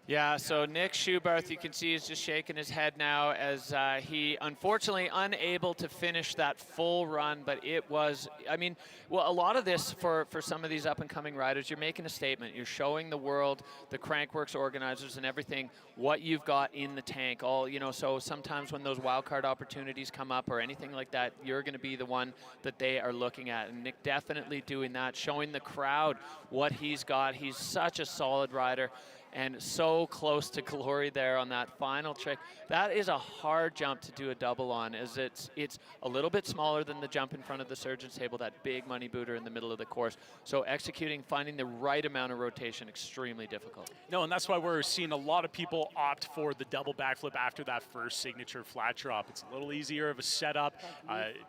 Yeah, so Nick Schubarth, you can see, is just shaking his head now as he, unfortunately, unable to finish that full run, but it was, I mean, well, a lot of this for some of these up-and-coming riders, you're making a statement. You're showing the world, the Crankworx organizers and everything, what you've got in the tank. All, you know, so sometimes when those wildcard opportunities come up or anything like that, you're going to be the one that they are looking at. And Nick definitely doing that, showing the crowd what he's got. He's such a solid rider, and so close to glory there on that final trick. That is a hard jump to do a double on, as it's a little bit smaller than the jump in front of the surgeon's table, that big money booter in the middle of the course. So executing, finding the right amount of rotation, extremely difficult. No, and that's why we're seeing a lot of people opt for the double backflip after that first signature flat drop. It's a little easier of a setup,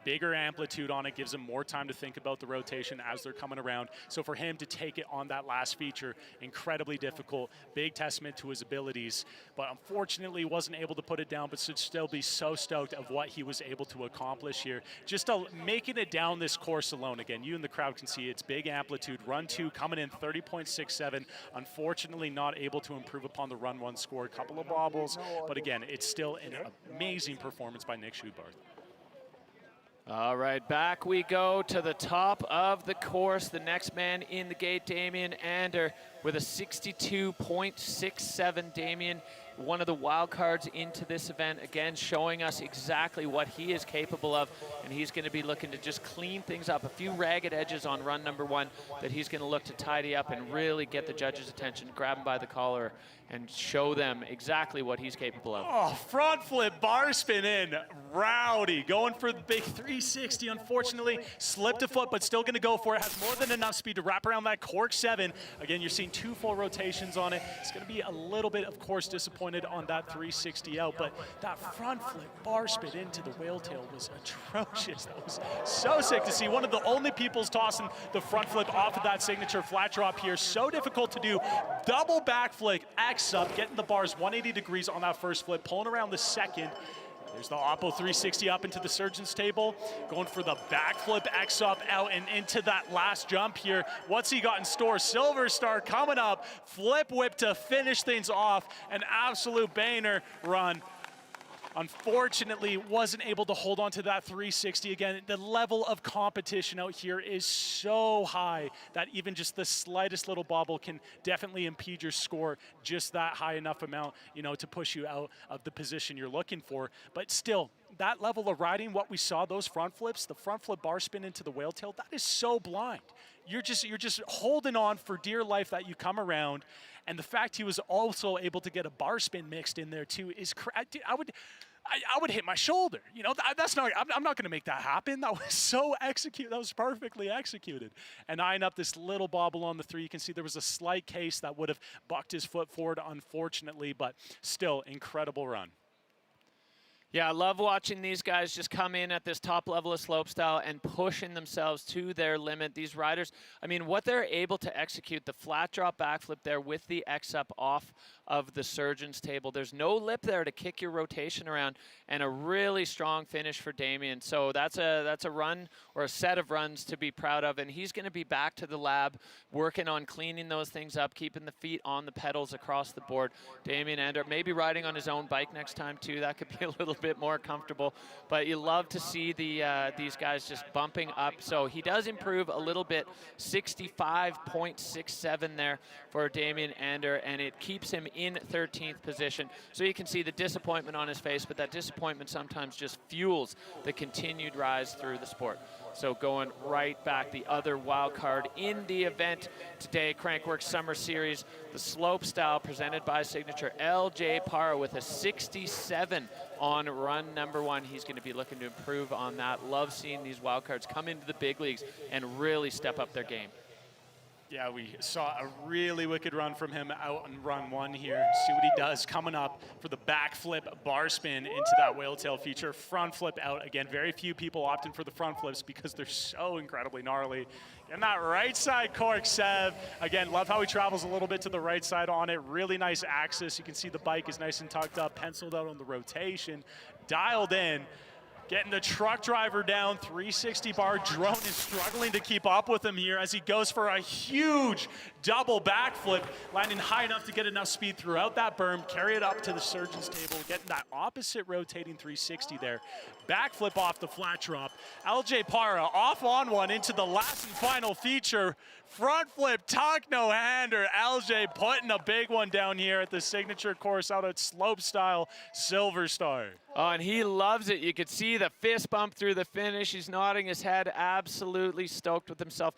bigger amplitude on it, gives them more time to think about the rotation as they're coming around. So for him to take it on that last feature, incredibly difficult. big testament to his abilities, but unfortunately wasn't able to put it down, but should still be so stoked of what he was able to accomplish here. Just making it down this course alone. Again, you and the crowd can see it's big amplitude. Run 2 coming in 30.67. Unfortunately not able to improve upon the run 1 score. A couple of bobbles, but again, it's still an amazing performance by Nick Schubart. All right, back we go to the top of the course. The next man in the gate, Damien Ander, with a 62.67. Damien, one of the wild cards into this event, again showing us exactly what he is capable of, and he's going to be looking to just clean things up. A few ragged edges on run number 1 that he's going to look to tidy up and really get the judges' attention, grab him by the collar, and show them exactly what he's capable of. Oh, front flip, bar spin in, rowdy, going for the big 360. Unfortunately, slipped a foot, but still going to go for it. Has more than enough speed to wrap around that cork 7. Again, you're seeing 2 full rotations on it. It's going to be a little bit, of course, disappointed on that 360 out, but that front flip bar spin into the whale tail was atrocious. That was so sick to see. One of the only people's tossing the front flip off of that signature flat drop here. So difficult to do. Double back flick, X up, getting the bars 180 degrees on that first flip, pulling around the second. There's the Oppo 360 up into the surgeon's table, going for the backflip X up out and into that last jump here. What's he got in store? SilverStar coming up, flip whip to finish things off. An absolute banger run. Unfortunately, wasn't able to hold on to that 360 again. The level of competition out here is so high that even just the slightest little bobble can definitely impede your score just that high enough amount, you know, to push you out of the position you're looking for. But still, that level of riding, what we saw, those front flips, the front flip bar spin into the whale tail, that is so blind. You're just holding on for dear life that you come around. And the fact he was also able to get a bar spin mixed in there too is I would hit my shoulder. You know, that's not. I'm not going to make that happen. That was so executed. That was perfectly executed. And eyeing up this little bobble on the 3, you can see there was a slight case that would have bucked his foot forward, unfortunately, but still incredible run. Yeah, I love watching these guys just come in at this top level of slopestyle and pushing themselves to their limit. These riders, I mean, what they're able to execute, the flat drop backflip there with the X-up off of the surgeon's table. There's no lip there to kick your rotation around, and a really strong finish for Damien. So that's a run or a set of runs to be proud of, and he's going to be back to the lab working on cleaning those things up, keeping the feet on the pedals across the board. Damien Ander, maybe riding on his own bike next time too. That could be a little bit more comfortable, but you love to see these guys just bumping up. So he does improve a little bit, 65.67 there for Damien Ander, and it keeps him in 13th position. So you can see the disappointment on his face, but that disappointment sometimes just fuels the continued rise through the sport. So going right back, the other wild card in the event today, Crankworx Summer Series, the slopestyle presented by Signature, LJ Parra with a 67 on run number 1. He's going to be looking to improve on that. Love seeing these wild cards come into the big leagues and really step up their game. Yeah, we saw a really wicked run from him out on run 1 here. See what he does coming up for the backflip bar spin into that whale tail feature. Front flip out. Again, very few people opting for the front flips because they're so incredibly gnarly. And that right side cork 7. Again, love how he travels a little bit to the right side on it. Really nice axis. You can see the bike is nice and tucked up, penciled out on the rotation, dialed in. Getting the truck driver down, 360 bar. Drone is struggling to keep up with him here as he goes for a huge double backflip, landing high enough to get enough speed throughout that berm, carry it up to the surgeon's table, getting that opposite rotating 360 there. Backflip off the flat drop. LJ Parra off on one into the last and final feature. Front flip, tuck, no hander. LJ putting a big one down here at the signature course out at Slopestyle SilverStar. Oh, and he loves it. You could see the fist bump through the finish. He's nodding his head, absolutely stoked with himself.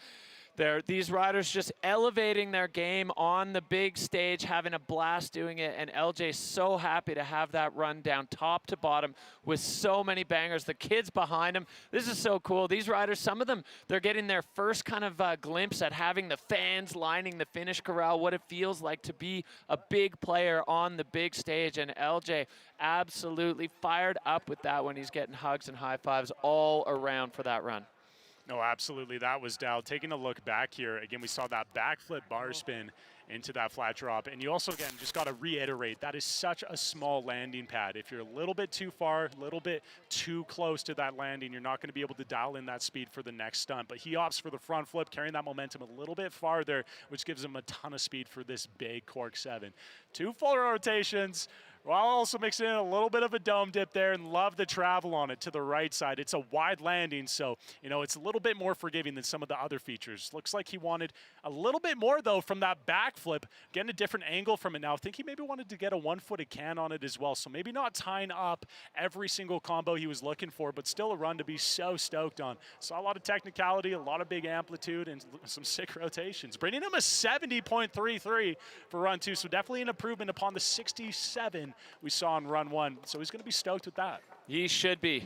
These riders just elevating their game on the big stage, having a blast doing it, and LJ's so happy to have that run down top to bottom with so many bangers. The kids behind him, this is so cool. These riders, some of them, they're getting their first kind of glimpse at having the fans lining the finish corral, what it feels like to be a big player on the big stage, and LJ absolutely fired up with that when he's getting hugs and high fives all around for that run. No, absolutely. That was Dal. Taking a look back here, again, we saw that backflip bar spin into that flat drop. And you also, again, just got to reiterate, that is such a small landing pad. If you're a little bit too far, a little bit too close to that landing, you're not going to be able to dial in that speed for the next stunt. But he opts for the front flip, carrying that momentum a little bit farther, which gives him a ton of speed for this big cork 7. 2 full rotations, while also mixing in a little bit of a dome dip there, and love the travel on it to the right side. It's a wide landing, so, you know, it's a little bit more forgiving than some of the other features. Looks like he wanted a little bit more, though, from that backflip, getting a different angle from it now. I think he maybe wanted to get a one-footed can on it as well, so maybe not tying up every single combo he was looking for, but still a run to be so stoked on. Saw a lot of technicality, a lot of big amplitude, and some sick rotations, bringing him a 70.33 for run 2, so definitely an improvement upon the 67 we saw in run 1. So he's going to be stoked with that. He should be.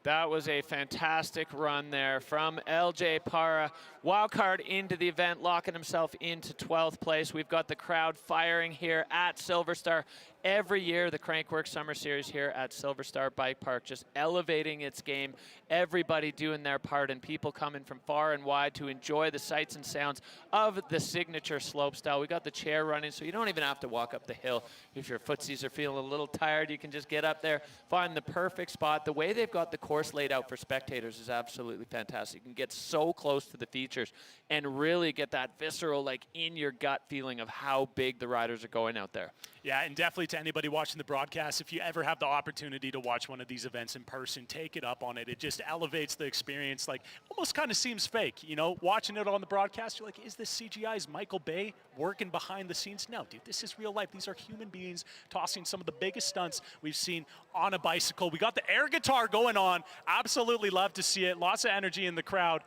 That was a fantastic run there from LJ Para. Wildcard into the event, locking himself into 12th place. We've got the crowd firing here at SilverStar. Every year, the Crankworx Summer Series here at SilverStar Bike Park, just elevating its game. Everybody doing their part, and people coming from far and wide to enjoy the sights and sounds of the signature slopestyle. We got the chair running, so you don't even have to walk up the hill. If your footsies are feeling a little tired, you can just get up there, find the perfect spot. The way they've got the course laid out for spectators is absolutely fantastic. You can get so close to the features and really get that visceral, like in your gut feeling of how big the riders are going out there. Yeah, and definitely to anybody watching the broadcast, if you ever have the opportunity to watch one of these events in person, take it up on it. It just elevates the experience, like almost kind of seems fake. You know, watching it on the broadcast, you're like, is this CGI? Is Michael Bay working behind the scenes? No, dude, this is real life. These are human beings tossing some of the biggest stunts we've seen on a bicycle. We got the air guitar going on. Absolutely love to see it. Lots of energy in the crowd.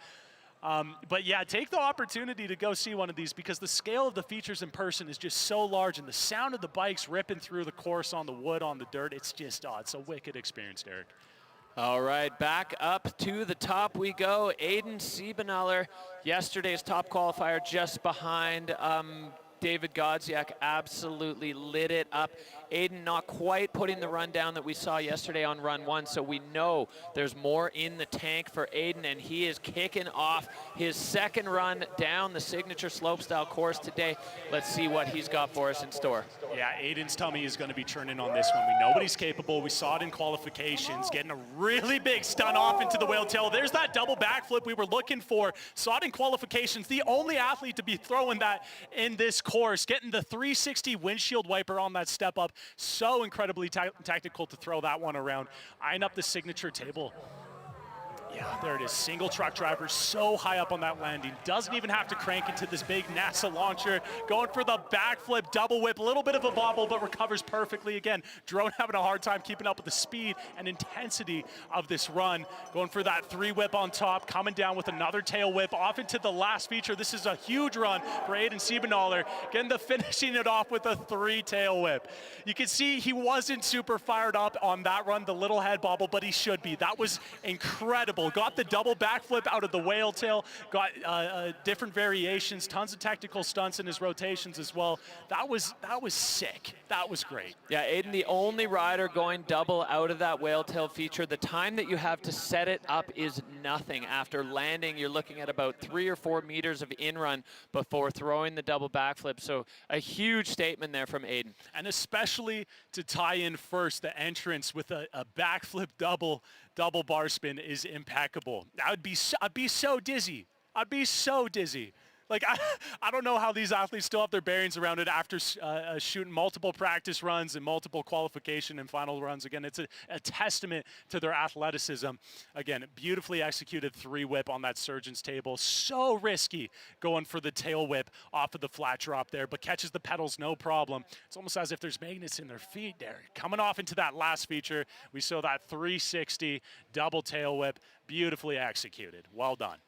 But yeah, take the opportunity to go see one of these, because the scale of the features in person is just so large, and the sound of the bikes ripping through the course on the wood, on the dirt, it's just, it's a wicked experience, Derek. All right, back up to the top we go. Aiden Siebenaller, yesterday's top qualifier, just behind David Godziak, absolutely lit it up. Aiden not quite putting the run down that we saw yesterday on run 1, so we know there's more in the tank for Aiden, and he is kicking off his second run down the signature slopestyle course today. Let's see what he's got for us in store. Yeah, Aiden's tummy is going to be churning on this one. We know what he's capable. We saw it in qualifications, getting a really big stunt off into the whale tail. There's that double backflip we were looking for. Saw it in qualifications. The only athlete to be throwing that in this course, getting the 360 windshield wiper on that step up. So incredibly tactical to throw that one around. Eyeing up the signature table. Yeah, there it is. Single truck driver, so high up on that landing. Doesn't even have to crank into this big NASA launcher. Going for the backflip, double whip, a little bit of a bobble, but recovers perfectly. Again, drone having a hard time keeping up with the speed and intensity of this run. Going for that 3-whip on top, coming down with another tail whip off into the last feature. This is a huge run for Aiden Siebenaller, finishing it off with a 3-tail whip. You can see he wasn't super fired up on that run, the little head bobble, but he should be. That was incredible. Got the double backflip out of the whale tail, got different variations, tons of technical stunts in his rotations as well. That was sick. That was great. Yeah, Aiden, the only rider going double out of that whale tail feature. The time that you have to set it up is nothing. After landing, you're looking at about 3 or 4 meters of in-run before throwing the double backflip. So a huge statement there from Aiden. And especially to tie in first, the entrance with a backflip double bar spin is impeccable. I'd be so dizzy. I'd be so dizzy. Like, I don't know how these athletes still have their bearings around it after shooting multiple practice runs and multiple qualification and final runs. Again, it's a testament to their athleticism. Again, beautifully executed 3-whip on that surgeon's table. So risky going for the tail whip off of the flat drop there, but catches the pedals no problem. It's almost as if there's magnets in their feet there. Coming off into that last feature, we saw that 360 double tail whip, beautifully executed. Well done.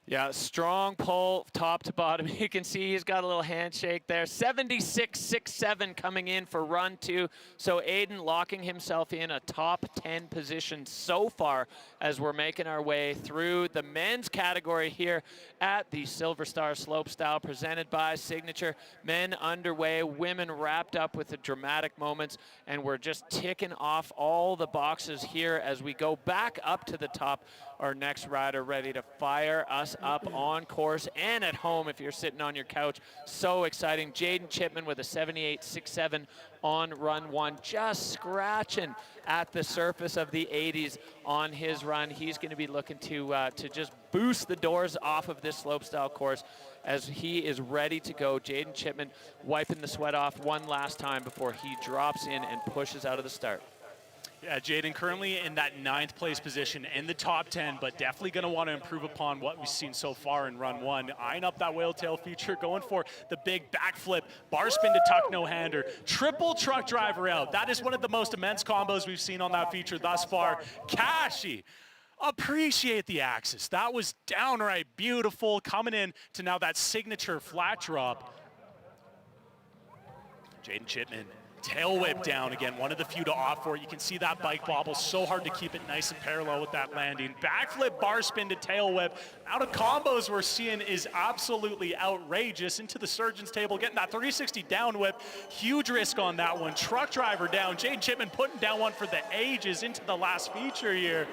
Yeah, strong pull top to bottom. You can see he's got a little handshake there. 76.67 coming in for run 2. So Aiden locking himself in a top 10 position so far as we're making our way through the men's category here at the SilverStar Slopestyle presented by Signature. Men underway, women wrapped up with the dramatic moments, and we're just ticking off all the boxes here as we go back up to the top. Our next rider ready to fire us up on course and at home if you're sitting on your couch. So exciting. Jaden Chipman with a 78.67 on run 1, just scratching at the surface of the 80s on his run. He's going to be looking to just boost the doors off of this slopestyle course as he is ready to go. Jaden Chipman wiping the sweat off one last time before he drops in and pushes out of the start. Yeah, Jaden currently in that 9th place position in the top 10, but definitely going to want to improve upon what we've seen so far in run 1. Eyeing up that whale tail feature, going for the big backflip, bar spin to tuck no hander, triple truck driver out. That is one of the most immense combos we've seen on that feature thus far. Kashi, appreciate the axis. That was downright beautiful. Coming in to now that signature flat drop. Jaden Chipman. Tail whip down again, one of the few to opt for it. You can see that bike bobble, so hard to keep it nice and parallel with that landing. Backflip, bar spin to tail whip. Out of combos we're seeing is absolutely outrageous. Into the surgeon's table, getting that 360 down whip. Huge risk on that one. Truck driver down. Jaden Chipman putting down one for the ages into the last feature here.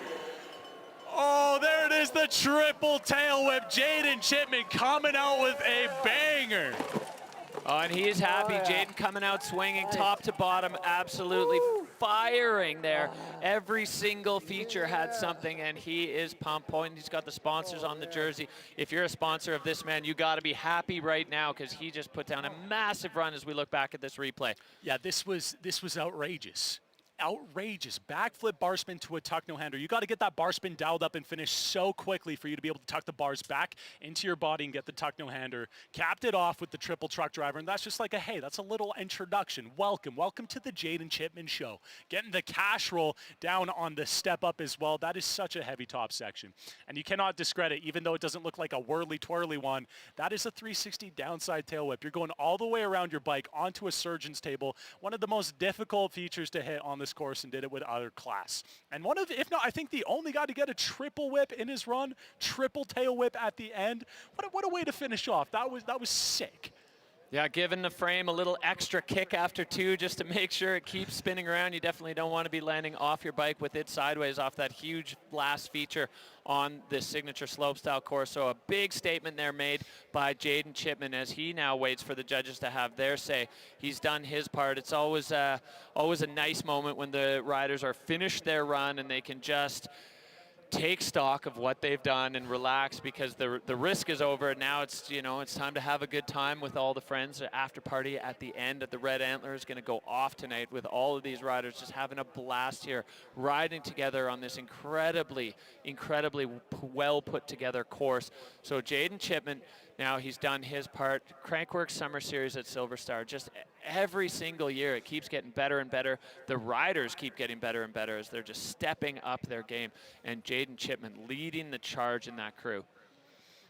Oh, there it is, the triple tail whip. Jaden Chipman coming out with a banger. Oh, and he's happy. Jaden coming out swinging top to bottom, absolutely firing there. Every single feature had something, and he is pumped. Point. He's got the sponsors on the jersey. If you're a sponsor of this man, you got to be happy right now because he just put down a massive run as we look back at this replay. Yeah, this was outrageous. Outrageous. Backflip bar spin to a tuck no hander. You got to get that bar spin dialed up and finished so quickly for you to be able to tuck the bars back into your body and get the tuck no hander. Capped it off with the triple truck driver, and that's just like a, hey, that's a little introduction. Welcome to the Jaden Chipman show. Getting the cash roll down on the step up as well. That is such a heavy top section. And you cannot discredit, even though it doesn't look like a whirly twirly one, that is a 360 downside tail whip. You're going all the way around your bike onto a surgeon's table. One of the most difficult features to hit on this course, and did it with other class. And one of, if not, I think the only guy to get a triple whip in his run, triple tail whip at the end. What a way to finish off. That was sick. Yeah, giving the frame a little extra kick after 2 just to make sure it keeps spinning around. You definitely don't want to be landing off your bike with it sideways off that huge last feature on this signature slopestyle course. So a big statement there made by Jaden Chipman as he now waits for the judges to have their say. He's done his part. It's always a nice moment when the riders are finished their run and they can just take stock of what they've done and relax because the risk is over. Now it's, you know, it's time to have a good time with all the friends. The after party at the end at the Red Antler is going to go off tonight with all of these riders just having a blast here, riding together on this incredibly well put together course. So Jaden Chipman, now he's done his part. Crankworx Summer Series at SilverStar, just every single year it keeps getting better and better. The riders keep getting better and better as they're just stepping up their game. And Jaden Chipman leading the charge in that crew.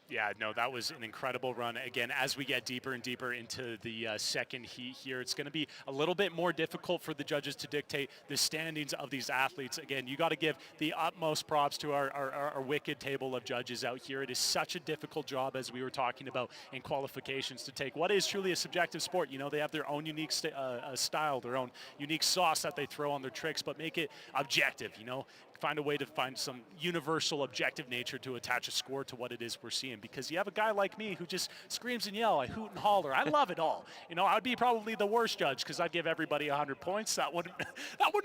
Yeah, no, that was an incredible run. Again, as we get deeper and deeper into the second heat here, it's going to be a little bit more difficult for the judges to dictate the standings of these athletes. Again, you got to give the utmost props to our wicked table of judges out here. It is such a difficult job, as we were talking about in qualifications, to take what is truly a subjective sport. You know, they have their own unique style, their own unique sauce that they throw on their tricks, but make it objective, you know. Find a way to find some universal objective nature to attach a score to what it is we're seeing, because you have a guy like me who just screams and yells, I hoot and holler, I love it all. You know, I'd be probably the worst judge because I'd give everybody 100 points. That wouldn't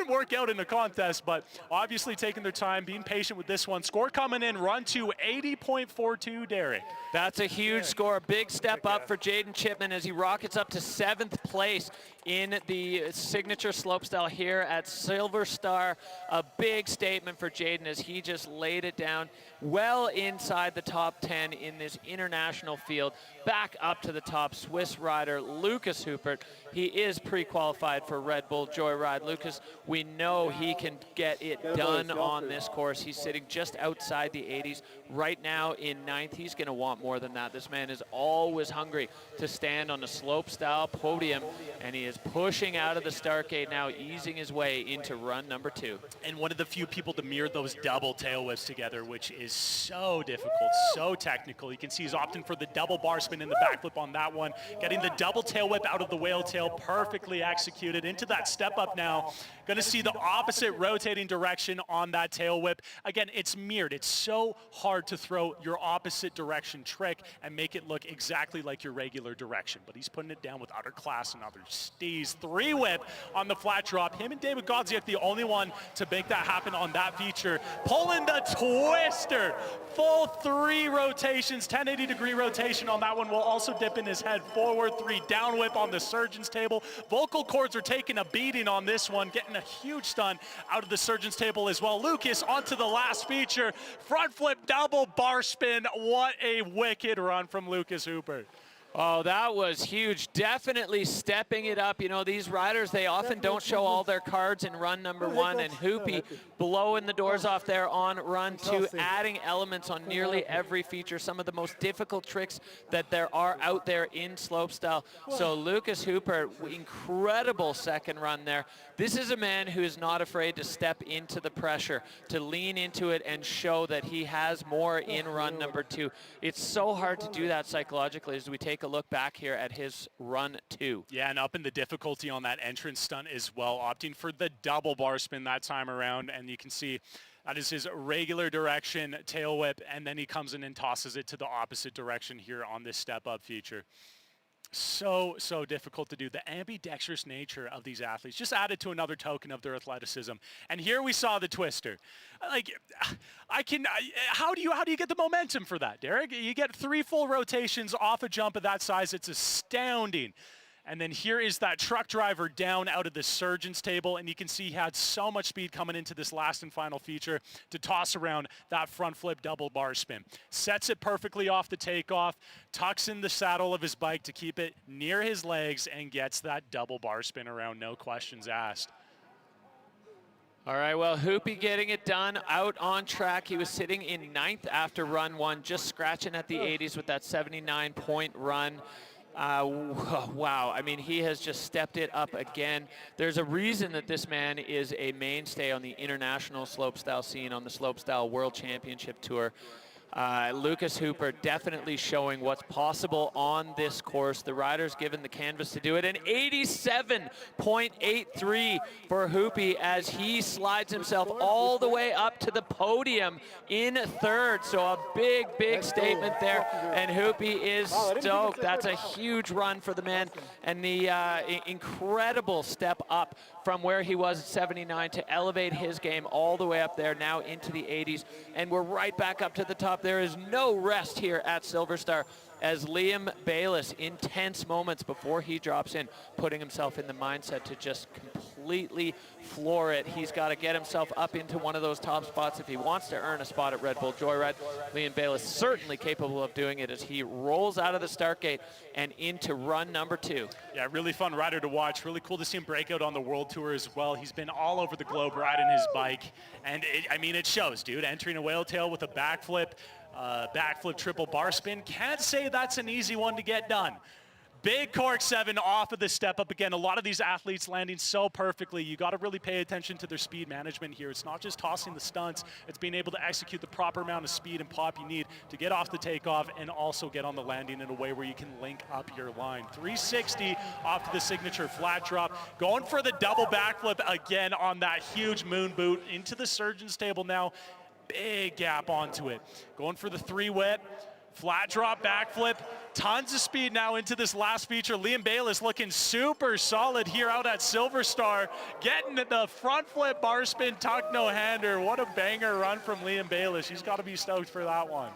work out in a contest, but obviously taking their time, being patient with this one. Score coming in, run to 80.42, Derek. That's a huge score, big step up for Jaden Chipman as he rockets up to 7th place in the signature slopestyle here at SilverStar. A big statement statement for Jaden as he just laid it down well inside the top 10 in this international field. Back up to the top, Swiss rider Lucas Hupert. He is pre-qualified for Red Bull Joyride. Lucas, we know he can get it done on this course. He's sitting just outside the 80s right now in 9th. He's going to want more than that. This man is always hungry to stand on a slopestyle podium, and he is pushing out of the start gate now, easing his way into run number 2. And one of the few people to mirror those double tail whips together, which is so difficult, so technical. You can see he's opting for the double bar spin in the backflip on that one, getting the double tail whip out of the whale tail, perfectly executed into that step up now. Going to see the opposite rotating direction on that tail whip. Again, it's mirrored. It's so hard to throw your opposite direction trick and make it look exactly like your regular direction. But he's putting it down with utter class and utter steez. 3 whip on the flat drop. Him and David Godziak, the only one to make that happen on that feature. Pulling the twister. Full 3 rotations, 1080-degree rotation on that one. Will also dip in his head forward. 3 down whip on the surgeon's table. Vocal cords are taking a beating on this one, getting a huge stun out of the surgeon's table as well. Lucas onto the last feature. Front flip double bar spin. What a wicked run from Lucas Hupert. Oh, that was huge. Definitely stepping it up. You know, these riders, they often don't show all their cards in run number 1, and Hoopy blowing the doors off there on run 2, adding elements on nearly every feature, some of the most difficult tricks that there are out there in slopestyle. So Lucas Hupert, incredible second run there. This is a man who is not afraid to step into the pressure, to lean into it and show that he has more in run number 2. It's so hard to do that psychologically as we take a look back here at his run 2. Yeah, and up in the difficulty on that entrance stunt as well, opting for the double bar spin that time around, and you can see that is his regular direction tail whip, and then he comes in and tosses it to the opposite direction here on this step up feature. So difficult to do. The ambidextrous nature of these athletes just added to another token of their athleticism. And here we saw the twister. Like, how do you get the momentum for that, Derek? You get 3 full rotations off a jump of that size. It's astounding. And then here is that truck driver down out of the surgeon's table, and you can see he had so much speed coming into this last and final feature to toss around that front flip double bar spin. Sets it perfectly off the takeoff, tucks in the saddle of his bike to keep it near his legs, and gets that double bar spin around, no questions asked. All right, well, Hoopy getting it done out on track. He was sitting in 9th after run 1, just scratching at the 80s with that 79-point run. Wow, I mean, he has just stepped it up again. There's a reason that this man is a mainstay on the international slopestyle scene on the Slopestyle World Championship Tour. Lucas Hupert definitely showing what's possible on this course. The rider's given the canvas to do it. An 87.83 for Hoopy as he slides himself all the way up to the podium in 3rd. So a big statement there. And Hoopy is stoked. That's a huge run for the man. And the incredible step up from where he was at 79 to elevate his game all the way up there now into the 80s. And we're right back up to the top. There is no rest here at SilverStar as Liam Bayliss, intense moments before he drops in, putting himself in the mindset to just completely floor it. He's got to get himself up into one of those top spots if he wants to earn a spot at Red Bull Joyride. Liam Bayliss certainly capable of doing it as he rolls out of the start gate and into run number 2. Yeah, really fun rider to watch. Really cool to see him break out on the World Tour as well. He's been all over the globe riding his bike. And I mean, it shows, dude. Entering a whale tail with a backflip, triple bar spin. Can't say that's an easy one to get done. Big cork 7 off of the step up again. A lot of these athletes landing so perfectly. You got to really pay attention to their speed management here. It's not just tossing the stunts. It's being able to execute the proper amount of speed and pop you need to get off the takeoff and also get on the landing in a way where you can link up your line. 360 off to the signature flat drop. Going for the double backflip again on that huge moon boot into the surgeon's table now. Big gap onto it. Going for the 3 whip. Flat drop, backflip, tons of speed now into this last feature. Liam Bayliss looking super solid here out at SilverStar. Getting the front flip bar spin tuck no hander. What a banger run from Liam Bayliss. He's got to be stoked for that one.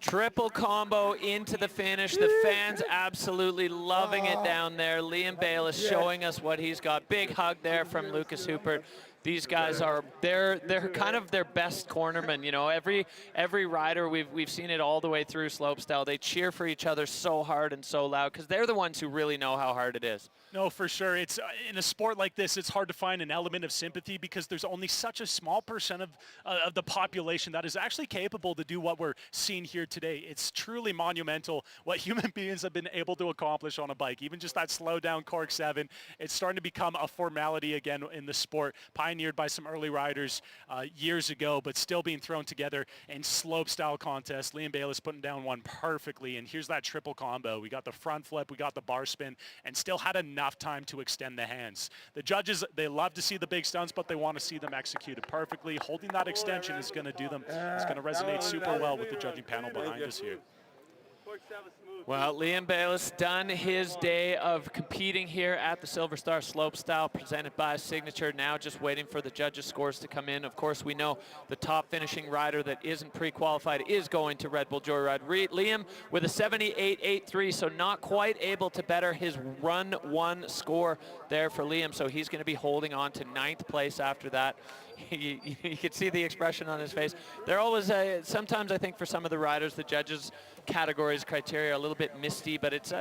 Triple combo into the finish. The fans absolutely loving it down there. Liam Bayliss showing us what he's got. Big hug there from Lucas Hupert. these guys they're kind of their best cornermen. You know, every rider we've seen it all the way through slopestyle. They cheer for each other so hard and so loud because they're the ones who really know how hard it is. No, for sure. It's in a sport like this, it's hard to find an element of sympathy because there's only such a small percent of the population that is actually capable to do what we're seeing here today. It's truly monumental what human beings have been able to accomplish on a bike. Even just that slow down Cork 7, it's starting to become a formality again in the sport, pioneered by some early riders years ago, but still being thrown together in slopestyle contests. Liam Bayliss putting down one perfectly, and here's that triple combo. We got the front flip, we got the bar spin, and still had enough time to extend the hands. The judges, they love to see the big stunts, but they want to see them executed perfectly. Holding that extension is going to do them. It's going to resonate super well with the judging panel behind us here. Well, Liam Bayliss done his day of competing here at the SilverStar Slopestyle presented by Signature. Now just waiting for the judges' scores to come in. Of course, we know the top finishing rider that isn't pre-qualified is going to Red Bull Joyride. Liam with a 78.83, so not quite able to better his run one score there for Liam. So he's going to be holding on to 9th place after that. You can see the expression on his face. They're always, sometimes I think for some of the riders, the judges' categories, criteria are a little bit misty, but it's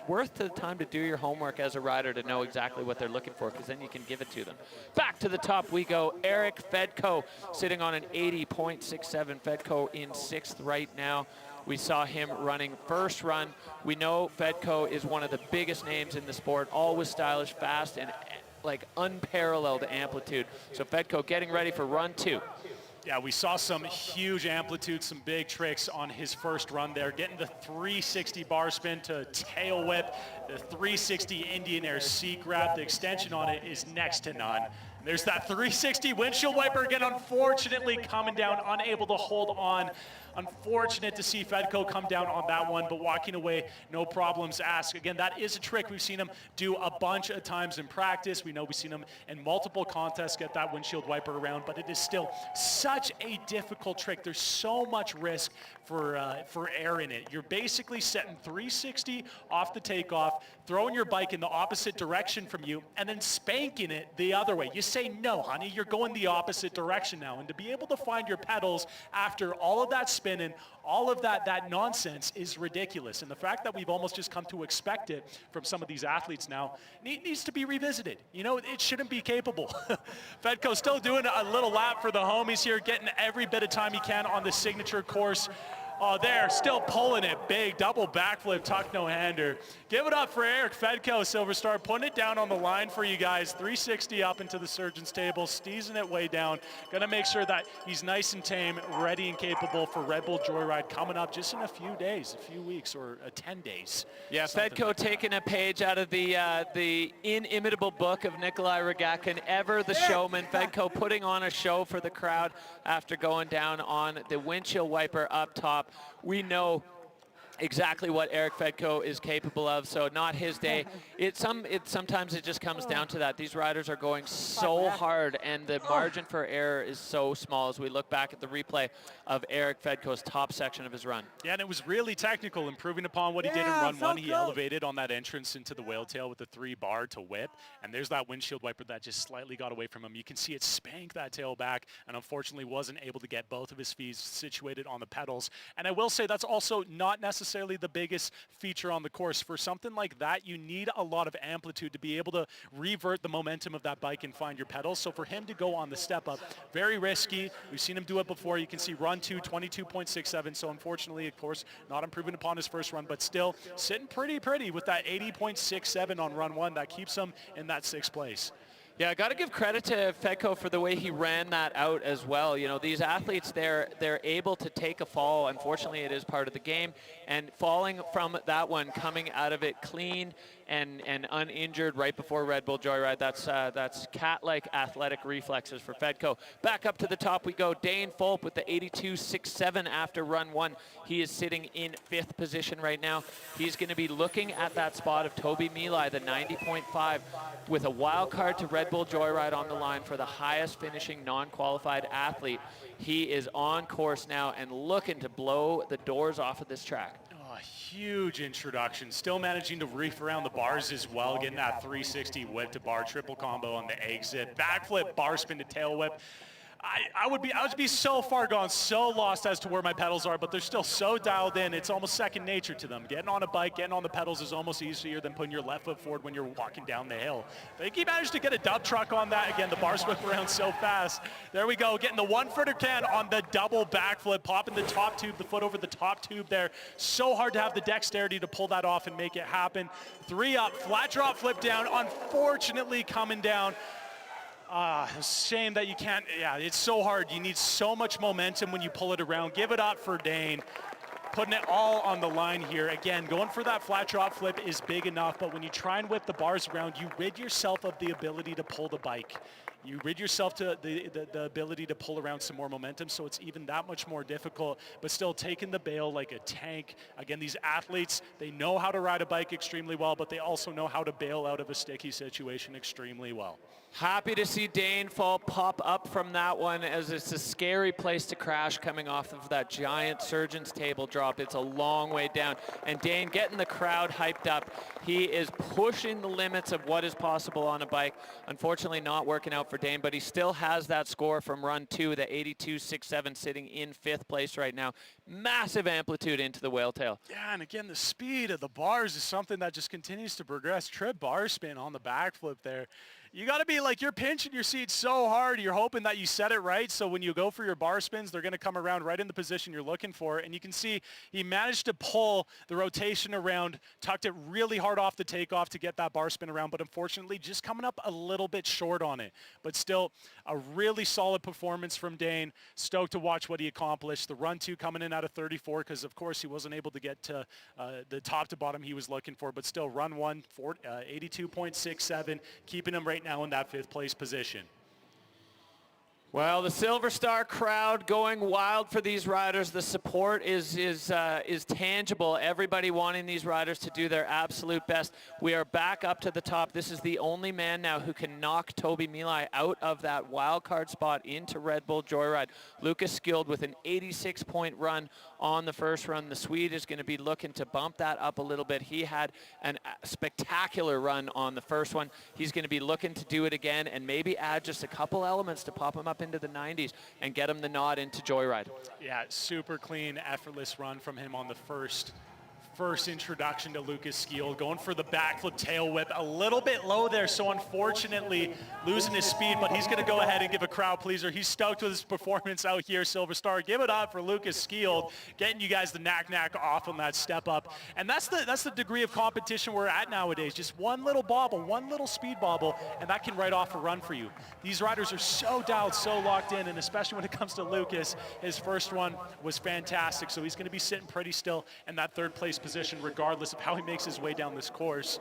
worth the time to do your homework as a rider to know exactly what they're looking for, because then you can give it to them. Back to the top we go. Eric Fedko sitting on an 80.67. Fedko in 6th right now. We saw him running first run. We know Fedko is one of the biggest names in the sport, always stylish, fast, and like unparalleled amplitude. So Fedko getting ready for run 2. Yeah, we saw some huge amplitude, some big tricks on his first run there, getting the 360 bar spin to tail whip, the 360 Indian Air seat grab. The extension on it is next to none. There's that 360 windshield wiper again, unfortunately coming down, unable to hold on. Unfortunate to see Fedko come down on that one, but walking away, no problems asked. Again, that is a trick we've seen him do a bunch of times in practice. We know we've seen him in multiple contests get that windshield wiper around, but it is still such a difficult trick. There's so much risk for air in it. You're basically setting 360 off the takeoff, throwing your bike in the opposite direction from you, and then spanking it the other way. You say, no, honey, you're going the opposite direction now. And to be able to find your pedals after all of that spinning, all of that nonsense is ridiculous. And the fact that we've almost just come to expect it from some of these athletes now needs to be revisited. You know, it shouldn't be capable. Fedko still doing a little lap for the homies here, getting every bit of time he can on the signature course. Oh, there, still pulling it big, double backflip, tuck no-hander. Give it up for Eric Fedko, SilverStar, putting it down on the line for you guys. 360 up into the surgeon's table, steezing it way down. Gonna make sure that he's nice and tame, ready and capable for Red Bull Joyride coming up just in a few days, a few weeks, or 10 days. Yeah, Fedko like taking a page out of the inimitable book of Nikolai Rogatkin, ever the showman. Fedko putting on a show for the crowd after going down on the windshield wiper up top. We know exactly what Eric Fedko is capable of, so not his day. Sometimes it just comes down to that. These riders are going so hard, and the margin for error is so small as we look back at the replay of Eric Fedko's top section of his run. Yeah, and it was really technical, improving upon what he did in run 1. He elevated on that entrance into the whale tail with the 3 bar to whip, and there's that windshield wiper that just slightly got away from him. You can see it spank that tail back, and unfortunately wasn't able to get both of his feet situated on the pedals. And I will say that's also not necessarily the biggest feature on the course. For something like that, you need a lot of amplitude to be able to revert the momentum of that bike and find your pedals. So for him to go on the step up, very risky. We've seen him do it before. You can see run 2, 22.67. So unfortunately, of course, not improving upon his first run, but still sitting pretty with that 80.67 on run 1. That keeps him in that 6th place. Yeah, I got to give credit to Fedko for the way he ran that out as well. You know, these athletes, they're able to take a fall. Unfortunately, it is part of the game. And falling from that one, coming out of it clean and uninjured right before Red Bull Joyride, that's cat-like athletic reflexes for Fedko. Back up to the top we go. Dane Fulp with the 82.67 after run 1. He is sitting in 5th position right now. He's going to be looking at that spot of Toby Milai, the 90.5, with a wild card to Red Bull Joyride on the line for the highest finishing non-qualified athlete. He is on course now and looking to blow the doors off of this track. A huge introduction, still managing to reef around the bars as well, getting that 360 whip to bar, triple combo on the exit, backflip, bar spin to tail whip. I would be so far gone, so lost as to where my pedals are, but they're still so dialed in. It's almost second nature to them. Getting on a bike, getting on the pedals is almost easier than putting your left foot forward when you're walking down the hill. I think he managed to get a dub truck on that. Again, the bars whip around so fast. There we go, getting the 1-footer can on the double backflip, popping the top tube, the foot over the top tube there. So hard to have the dexterity to pull that off and make it happen. 3 up, flat drop flip down, unfortunately coming down. Shame that you can't, yeah, it's so hard. You need so much momentum when you pull it around. Give it up for Dane. Putting it all on the line here. Again, going for that flat drop flip is big enough, but when you try and whip the bars around, you rid yourself of the ability to pull the bike. You rid yourself to the ability to pull around some more momentum, so it's even that much more difficult, but still taking the bail like a tank. Again, these athletes, they know how to ride a bike extremely well, but they also know how to bail out of a sticky situation extremely well. Happy to see Dane fall pop up from that one, as it's a scary place to crash coming off of that giant surgeon's table drop. It's a long way down. And Dane getting the crowd hyped up. He is pushing the limits of what is possible on a bike. Unfortunately not working out for Dane, but he still has that score from run 2, the 82.67, sitting in 5th place right now. Massive amplitude into the whale tail. Yeah, and again, the speed of the bars is something that just continues to progress. Trip bar spin on the backflip there. You got to be like, you're pinching your seat so hard, you're hoping that you set it right, so when you go for your bar spins, they're going to come around right in the position you're looking for. And you can see he managed to pull the rotation around, tucked it really hard off the takeoff to get that bar spin around, but unfortunately just coming up a little bit short on it. But still, a really solid performance from Dane. Stoked to watch what he accomplished. The run 2 coming in out of 34, because of course he wasn't able to get to the top to bottom he was looking for, but still run 1, 82.67, keeping him right now in that 5th place position. Well, the SilverStar crowd going wild for these riders. The support is tangible. Everybody wanting these riders to do their absolute best. We are back up to the top. This is the only man now who can knock Toby Milai out of that wild card spot into Red Bull Joyride. Lucas Skilled with an 86-point run on the first run. The Swede is going to be looking to bump that up a little bit. He had a spectacular run on the first one. He's going to be looking to do it again and maybe add just a couple elements to pop him up into the 90s and get him the nod into Joyride. Yeah, super clean, effortless run from him on the first introduction to Lucas Skilled, going for the backflip tail whip, a little bit low there, so unfortunately losing his speed, but he's going to go ahead and give a crowd pleaser. He's stoked with his performance out here, SilverStar. Give it up for Lucas Skilled, getting you guys the knack off on that step up. And that's the degree of competition we're at nowadays. Just one little bobble, one little speed bobble, and that can write off a run for you. These riders are so dialed, so locked in, and especially when it comes to Lucas, his first one was fantastic, so he's going to be sitting pretty still in that 3rd place position regardless of how he makes his way down this course.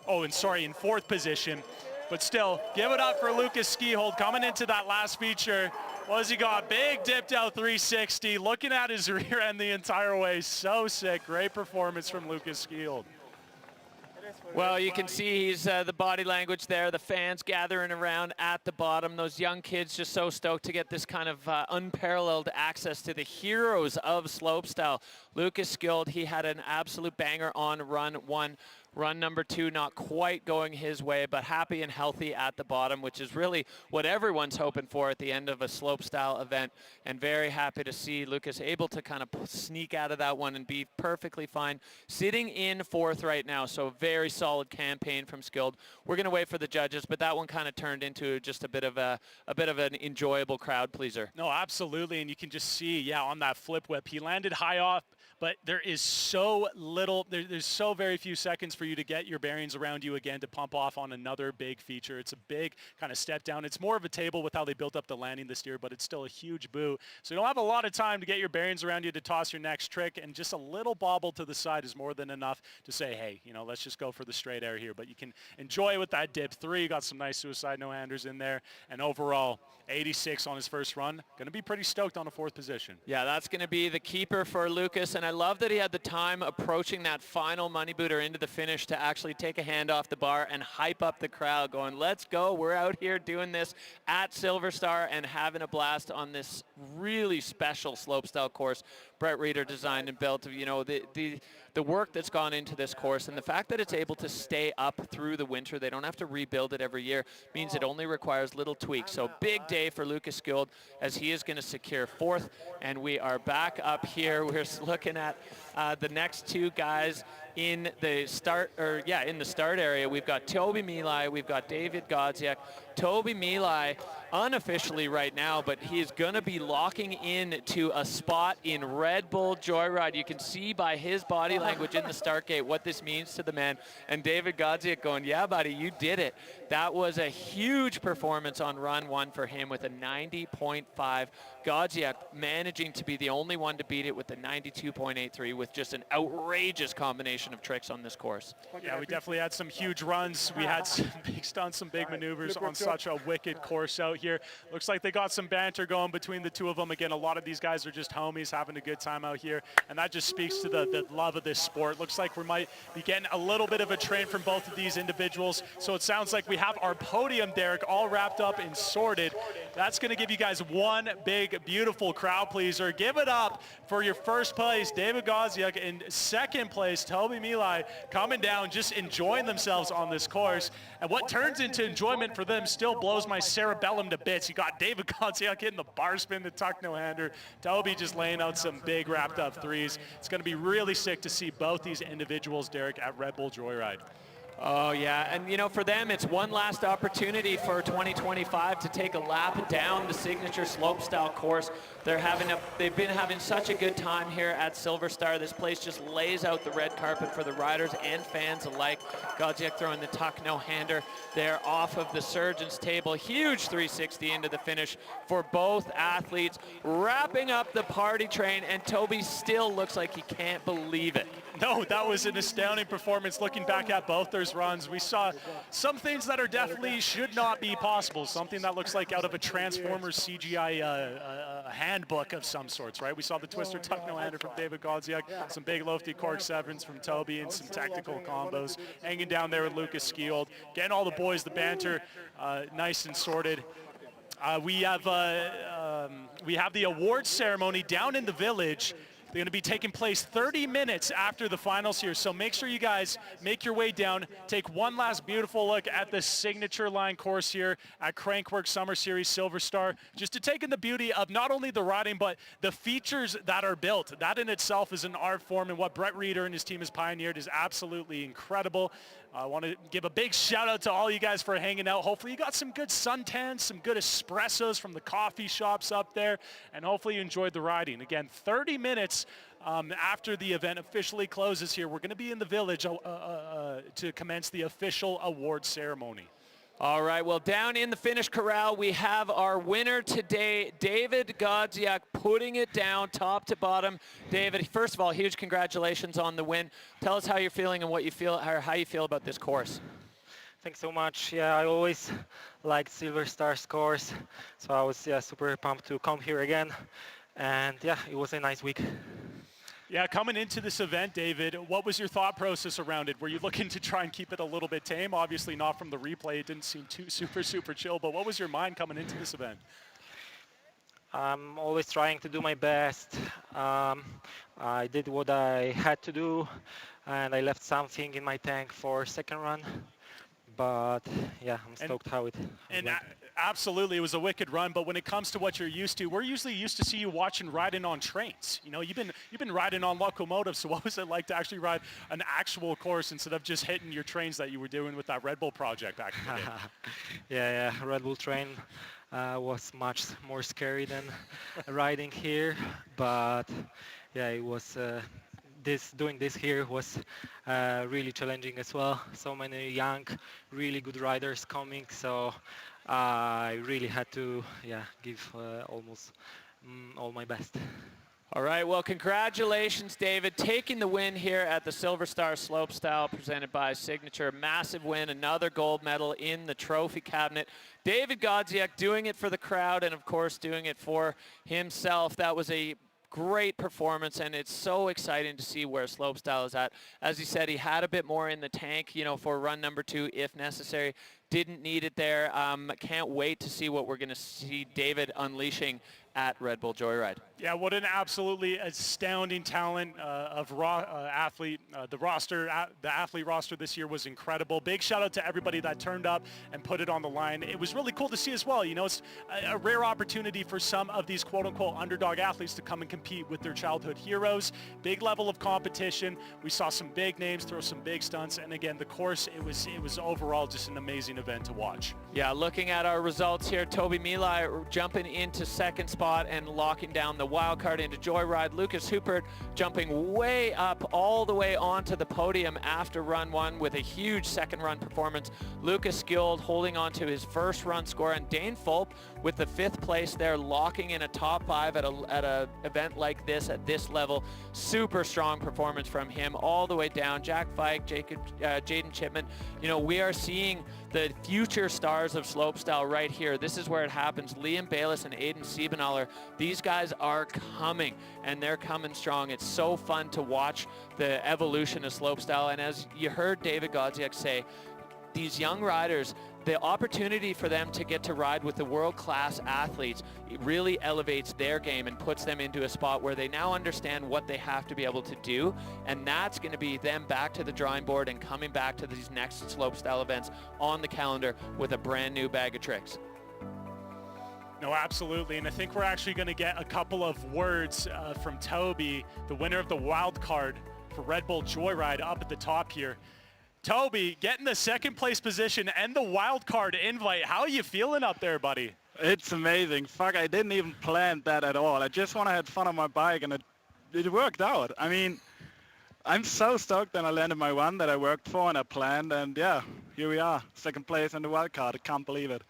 Oh, and sorry, in 4th position. But still, give it up for Lucas Skilled coming into that last feature. What has he got? Big dipped out 360, looking at his rear end the entire way. So sick. Great performance from Lucas Skilled. Well, you can see he's the body language there, the fans gathering around at the bottom, those young kids just so stoked to get this kind of unparalleled access to the heroes of slopestyle. Lucas Skilled, he had an absolute banger on run 1. Run number 2 not quite going his way, but happy and healthy at the bottom, which is really what everyone's hoping for at the end of a slopestyle event. And very happy to see Lucas able to kind of sneak out of that one and be perfectly fine. Sitting in 4th right now, so very solid campaign from Skilled. We're going to wait for the judges, but that one kind of turned into just a bit of an enjoyable crowd pleaser. No, absolutely, and you can just see, yeah, on that flip whip, he landed high off, but there is so little, there's so very few seconds for you to get your bearings around you again to pump off on another big feature. It's a big kind of step down. It's more of a table with how they built up the landing this year, but it's still a huge boo. So you don't have a lot of time to get your bearings around you to toss your next trick, and just a little bobble to the side is more than enough to say, hey, you know, let's just go for the straight air here. But you can enjoy with that dip 3. Got some nice suicide no-handers in there, and overall 86 on his first run. Going to be pretty stoked on a 4th position. Yeah, that's going to be the keeper for Lucas, and I love that he had the time approaching that final money booter into the finish to actually take a hand off the bar and hype up the crowd, going, let's go, we're out here doing this at SilverStar and having a blast on this really special slopestyle course Brett Reeder designed and built. You know, the the work that's gone into this course and the fact that it's able to stay up through the winter, they don't have to rebuild it every year, means it only requires little tweaks. So big day for Lucas Skuld as he is going to secure 4th. And we are back up here. We're looking at the next 2 guys in the start, in the start area. We've got Toby Milai, we've got David Godziak. Toby Milai unofficially right now, but he is going to be locking in to a spot in Red Bull Joyride. You can see by his body language in the start gate what this means to the man. And David Godziak going, yeah, buddy, you did it. That was a huge performance on run 1 for him with a 90.5. Godziak managing to be the only one to beat it with a 92.83 with just an outrageous combination of tricks on this course. Yeah, we definitely had some huge runs. We had some big stunts, some big maneuvers on such a wicked course out here. Looks like they got some banter going between the 2 of them. Again, a lot of these guys are just homies having a good time out here, and that just speaks to the love of this sport. Looks like we might be getting a little bit of a train from both of these individuals. So it sounds like we have our podium, Derek, all wrapped up and sorted. That's going to give you guys one big, beautiful crowd pleaser. Give it up for your first place, David Godziak, and second place, Toby Milai, coming down, just enjoying themselves on this course. And what turns into enjoyment for them still blows my cerebellum to bits. You got David Godziak hitting the bar spin, the tuck no-hander. Toby just laying out some big wrapped up threes. It's going to be really sick to see both these individuals, Derek, at Red Bull Joyride. Oh yeah, and you know, for them it's one last opportunity for 2025 to take a lap down the signature slopestyle course. They've been having such a good time here at SilverStar. This place just lays out the red carpet for the riders and fans alike. Godziak throwing the tuck no-hander there off of the surgeon's table. Huge 360 into the finish for both athletes, wrapping up the party train, and Toby still looks like he can't believe it. No, that was an astounding performance. Looking back at both those runs, we saw some things that are definitely should not be possible. Something that looks like out of a Transformers CGI handbook of some sorts, right? We saw the twister tuck no-hander from David Godziak, some big lofty cork sevens from Toby, and some tactical combos. Hanging down there with Lucas Skuld. Getting all the boys, the banter, nice and sorted. We have the awards ceremony down in the village. They're going to be taking place 30 minutes after the finals here, so make sure you guys make your way down, take one last beautiful look at the signature line course here at Crankworx Summer Series SilverStar, just to take in the beauty of not only the riding, but the features that are built. That in itself is an art form, and what Brett Reeder and his team has pioneered is absolutely incredible. I want to give a big shout out to all you guys for hanging out. Hopefully you got some good suntans, some good espressos from the coffee shops up there, and hopefully you enjoyed the riding. Again, 30 minutes after the event officially closes here, we're going to be in the village to commence the official award ceremony. All right, well, down in the finish corral, we have our winner today, David Godziak, putting it down top to bottom. David, first of all, huge congratulations on the win. Tell us how you're feeling and what you feel, or how you feel about this course. Thanks so much. Yeah, I always liked SilverStar's course, so I was super pumped to come here again. And yeah, it was a nice week. Yeah, coming into this event, David, what was your thought process around it? Were you looking to try and keep it a little bit tame? Obviously not from the replay. It didn't seem too super chill, but what was your mind coming into this event? I'm always trying to do my best. I did what I had to do, and I left something in my tank for second run. But yeah, I'm stoked how it went. Absolutely, it was a wicked run. But when it comes to what you're used to, we're usually used to see you watching riding on trains. You know, you've been riding on locomotives. So what was it like to actually ride an actual course instead of just hitting your trains that you were doing with that Red Bull project back in the day? Yeah, Red Bull train was much more scary than riding here. But yeah, it was. Doing this here was really challenging as well. So many young, really good riders coming, so I really had to give almost all my best. All right, well, congratulations, David, taking the win here at the SilverStar Slopestyle presented by Signature. Massive win, another gold medal in the trophy cabinet. David Godziak doing it for the crowd and, of course, doing it for himself. That was a great performance, and it's so exciting to see where Slopestyle is at. As he said, he had a bit more in the tank, you know, for run number 2 if necessary. Didn't need it there. Can't wait to see what we're going to see David unleashing at Red Bull Joyride. Yeah, what an absolutely astounding talent of athlete. The athlete roster this year was incredible. Big shout out to everybody that turned up and put it on the line. It was really cool to see as well. You know, it's a rare opportunity for some of these quote-unquote underdog athletes to come and compete with their childhood heroes. Big level of competition. We saw some big names throw some big stunts, and again, the course, it was overall just an amazing event to watch. Yeah, looking at our results here, Toby Milai jumping into second spot and locking down the wild card into Joyride. Lucas Hupert jumping way up all the way onto the podium after run one with a huge second run performance. Lucas Skjold holding on to his first run score, and Dane Fulp with the 5th place there, locking in a top 5 at a event like this at this level. Super strong performance from him all the way down. Jack Fike, Jaden Chipman. You know, we are seeing the future stars of slopestyle right here. This is where it happens. Liam Bayless and Aiden Siebenaller, these guys are coming, and they're coming strong. It's so fun to watch the evolution of slopestyle, and as you heard David Godziak say, these young riders, the opportunity for them to get to ride with the world-class athletes, it really elevates their game and puts them into a spot where they now understand what they have to be able to do, and that's going to be them back to the drawing board and coming back to these next slopestyle events on the calendar with a brand new bag of tricks. No, absolutely, and I think we're actually going to get a couple of words from Toby, the winner of the wild card for Red Bull Joyride, up at the top here. Toby, getting the 2nd place position and the wild card invite. How are you feeling up there, buddy? It's amazing. Fuck, I didn't even plan that at all. I just want to have fun on my bike, and it worked out. I mean, I'm so stoked that I landed my one that I worked for and I planned, and yeah, here we are, 2nd place in the wild card. I can't believe it.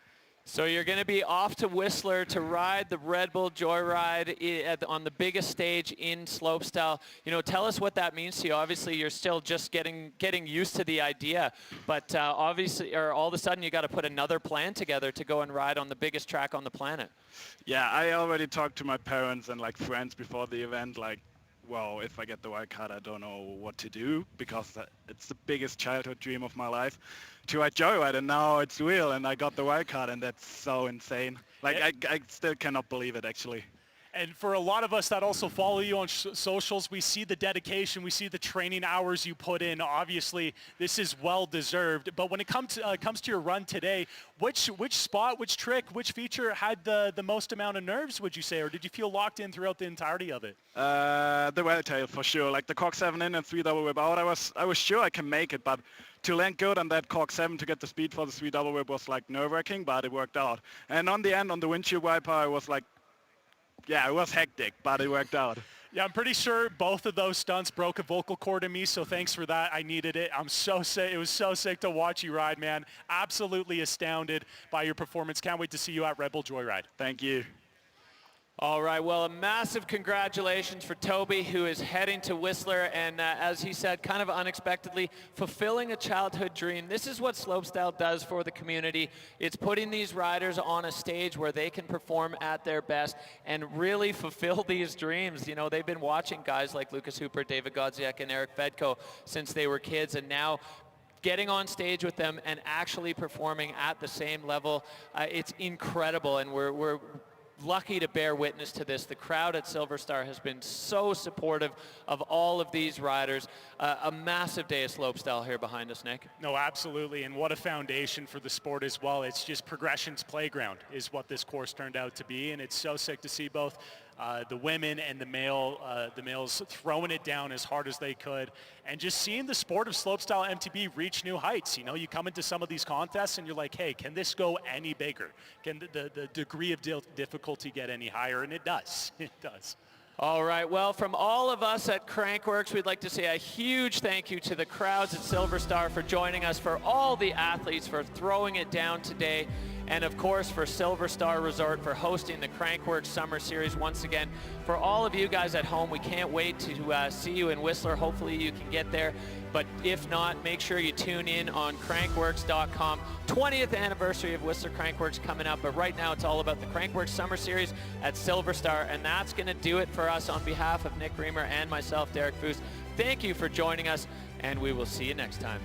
So you're going to be off to Whistler to ride the Red Bull Joyride on the biggest stage in slopestyle. You know, tell us what that means to you. Obviously, you're still just getting used to the idea, but obviously, or all of a sudden, you got to put another plan together to go and ride on the biggest track on the planet. Yeah, I already talked to my parents and like friends before the event, like, well, if I get the wild card, I don't know what to do, because it's the biggest childhood dream of my life to ride Joyride, and now it's real, and I got the wild card, and that's so insane. Like, I still cannot believe it, actually. And for a lot of us that also follow you on socials, we see the dedication, we see the training hours you put in. Obviously, this is well deserved. But when it comes to your run today, which spot, which trick, which feature had the most amount of nerves, would you say, or did you feel locked in throughout the entirety of it? The whale tail for sure. Like the cork 7 in and 3 double whip out, I was sure I can make it, but to land good on that cork 7 to get the speed for the 3 double whip was like nerve-wracking, but it worked out. And on the end, on the windshield wiper, I was like, yeah, it was hectic, but it worked out. Yeah, I'm pretty sure both of those stunts broke a vocal cord in me, so thanks for that. I needed it. I'm so sick. It was so sick to watch you ride, man. Absolutely astounded by your performance. Can't wait to see you at Red Bull Joyride. Thank you. All right, well, a massive congratulations for Toby, who is heading to Whistler, and as he said, kind of unexpectedly, fulfilling a childhood dream. This is what slopestyle does for the community. It's putting these riders on a stage where they can perform at their best and really fulfill these dreams. You know, they've been watching guys like Lucas Hooper, David Godziak, and Eric Fedko since they were kids, and now getting on stage with them and actually performing at the same level, it's incredible, and we're lucky to bear witness to this. The crowd at SilverStar has been so supportive of all of these riders. A massive day of slopestyle here behind us, Nick. No, absolutely, and what a foundation for the sport as well. It's just progression's playground is what this course turned out to be, and it's so sick to see both the women and the males throwing it down as hard as they could, and just seeing the sport of slopestyle MTB reach new heights. You know, you come into some of these contests and you're like, hey, can this go any bigger? Can the degree of difficulty get any higher? And it does. It does. All right, well, from all of us at Crankworx, we'd like to say a huge thank you to the crowds at SilverStar for joining us, for all the athletes for throwing it down today, and of course for SilverStar Resort for hosting the Crankworx Summer Series once again. For all of you guys at home, we can't wait to see you in Whistler. Hopefully you can get there, but if not, make sure you tune in on crankworx.com. 20th anniversary of Whistler Crankworx coming up, but right now it's all about the Crankworx Summer Series at SilverStar, and that's going to do it for us on behalf of Nick Reamer and myself, Derek Foos. Thank you for joining us, and we will see you next time.